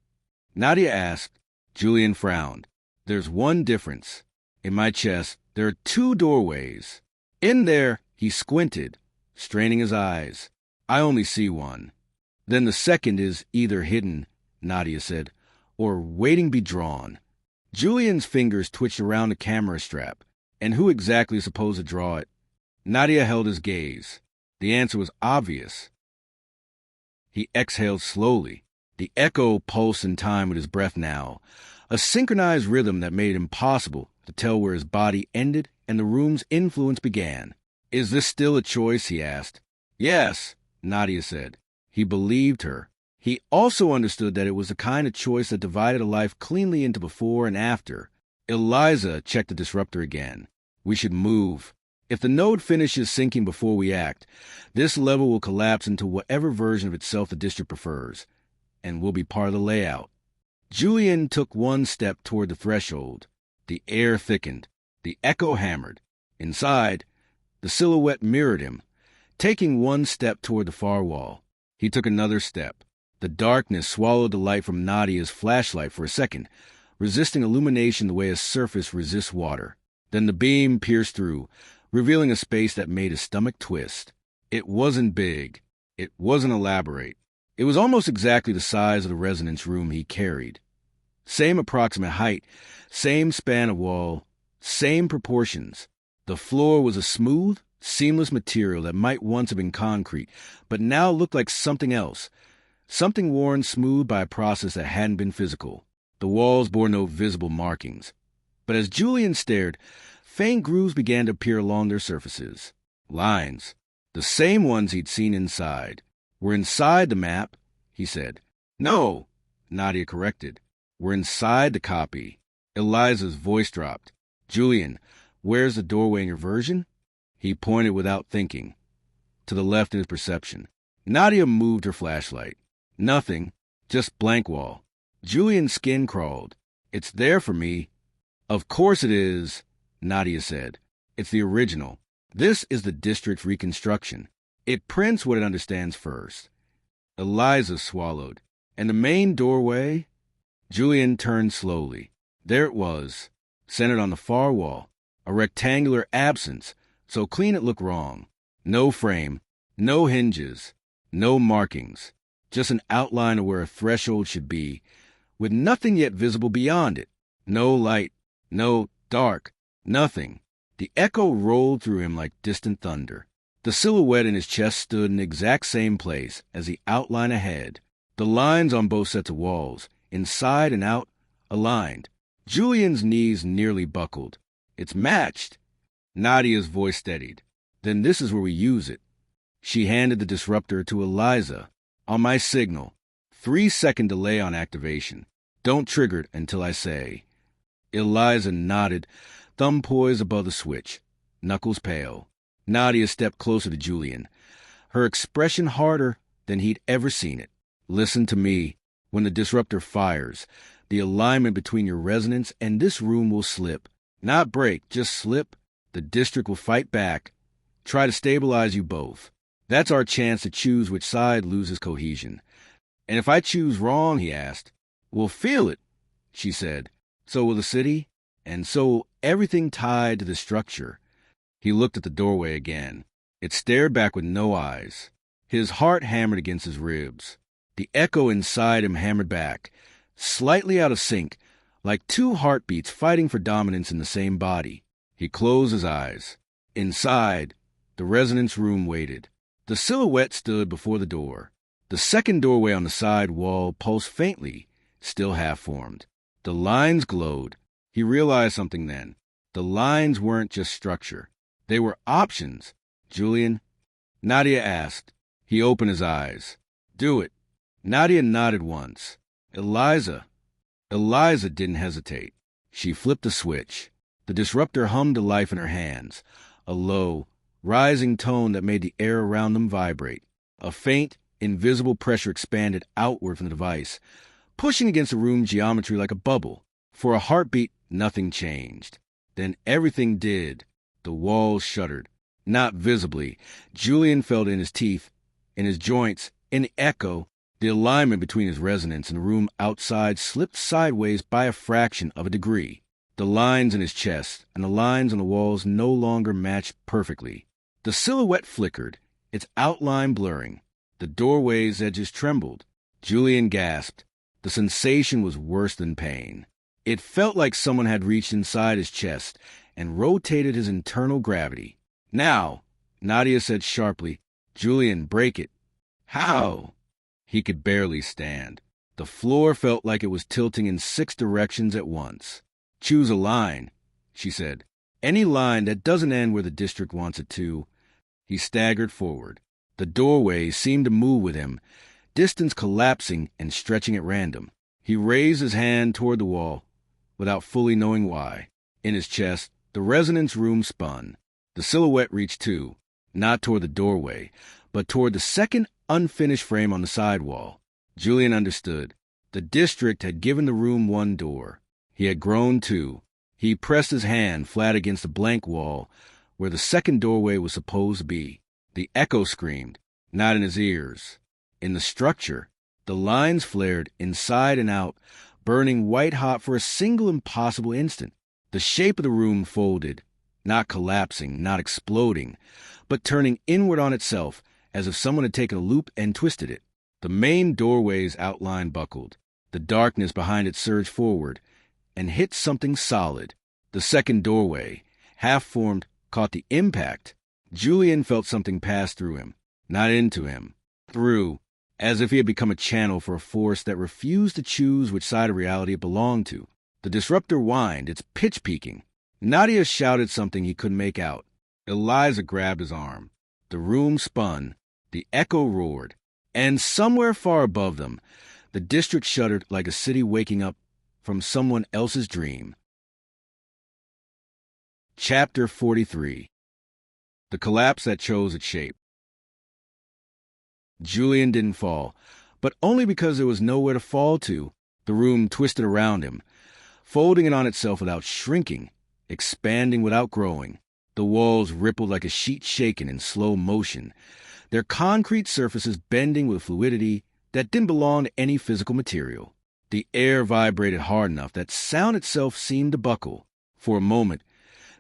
Nadia asked. Julian frowned. "There's one difference. In my chest, there are two doorways. In there," he squinted, straining his eyes. "I only see one. Then the second is either hidden," Nadia said, "or waiting to be drawn." Julian's fingers twitched around the camera strap. And who exactly is supposed to draw it? Nadia held his gaze. The answer was obvious. He exhaled slowly. The echo pulsed in time with his breath now, a synchronized rhythm that made it impossible to tell where his body ended and the room's influence began. "Is this still a choice?" he asked. "Yes," Nadia said. He believed her. He also understood that it was the kind of choice that divided a life cleanly into before and after. Eliza checked the disruptor again. "We should move. If the node finishes syncing before we act, this level will collapse into whatever version of itself the district prefers, and will be part of the layout." Julian took one step toward the threshold. The air thickened. The echo hammered. Inside, the silhouette mirrored him. Taking one step toward the far wall, he took another step. The darkness swallowed the light from Nadia's flashlight for a second, resisting illumination the way a surface resists water. Then the beam pierced through, revealing a space that made his stomach twist. It wasn't big. It wasn't elaborate. It was almost exactly the size of the resonance room he carried. Same approximate height, same span of wall, same proportions. The floor was a smooth, seamless material that might once have been concrete, but now looked like something else. Something worn smooth by a process that hadn't been physical. The walls bore no visible markings. But as Julian stared, faint grooves began to appear along their surfaces. Lines. The same ones he'd seen inside. "We're inside the map," he said. "No," Nadia corrected. "We're inside the copy." Eliza's voice dropped. "Julian, where's the doorway in your version?" He pointed without thinking. To the left in his perception. Nadia moved her flashlight. Nothing. Just blank wall. Julian's skin crawled. "It's there for me." "Of course it is," Nadia said. "It's the original. This is the district's reconstruction. It prints what it understands first." Eliza swallowed. "And the main doorway?" Julian turned slowly. There it was, centered on the far wall, a rectangular absence, so clean it looked wrong. No frame, no hinges, no markings, just an outline of where a threshold should be, with nothing yet visible beyond it. No light, no dark, nothing. The echo rolled through him like distant thunder. The silhouette in his chest stood in the exact same place as the outline ahead. The lines on both sets of walls, inside and out, aligned. Julian's knees nearly buckled. "It's matched." Nadia's voice steadied. "Then this is where we use it." She handed the disruptor to Eliza. "On my signal. 3-second delay on activation. Don't trigger it until I say." Eliza nodded, thumb poised above the switch, knuckles pale. Nadia stepped closer to Julian, her expression harder than he'd ever seen it. "Listen to me. When the disruptor fires, the alignment between your resonance and this room will slip. Not break, just slip. The district will fight back, try to stabilize you both. That's our chance to choose which side loses cohesion." "And if I choose wrong," he asked. "We'll feel it," she said. "So will the city, and so will everything tied to the structure." He looked at the doorway again. It stared back with no eyes. His heart hammered against his ribs. The echo inside him hammered back, slightly out of sync, like two heartbeats fighting for dominance in the same body. He closed his eyes. Inside, the resonance room waited. The silhouette stood before the door. The second doorway on the side wall pulsed faintly, still half-formed. The lines glowed. He realized something then. The lines weren't just structure. They were options. "Julian?" Nadia asked. He opened his eyes. "Do it." Nadia nodded once. "Eliza." Eliza didn't hesitate. She flipped the switch. The disruptor hummed to life in her hands, a low, rising tone that made the air around them vibrate. A faint, invisible pressure expanded outward from the device, pushing against the room's geometry like a bubble. For a heartbeat, nothing changed. Then everything did. The walls shuddered. Not visibly. Julian felt in his teeth, in his joints, in the echo. The alignment between his resonance and the room outside slipped sideways by a fraction of a degree. The lines in his chest and the lines on the walls no longer matched perfectly. The silhouette flickered, its outline blurring. The doorway's edges trembled. Julian gasped. The sensation was worse than pain. It felt like someone had reached inside his chest and rotated his internal gravity. "Now," Nadia said sharply. "Julian, break it." "How?" He could barely stand. The floor felt like it was tilting in 6 directions at once. "Choose a line," she said. "Any line that doesn't end where the district wants it to." He staggered forward. The doorway seemed to move with him, distance collapsing and stretching at random. He raised his hand toward the wall, without fully knowing why. In his chest, the resonance room spun. The silhouette reached too, not toward the doorway, but toward the second unfinished frame on the side wall. Julian understood. The district had given the room one door. He had grown too. He pressed his hand flat against the blank wall where the second doorway was supposed to be. The echo screamed, not in his ears. In the structure, the lines flared inside and out, burning white-hot for a single impossible instant. The shape of the room folded, not collapsing, not exploding, but turning inward on itself, as if someone had taken a loop and twisted it. The main doorway's outline buckled. The darkness behind it surged forward and hit something solid. The second doorway, half-formed, caught the impact. Julian felt something pass through him, not into him. Through, as if he had become a channel for a force that refused to choose which side of reality it belonged to. The disruptor whined, its pitch peaking. Nadia shouted something he couldn't make out. Eliza grabbed his arm. The room spun. The echo roared. And somewhere far above them, the district shuddered like a city waking up from someone else's dream. Chapter 43. The collapse that chose its shape. Julian didn't fall, but only because there was nowhere to fall to. The room twisted around him, folding in on itself without shrinking, expanding without growing. The walls rippled like a sheet shaken in slow motion, their concrete surfaces bending with fluidity that didn't belong to any physical material. The air vibrated hard enough that sound itself seemed to buckle. For a moment,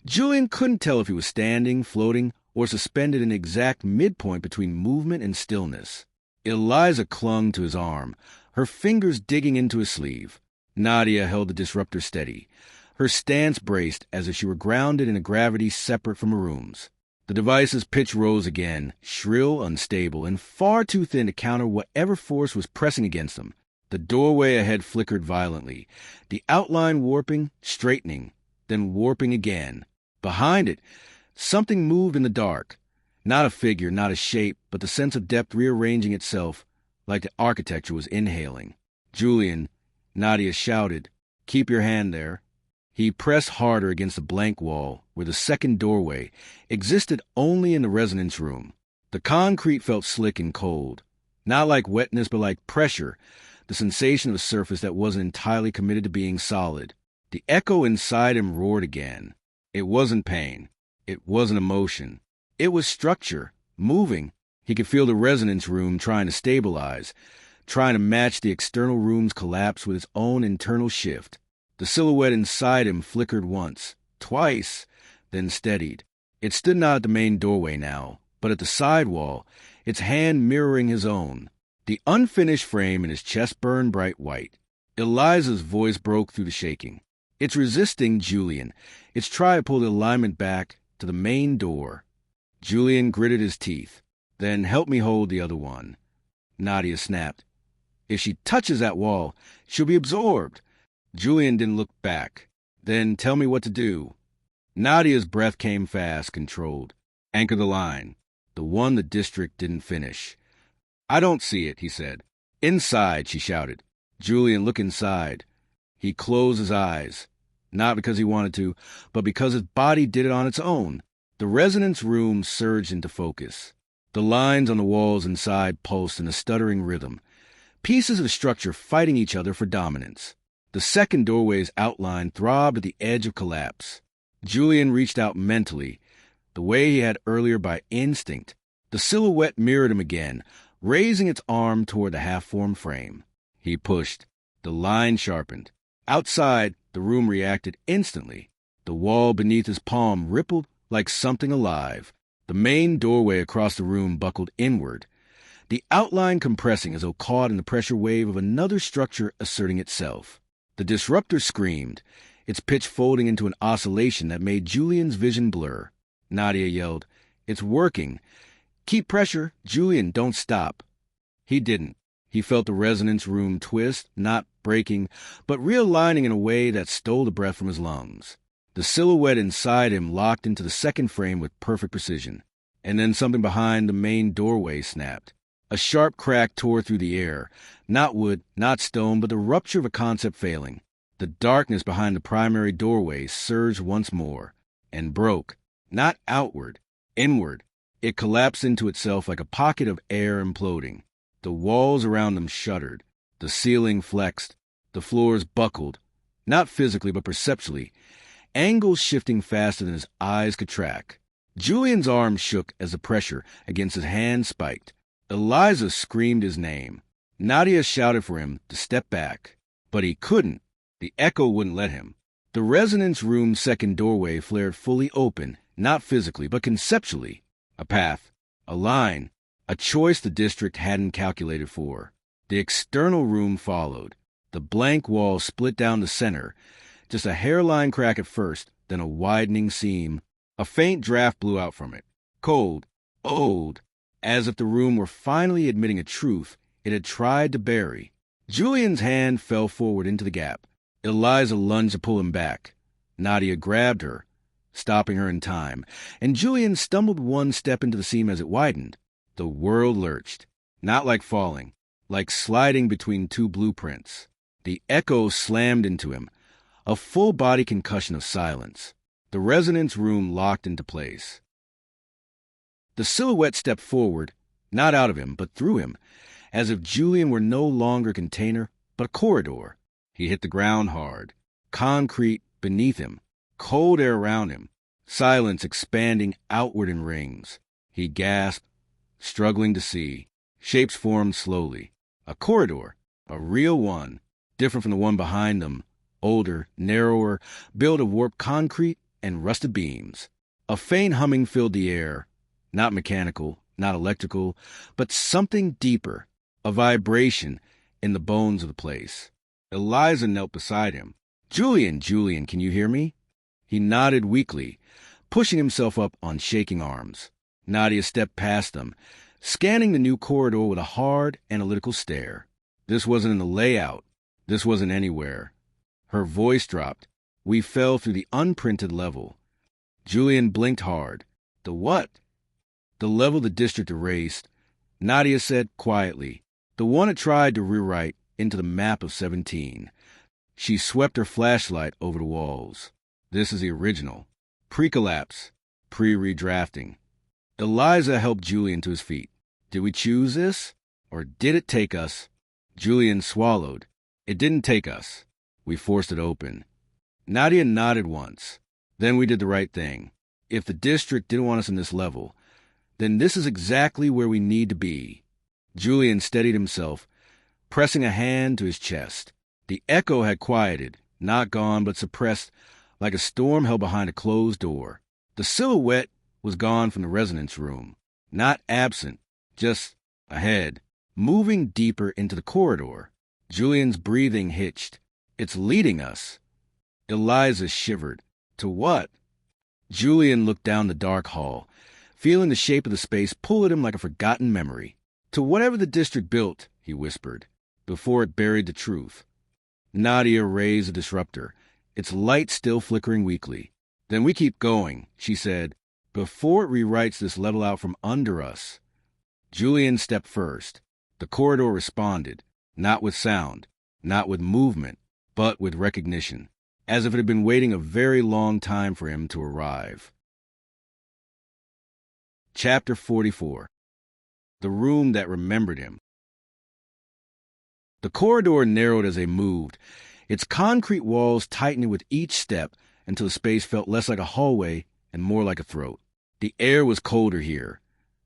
Julian couldn't tell if he was standing, floating, or suspended in the exact midpoint between movement and stillness. Eliza clung to his arm, her fingers digging into his sleeve. Nadia held the disruptor steady, her stance braced as if she were grounded in a gravity separate from the room's. The device's pitch rose again, shrill, unstable, and far too thin to counter whatever force was pressing against them. The doorway ahead flickered violently, the outline warping, straightening, then warping again. Behind it, something moved in the dark. Not a figure, not a shape, but the sense of depth rearranging itself like the architecture was inhaling. "Julian," Nadia shouted, "keep your hand there." He pressed harder against the blank wall, where the second doorway existed only in the resonance room. The concrete felt slick and cold, not like wetness but like pressure, the sensation of a surface that wasn't entirely committed to being solid. The echo inside him roared again. It wasn't pain. It wasn't emotion. It was structure, moving. He could feel the resonance room trying to stabilize, trying to match the external room's collapse with its own internal shift. The silhouette inside him flickered once, twice, then steadied. It stood not at the main doorway now, but at the side wall, its hand mirroring his own. The unfinished frame in his chest burned bright white. Eliza's voice broke through the shaking. "It's resisting, Julian. It's trying to pull the alignment back to the main door." Julian gritted his teeth. "Then help me hold the other one." Nadia snapped. "If she touches that wall, she'll be absorbed." Julian didn't look back. "Then tell me what to do." Nadia's breath came fast, controlled. "Anchor the line. The one the district didn't finish." "I don't see it," he said. "Inside," she shouted. "Julian, look inside." He closed his eyes, not because he wanted to, but because his body did it on its own. The resonance room surged into focus. The lines on the walls inside pulsed in a stuttering rhythm, pieces of structure fighting each other for dominance. The second doorway's outline throbbed at the edge of collapse. Julian reached out mentally, the way he had earlier by instinct. The silhouette mirrored him again, raising its arm toward the half-formed frame. He pushed. The line sharpened. Outside, the room reacted instantly. The wall beneath his palm rippled like something alive. The main doorway across the room buckled inward, the outline compressing as though caught in the pressure wave of another structure asserting itself. The disruptor screamed, its pitch folding into an oscillation that made Julian's vision blur. Nadia yelled, "It's working. Keep pressure. Julian, don't stop." He didn't. He felt the resonance room twist, not breaking, but realigning in a way that stole the breath from his lungs. The silhouette inside him locked into the second frame with perfect precision. And then something behind the main doorway snapped. A sharp crack tore through the air. Not wood, not stone, but the rupture of a concept failing. The darkness behind the primary doorway surged once more, and broke. Not outward, inward. It collapsed into itself like a pocket of air imploding. The walls around them shuddered. The ceiling flexed. The floors buckled. Not physically, but perceptually. Angles shifting faster than his eyes could track. Julian's arm shook as the pressure against his hand spiked. Eliza screamed his name. Nadia shouted for him to step back. But he couldn't. The echo wouldn't let him. The resonance room's second doorway flared fully open, not physically, but conceptually. A path, a line, a choice the district hadn't calculated for. The external room followed. The blank wall split down the center, just a hairline crack at first, then a widening seam. A faint draft blew out from it, cold, old, as if the room were finally admitting a truth it had tried to bury. Julian's hand fell forward into the gap. Eliza lunged to pull him back. Nadia grabbed her, stopping her in time, and Julian stumbled one step into the seam as it widened. The world lurched, not like falling, like sliding between two blueprints. The echo slammed into him, a full-body concussion of silence. The resonance room locked into place. The silhouette stepped forward, not out of him, but through him, as if Julian were no longer a container, but a corridor. He hit the ground hard, concrete beneath him, cold air around him, silence expanding outward in rings. He gasped, struggling to see. Shapes formed slowly. A corridor, a real one, different from the one behind them, older, narrower, built of warped concrete and rusted beams. A faint humming filled the air, not mechanical, not electrical, but something deeper, a vibration in the bones of the place. Eliza knelt beside him. Julian, can you hear me?" He nodded weakly, pushing himself up on shaking arms. Nadia stepped past them, scanning the new corridor with a hard, analytical stare. This wasn't in the layout. This wasn't anywhere. Her voice dropped. We fell through the unprinted level. Julian blinked hard. The what? The level the district erased. Nadia said quietly. The one it tried to rewrite into the map of 17. She swept her flashlight over the walls. This is the original. Pre-collapse. Pre-redrafting. Eliza helped Julian to his feet. Did we choose this? Or did it take us? Julian swallowed. It didn't take us. We forced it open. Nadia nodded once. Then we did the right thing. If the district didn't want us in this level, then this is exactly where we need to be. Julian steadied himself, pressing a hand to his chest. The echo had quieted, not gone, but suppressed, like a storm held behind a closed door. The silhouette was gone from the resonance room. Not absent, just ahead, moving deeper into the corridor. Julian's breathing hitched. It's leading us. Eliza shivered. To what? Julian looked down the dark hall, feeling the shape of the space pull at him like a forgotten memory. To whatever the district built, he whispered, before it buried the truth. Nadia raised the disruptor, its light still flickering weakly. Then we keep going, she said, before it rewrites this level out from under us. Julian stepped first. The corridor responded, not with sound, not with movement, but with recognition, as if it had been waiting a very long time for him to arrive. Chapter 44. The Room That Remembered Him. The corridor narrowed as they moved, its concrete walls tightening with each step until the space felt less like a hallway and more like a throat. The air was colder here,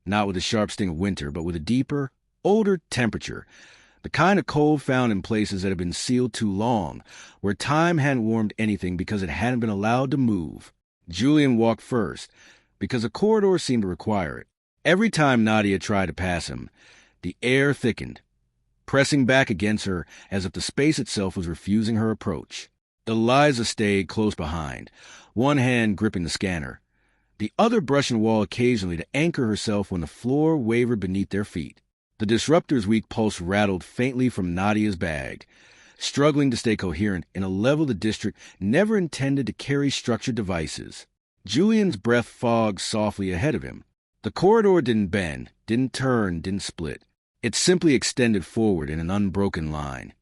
not with the sharp sting of winter, but with a deeper, older temperature, the kind of cold found in places that had been sealed too long, where time hadn't warmed anything because it hadn't been allowed to move. Julian walked first, because the corridor seemed to require it. Every time Nadia tried to pass him, the air thickened. pressing back against her as if the space itself was refusing her approach. Eliza stayed close behind, one hand gripping the scanner, the other brushing the wall occasionally to anchor herself when the floor wavered beneath their feet. The disruptor's weak pulse rattled faintly from Nadia's bag, struggling to stay coherent in a level the district never intended to carry structured devices. Julian's breath fogged softly ahead of him. The corridor didn't bend, didn't turn, didn't split. It simply extended forward in an unbroken line,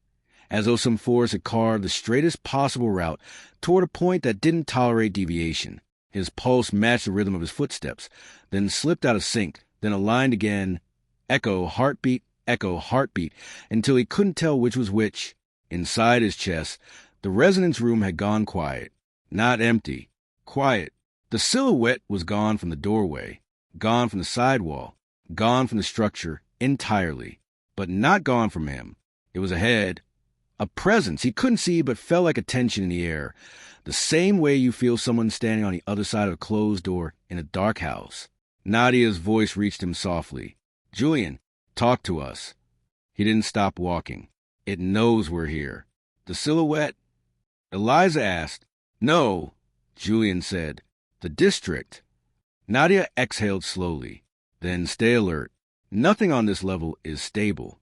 as though some force had carved the straightest possible route toward a point that didn't tolerate deviation. His pulse matched the rhythm of his footsteps, then slipped out of sync, then aligned again, echo, heartbeat, until he couldn't tell which was which. Inside his chest, the resonance room had gone quiet. Not empty. Quiet. The silhouette was gone from the doorway, gone from the sidewall, gone from the structure entirely, but not gone from him. It was ahead. A presence he couldn't see but felt like a tension in the air, the same way you feel someone standing on the other side of a closed door in a dark house. Nadia's voice reached him softly. "Julian, talk to us." He didn't stop walking. "It knows we're here." "The silhouette?" Eliza asked. "No," Julian said. "The district." Nadia exhaled slowly. "Then stay alert. Nothing on this level is stable."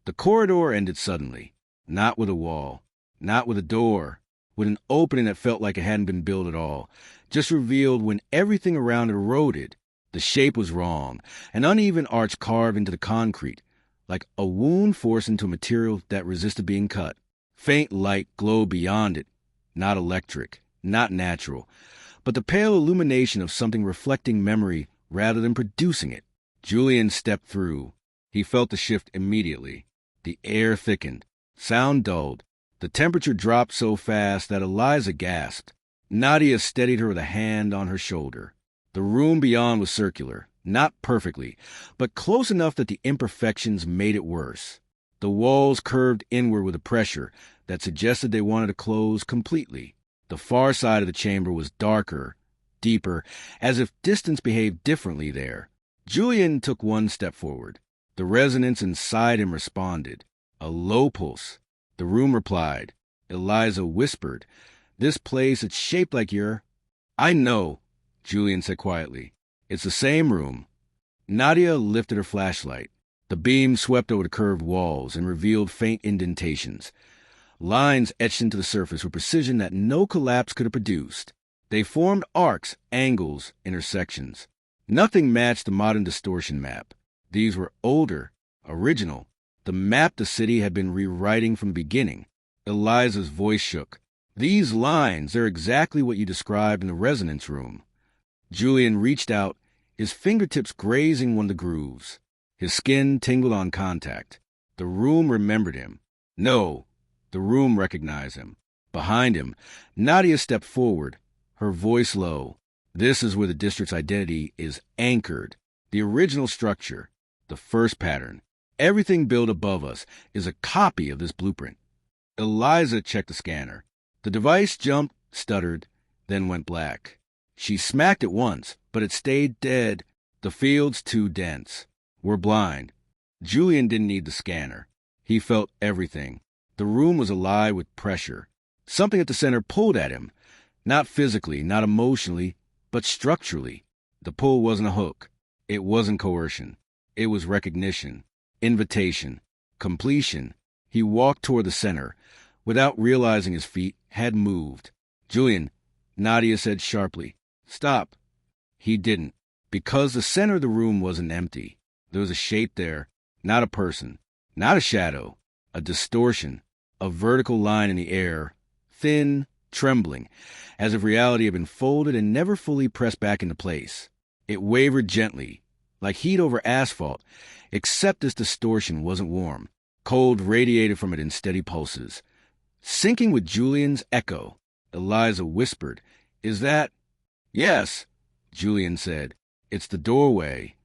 The corridor ended suddenly. Not with a wall. Not with a door. With an opening that felt like it hadn't been built at all. Just revealed when everything around it eroded. The shape was wrong. An uneven arch carved into the concrete, like a wound forced into a material that resisted being cut. Faint light glowed beyond it. Not electric. Not natural. But the pale illumination of something reflecting memory rather than producing it. Julian stepped through. He felt the shift immediately. The air thickened. Sound dulled. The temperature dropped so fast that Eliza gasped. Nadia steadied her with a hand on her shoulder. The room beyond was circular, not perfectly, but close enough that the imperfections made it worse. The walls curved inward with a pressure that suggested they wanted to close completely. The far side of the chamber was darker, deeper, as if distance behaved differently there. Julian took one step forward. The resonance inside him responded. A low pulse. The room replied. Eliza whispered, "This place, it's shaped like your—" "I know," Julian said quietly. "It's the same room." Nadia lifted her flashlight. The beam swept over the curved walls and revealed faint indentations. Lines etched into the surface with precision that no collapse could have produced. They formed arcs, angles, intersections. Nothing matched the modern distortion map. These were older, original. The map the city had been rewriting from the beginning. Eliza's voice shook. "These lines, they're exactly what you described in the resonance room." Julian reached out, his fingertips grazing one of the grooves. His skin tingled on contact. The room remembered him. No, the room recognized him. Behind him, Nadia stepped forward, her voice low. "This is where the district's identity is anchored. The original structure, the first pattern. Everything built above us is a copy of this blueprint." Eliza checked the scanner. The device jumped, stuttered, then went black. She smacked it once, but it stayed dead. "The field's too dense. We're blind." Julian didn't need the scanner. He felt everything. The room was alive with pressure. Something at the center pulled at him. Not physically, not emotionally, but structurally. The pull wasn't a hook. It wasn't coercion. It was recognition, invitation, completion. He walked toward the center. Without realizing his feet had moved. "Julian," Nadia said sharply. "Stop." He didn't, because the center of the room wasn't empty. There was a shape there, not a person, not a shadow, a distortion, a vertical line in the air, thin, trembling, as if reality had been folded and never fully pressed back into place. It wavered gently, like heat over asphalt, except this distortion wasn't warm. Cold radiated from it in steady pulses. Syncing with Julian's echo, Eliza whispered, "Is that—" "Yes," Julian said. "It's the doorway.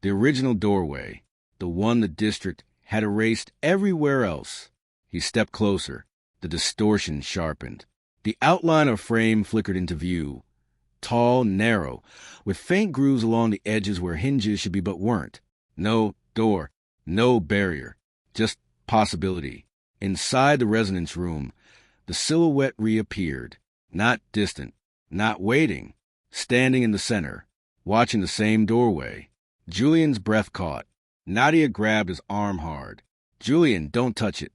The original doorway. The one the district had erased everywhere else." He stepped closer. The distortion sharpened. The outline of a frame flickered into view. Tall, narrow, with faint grooves along the edges where hinges should be but weren't. No door, no barrier. Just possibility. Inside the resonance room, the silhouette reappeared, not distant, not waiting, standing in the center, watching the same doorway. Julian's breath caught. Nadia grabbed his arm hard. "Julian, don't touch it."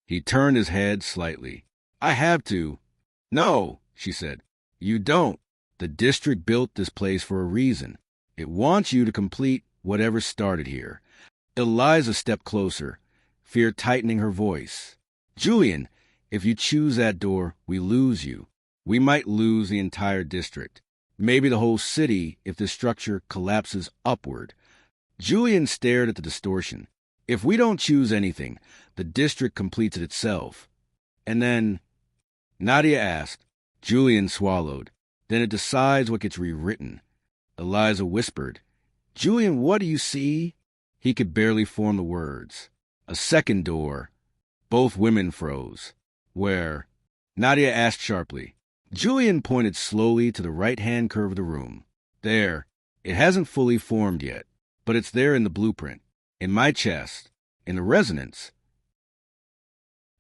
He turned his head slightly. "I have to." "No," she said. "You don't. The district built this place for a reason. It wants you to complete whatever started here." Eliza stepped closer, fear tightening her voice. "Julian, if you choose that door, we lose you. We might lose the entire district. Maybe the whole city if the structure collapses upward." Julian stared at the distortion. "If we don't choose anything, the district completes it itself." And then Nadia asked. Julian swallowed. "Then it decides what gets rewritten." Eliza whispered. "Julian, what do you see?" He could barely form the words. "A second door." Both women froze. "Where?" Nadia asked sharply. Julian pointed slowly to the right-hand curve of the room. "There. It hasn't fully formed yet, but it's there in the blueprint. In my chest. In the resonance."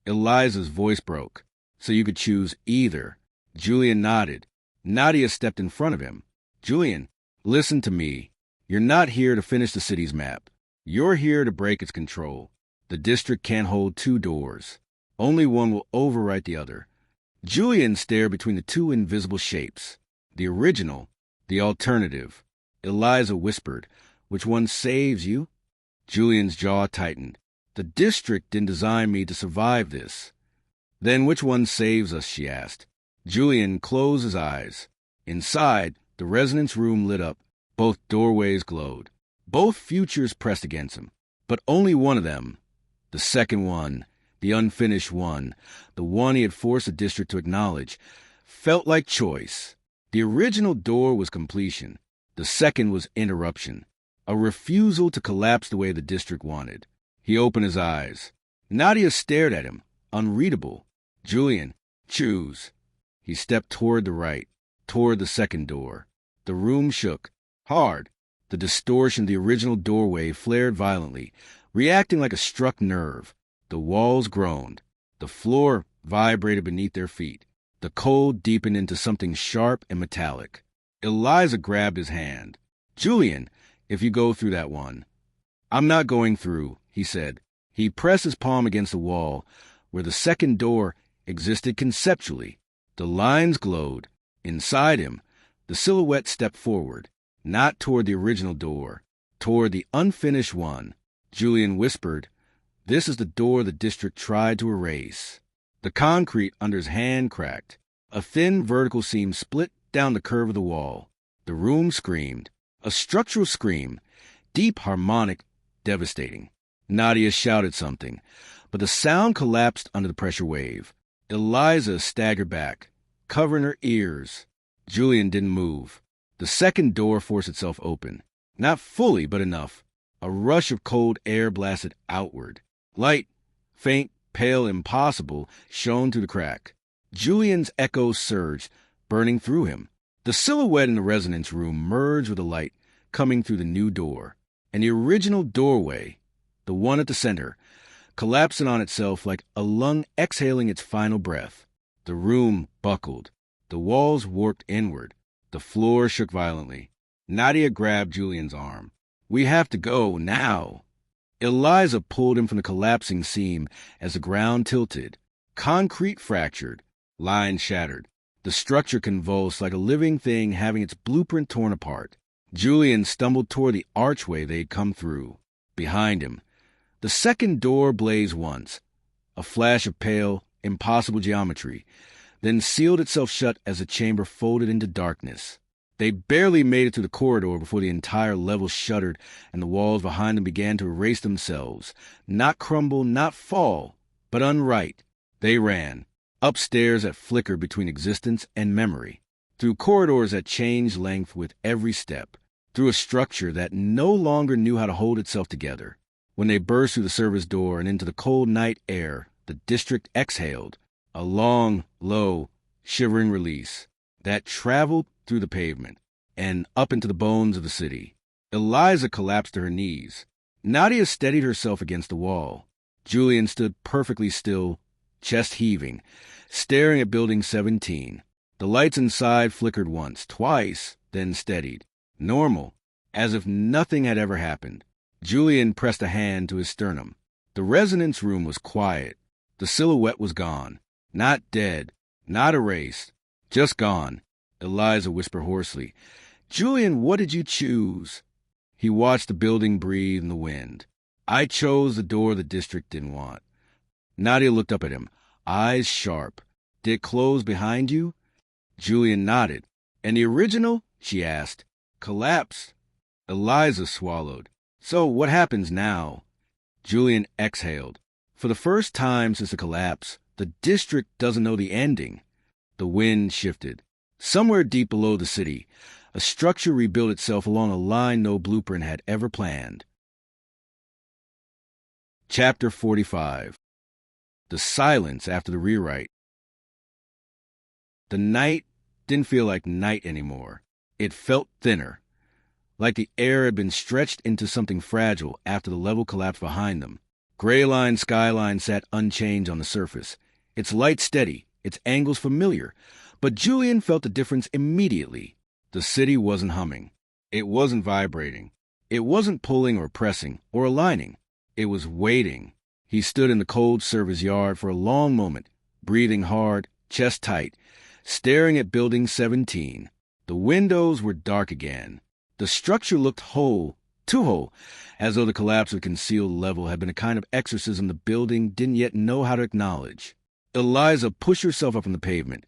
Eliza's voice broke. "So you could choose either." Julian nodded. Nadia stepped in front of him. "Julian, listen to me. You're not here to finish the city's map. You're here to break its control. The district can't hold two doors. Only one will overwrite the other." Julian stared between the two invisible shapes. The original, the alternative. Eliza whispered, "Which one saves you?" Julian's jaw tightened. "The district didn't design me to survive this." "Then which one saves us?" she asked. Julian closed his eyes. Inside, the resonance room lit up. Both doorways glowed. Both futures pressed against him. But only one of them, the second one, the unfinished one, the one he had forced the district to acknowledge, felt like choice. The original door was completion. The second was interruption. A refusal to collapse the way the district wanted. He opened his eyes. Nadia stared at him, unreadable. "Julian, choose." He stepped toward the right, toward the second door. The room shook. Hard. The distortion of the original doorway flared violently, reacting like a struck nerve. The walls groaned. The floor vibrated beneath their feet. The cold deepened into something sharp and metallic. Eliza grabbed his hand. "Julian, if you go through that one." "I'm not going through," he said. He pressed his palm against the wall, where the second door existed conceptually. The lines glowed. Inside him, the silhouette stepped forward, not toward the original door, toward the unfinished one. Julian whispered, "This is the door the district tried to erase." The concrete under his hand cracked. A thin vertical seam split down the curve of the wall. The room screamed. A structural scream, deep, harmonic, devastating. Nadia shouted something, but the sound collapsed under the pressure wave. Eliza staggered back, covering her ears. Julian didn't move. The second door forced itself open. Not fully, but enough. A rush of cold air blasted outward. Light, faint, pale, impossible, shone through the crack. Julian's echoes surged, burning through him. The silhouette in the resonance room merged with the light coming through the new door. And the original doorway, the one at the center, collapsed in on itself like a lung exhaling its final breath. The room buckled. The walls warped inward. The floor shook violently. Nadia grabbed Julian's arm. "We have to go, now." Eliza pulled him from the collapsing seam as the ground tilted. Concrete fractured. Lines shattered. The structure convulsed like a living thing having its blueprint torn apart. Julian stumbled toward the archway they had come through. Behind him, the second door blazed once, a flash of pale, impossible geometry, then sealed itself shut as the chamber folded into darkness. They barely made it through the corridor before the entire level shuddered and the walls behind them began to erase themselves, not crumble, not fall, but unwrite. They ran, upstairs that flickered between existence and memory, through corridors that changed length with every step, through a structure that no longer knew how to hold itself together. When they burst through the service door and into the cold night air, the district exhaled, a long, low, shivering release that traveled through the pavement and up into the bones of the city. Eliza collapsed to her knees. Nadia steadied herself against the wall. Julian stood perfectly still, chest heaving, staring at Building 17. The lights inside flickered once, twice, then steadied. Normal, as if nothing had ever happened. Julian pressed a hand to his sternum. The resonance room was quiet. The silhouette was gone. Not dead, not erased, just gone. Eliza whispered hoarsely, "Julian, what did you choose?" He watched the building breathe in the wind. "I chose the door the district didn't want." Nadia looked up at him, eyes sharp. "Did it close behind you?" Julian nodded. "And the original?" she asked. "Collapsed." Eliza swallowed. "So what happens now?" Julian exhaled. For the first time since the collapse, the district doesn't know the ending. The wind shifted. Somewhere deep below the city, a structure rebuilt itself along a line no blueprint had ever planned. Chapter 45. The silence after the rewrite. The night didn't feel like night anymore. It felt thinner, like the air had been stretched into something fragile after the level collapsed behind them. Gray-line skyline sat unchanged on the surface, its light steady, its angles familiar, but Julian felt the difference immediately. The city wasn't humming. It wasn't vibrating. It wasn't pulling or pressing or aligning. It was waiting. He stood in the cold service yard for a long moment, breathing hard, chest tight, staring at Building 17. The windows were dark again. The structure looked whole, too whole, as though the collapse of the concealed level had been a kind of exorcism the building didn't yet know how to acknowledge. Eliza pushed herself up on the pavement,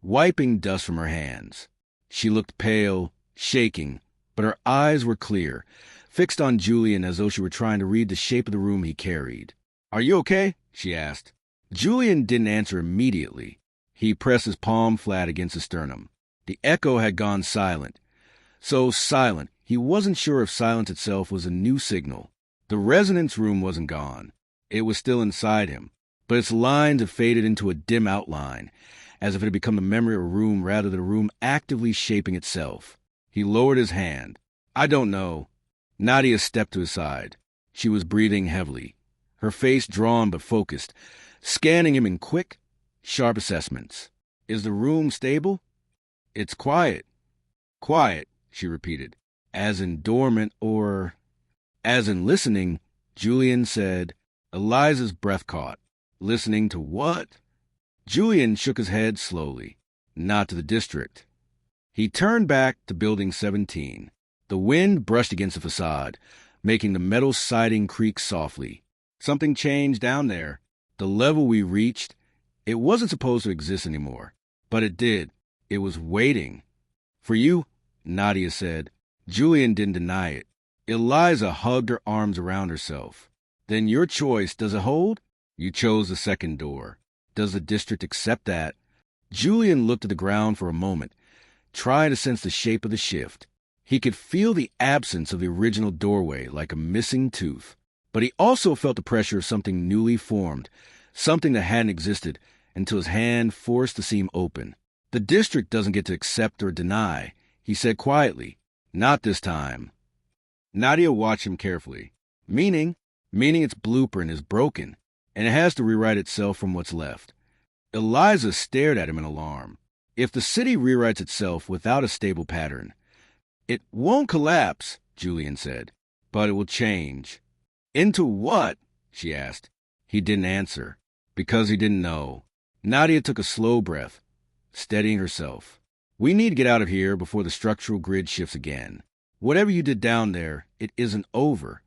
wiping dust from her hands. She looked pale, shaking, but her eyes were clear, fixed on Julian as though she were trying to read the shape of the room he carried. "Are you okay?" she asked. Julian didn't answer immediately. He pressed his palm flat against his sternum. The echo had gone silent. So silent, he wasn't sure if silence itself was a new signal. The resonance room wasn't gone. It was still inside him, but its lines had faded into a dim outline, as if it had become the memory of a room rather than a room actively shaping itself. He lowered his hand. "I don't know." Nadia stepped to his side. She was breathing heavily, her face drawn but focused, scanning him in quick, sharp assessments. "Is the room stable?" "It's quiet." "Quiet," she repeated. "As in dormant or—" "As in listening," Julian said. Eliza's breath caught. "Listening to what?" Julian shook his head slowly. "Not to the district." He turned back to Building 17. The wind brushed against the facade, making the metal siding creak softly. "Something changed down there. The level we reached, it wasn't supposed to exist anymore. But it did. It was waiting." "For you," Nadia said. Julian didn't deny it. Eliza hugged her arms around herself. "Then your choice, does it hold? You chose the second door. Does the district accept that?" Julian looked at the ground for a moment, trying to sense the shape of the shift. He could feel the absence of the original doorway like a missing tooth. But he also felt the pressure of something newly formed, something that hadn't existed until his hand forced the seam open. "The district doesn't get to accept or deny," he said quietly. "Not this time." Nadia watched him carefully. Meaning its blueprint is broken, and it has to rewrite itself from what's left. Eliza stared at him in alarm. "If the city rewrites itself without a stable pattern, it won't collapse," Julian said, "but it will change." "Into what?" she asked. He didn't answer, because he didn't know. Nadia took a slow breath, steadying herself. "We need to get out of here before the structural grid shifts again. Whatever you did down there, it isn't over."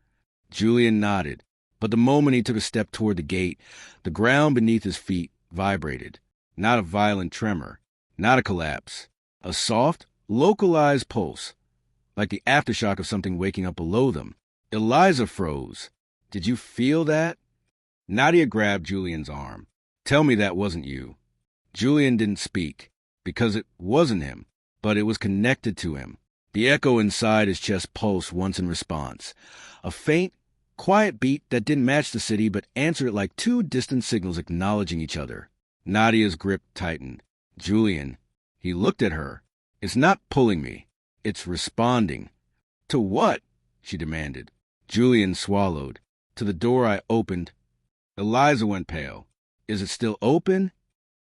Julian nodded, but the moment he took a step toward the gate, the ground beneath his feet vibrated. Not a violent tremor, not a collapse. A soft, localized pulse, like the aftershock of something waking up below them. Eliza froze. "Did you feel that?" Nadia grabbed Julian's arm. "Tell me that wasn't you." Julian didn't speak, because it wasn't him, but it was connected to him. The echo inside his chest pulsed once in response. A faint, quiet beat that didn't match the city but answered it like two distant signals acknowledging each other. Nadia's grip tightened. "Julian," he looked at her. "It's not pulling me. It's responding." "To what?" she demanded. Julian swallowed. "To the door I opened Eliza went pale. Is it still open?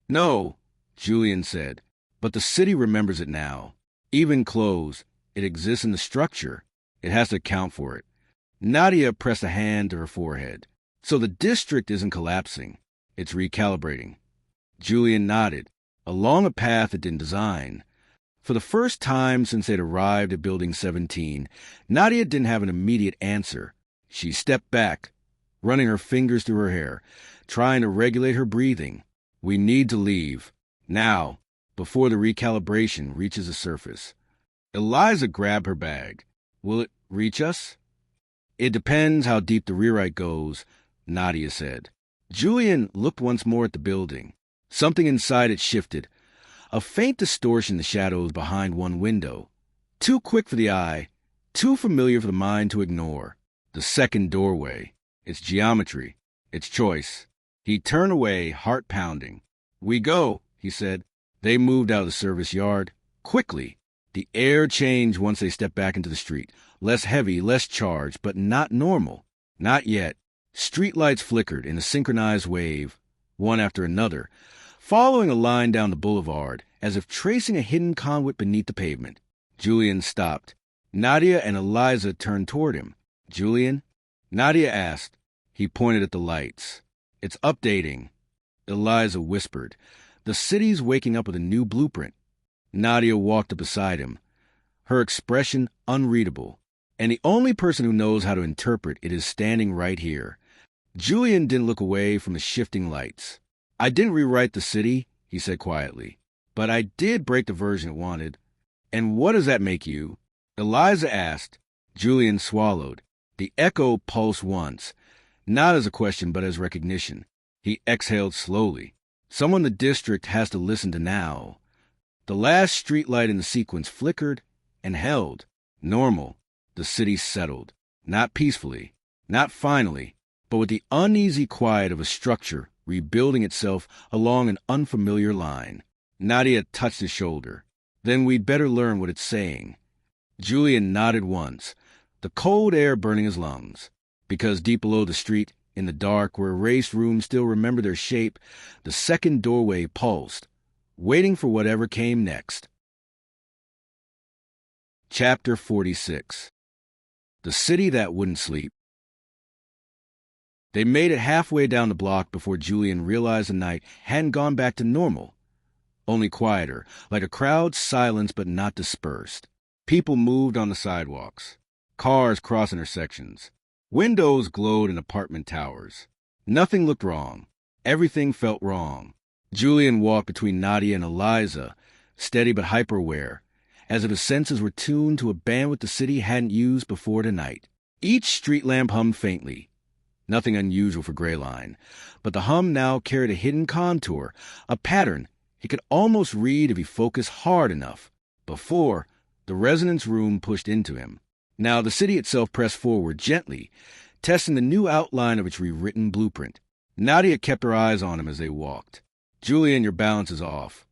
No, Julian said. But the city remembers it now. Even closed, it exists in the structure. It has to account for it. Nadia pressed a hand to her forehead. So the district isn't collapsing. It's recalibrating. Julian nodded, along a path it didn't design. For the first time since they'd arrived at Building 17, Nadia didn't have an immediate answer. She stepped back, running her fingers through her hair, trying to regulate her breathing. We need to leave. Now, before the recalibration reaches the surface. Eliza grabbed her bag. Will it reach us? It depends how deep the rewrite goes, Nadia said. Julian looked once more at the building. Something inside it shifted. A faint distortion in the shadows behind one window. Too quick for the eye, too familiar for the mind to ignore. The second doorway. Its geometry. Its choice. He turned away, heart pounding. We go, he said. They moved out of the service yard. Quickly. The air changed once they stepped back into the street. Less heavy, less charged, but not normal. Not yet. Streetlights flickered in a synchronized wave, one after another, following a line down the boulevard, as if tracing a hidden conduit beneath the pavement. Julian stopped. Nadia and Eliza turned toward him. Julian? Nadia asked. He pointed at the lights. It's updating. Eliza whispered. The city's waking up with a new blueprint. Nadia walked up beside him, her expression unreadable, and the only person who knows how to interpret it is standing right here. Julian didn't look away from the shifting lights. I didn't rewrite the city, he said quietly, but I did break the version it wanted. And what does that make you? Eliza asked. Julian swallowed. The echo pulsed once, not as a question but as recognition. He exhaled slowly. Someone the district has to listen to now. The last streetlight in the sequence flickered and held. Normal. The city settled. Not peacefully, not finally, but with the uneasy quiet of a structure rebuilding itself along an unfamiliar line. Nadia touched his shoulder. Then we'd better learn what it's saying. Julian nodded once, the cold air burning his lungs. Because deep below the street, in the dark where erased rooms still remember their shape, the second doorway pulsed, waiting for whatever came next. Chapter 46. The City That Wouldn't Sleep. They made it halfway down the block before Julian realized the night hadn't gone back to normal. Only quieter, like a crowd silenced but not dispersed. People moved on the sidewalks. Cars crossed intersections. Windows glowed in apartment towers. Nothing looked wrong. Everything felt wrong. Julian walked between Nadia and Eliza, steady but hyper-aware, as if his senses were tuned to a bandwidth the city hadn't used before tonight. Each street lamp hummed faintly. Nothing unusual for Greyline, but the hum now carried a hidden contour, a pattern he could almost read if he focused hard enough. Before, the resonance room pushed into him. Now the city itself pressed forward gently, testing the new outline of its rewritten blueprint. Nadia kept her eyes on him as they walked. Julian, your balance is off.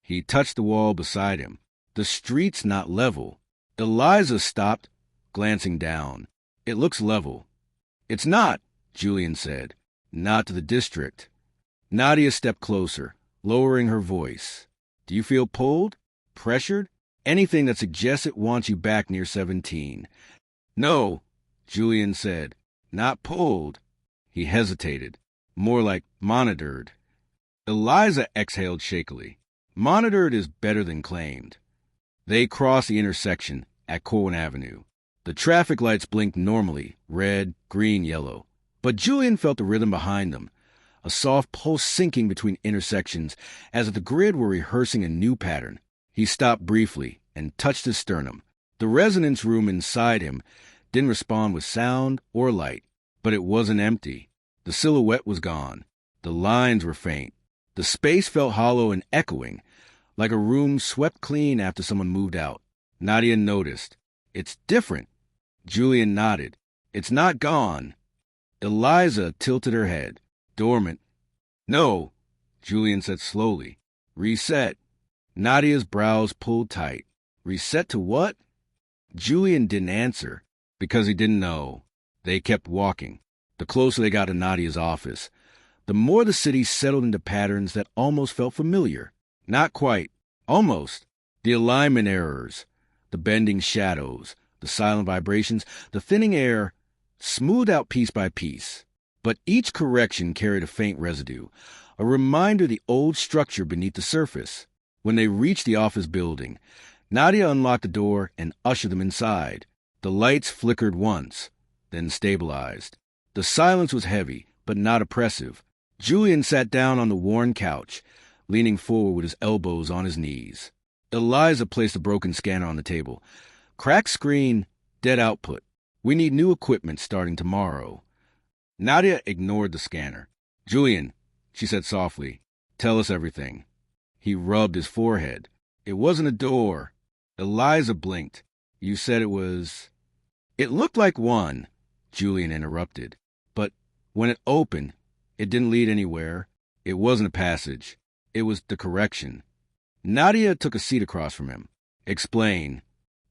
He touched the wall beside him. The street's not level. Eliza stopped, glancing down. It looks level. It's not, Julian said. Not to the district. Nadia stepped closer, lowering her voice. Do you feel pulled? Pressured? Anything that suggests it wants you back near 17. No, Julian said. Not pulled. He hesitated. More like monitored. Eliza exhaled shakily. Monitored is better than claimed. They crossed the intersection at Corwin Avenue. The traffic lights blinked normally, red, green, yellow. But Julian felt the rhythm behind them, a soft pulse sinking between intersections as if the grid were rehearsing a new pattern. He stopped briefly and touched his sternum. The resonance room inside him didn't respond with sound or light, but it wasn't empty. The silhouette was gone. The lines were faint. The space felt hollow and echoing, like a room swept clean after someone moved out. Nadia noticed. It's different. Julian nodded. It's not gone. Eliza tilted her head. Dormant. No, Julian said slowly. Reset. Nadia's brows pulled tight. Reset to what? Julian didn't answer, because he didn't know. They kept walking. The closer they got to Nadia's office, the more the city settled into patterns that almost felt familiar. Not quite. Almost. The alignment errors, the bending shadows, the silent vibrations, the thinning air, smoothed out piece by piece. But each correction carried a faint residue, a reminder of the old structure beneath the surface. When they reached the office building, Nadia unlocked the door and ushered them inside. The lights flickered once, then stabilized. The silence was heavy, but not oppressive. Julian sat down on the worn couch, leaning forward with his elbows on his knees. Eliza placed a broken scanner on the table. Cracked screen, dead output. We need new equipment starting tomorrow. Nadia ignored the scanner. Julian, she said softly, tell us everything. He rubbed his forehead. It wasn't a door. Eliza blinked. You said it was... It looked like one, Julian interrupted. But when it opened, it didn't lead anywhere. It wasn't a passage. It was the correction. Nadia took a seat across from him. Explain.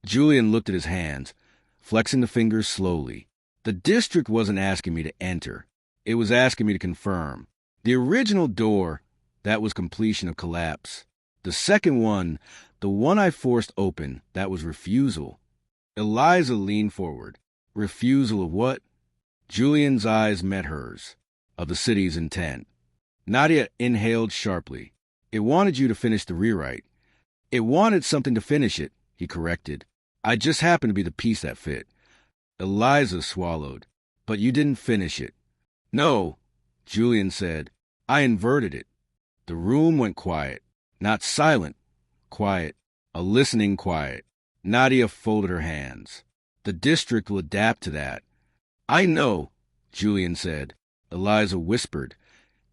Julian looked at his hands, flexing the fingers slowly. The district wasn't asking me to enter. It was asking me to confirm. The original door, that was completion of collapse. The second one, the one I forced open, that was refusal. Eliza leaned forward. Refusal of what? Julian's eyes met hers, of the city's intent. Nadia inhaled sharply. It wanted you to finish the rewrite. It wanted something to finish it, he corrected. I just happened to be the piece that fit. Eliza swallowed. But you didn't finish it. No, Julian said. I inverted it. The room went quiet. Not silent. Quiet. A listening quiet. Nadia folded her hands. The district will adapt to that. I know, Julian said. Eliza whispered.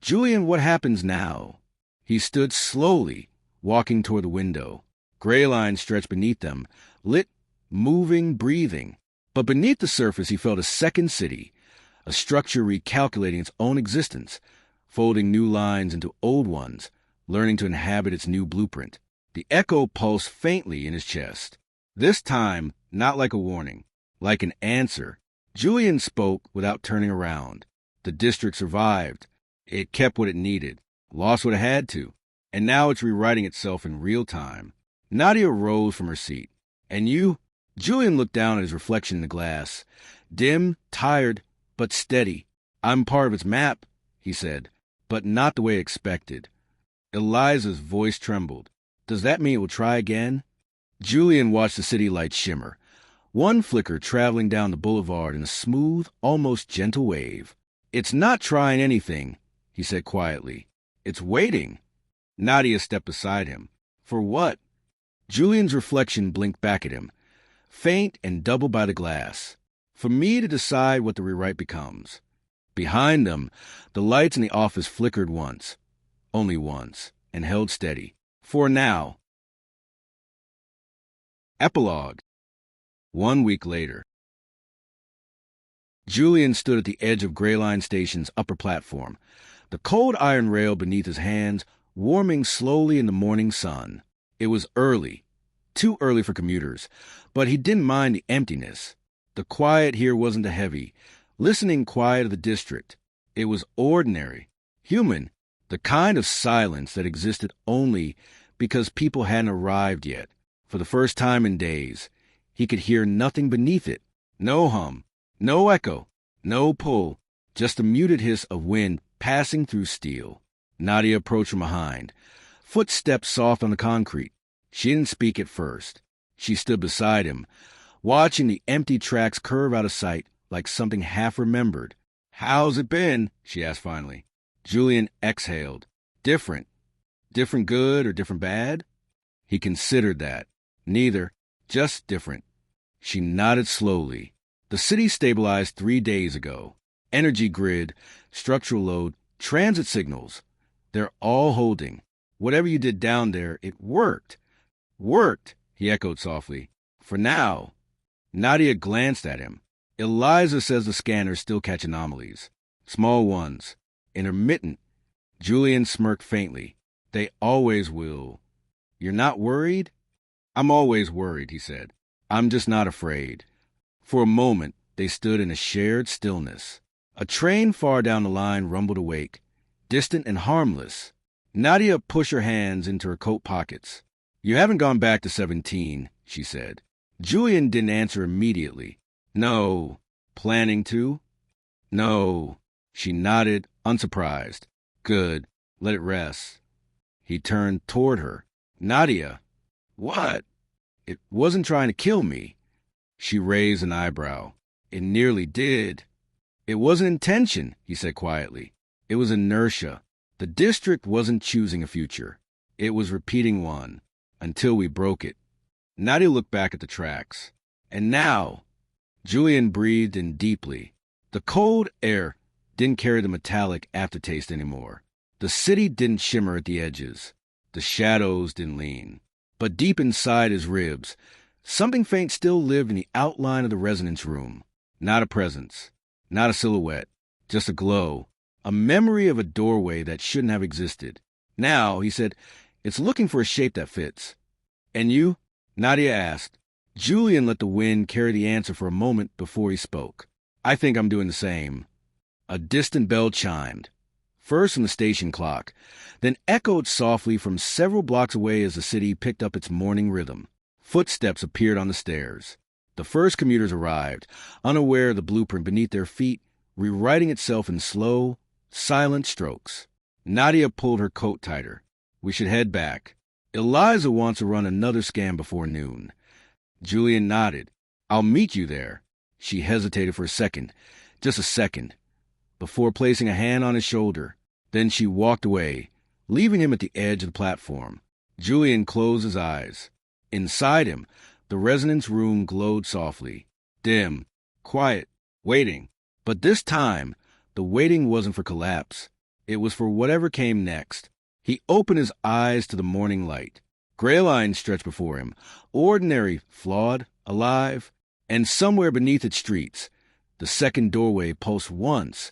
Julian, what happens now? He stood slowly, walking toward the window. Gray lines stretched beneath them, lit, moving, breathing. But beneath the surface he felt a second city, a structure recalculating its own existence, folding new lines into old ones, learning to inhabit its new blueprint. The echo pulsed faintly in his chest. This time, not like a warning, like an answer. Julian spoke without turning around. The district survived. It kept what it needed, lost what it had to, and now it's rewriting itself in real time. Nadia rose from her seat. And you? Julian looked down at his reflection in the glass. Dim, tired, but steady. I'm part of its map, he said, but not the way expected. Eliza's voice trembled. Does that mean it will try again? Julian watched the city lights shimmer, one flicker traveling down the boulevard in a smooth, almost gentle wave. It's not trying anything, he said quietly. It's waiting. Nadia stepped beside him. For what? Julian's reflection blinked back at him, faint and doubled by the glass. For me to decide what the rewrite becomes. Behind them, the lights in the office flickered once, only once, and held steady. For now. Epilogue. 1 week later. Julian stood at the edge of Gray Line Station's upper platform, the cold iron rail beneath his hands warming slowly in the morning sun. It was early, too early for commuters, but he didn't mind the emptiness. The quiet here wasn't the heavy, listening quiet of the district. It was ordinary, human, the kind of silence that existed only because people hadn't arrived yet. For the first time in days, he could hear nothing beneath it. No hum, no echo, no pull, just the muted hiss of wind passing through steel. Nadia approached from behind, footsteps soft on the concrete. She didn't speak at first. She stood beside him, watching the empty tracks curve out of sight like something half-remembered. How's it been? She asked finally. Julian exhaled. Different. Different good or different bad? He considered that. Neither. Just different. She nodded slowly. The city stabilized 3 days ago. Energy grid, structural load, transit signals. They're all holding. Whatever you did down there, it worked. Worked, he echoed softly. For now. Nadia glanced at him. Eliza says the scanners still catch anomalies. Small ones. Intermittent. Julian smirked faintly. They always will. You're not worried? I'm always worried, he said. I'm just not afraid. For a moment, they stood in a shared stillness. A train far down the line rumbled awake. distant and harmless. Nadia pushed her hands into her coat pockets. "You haven't gone back to 17, she said. Julian didn't answer immediately. "No. Planning to?" "No." She nodded, unsurprised. "Good. Let it rest." He turned toward her. "Nadia." "What?" "It wasn't trying to kill me." She raised an eyebrow. "It nearly did." "It wasn't intention," he said quietly. "It was inertia. The district wasn't choosing a future. It was repeating one, until we broke it." Nadia looked back at the tracks. "And now," Julian breathed in deeply. The cold air didn't carry the metallic aftertaste anymore. The city didn't shimmer at the edges. The shadows didn't lean. But deep inside his ribs, something faint still lived in the outline of the resonance room. Not a presence, not a silhouette, just a glow, a memory of a doorway that shouldn't have existed. "Now," he said, "it's looking for a shape that fits." "And you?" Nadia asked. Julian let the wind carry the answer for a moment before he spoke. "I think I'm doing the same." A distant bell chimed, first from the station clock, then echoed softly from several blocks away as the city picked up its morning rhythm. Footsteps appeared on the stairs. The first commuters arrived, unaware of the blueprint beneath their feet, rewriting itself in slow, silent strokes. Nadia pulled her coat tighter. "We should head back. Eliza wants to run another scan before noon." Julian nodded. "I'll meet you there." She hesitated for a second, just a second, before placing a hand on his shoulder. Then she walked away, leaving him at the edge of the platform. Julian closed his eyes. Inside him, the resonance room glowed softly, dim, quiet, waiting. But this time, the waiting wasn't for collapse. It was for whatever came next. He opened his eyes to the morning light. Gray lines stretched before him, ordinary, flawed, alive, and somewhere beneath its streets, the second doorway pulsed once,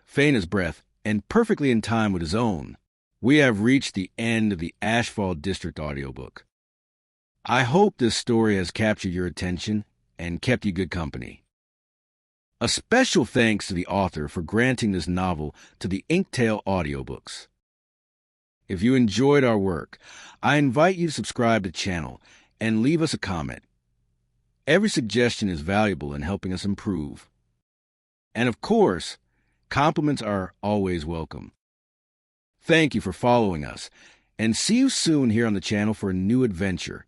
faint as breath, and perfectly in time with his own. We have reached the end of the Ashfall District audiobook. I hope this story has captured your attention and kept you good company. A special thanks to the author for granting this novel to the Inktail Audiobooks. If you enjoyed our work, I invite you to subscribe to the channel and leave us a comment. Every suggestion is valuable in helping us improve. And of course, compliments are always welcome. Thank you for following us, and see you soon here on the channel for a new adventure.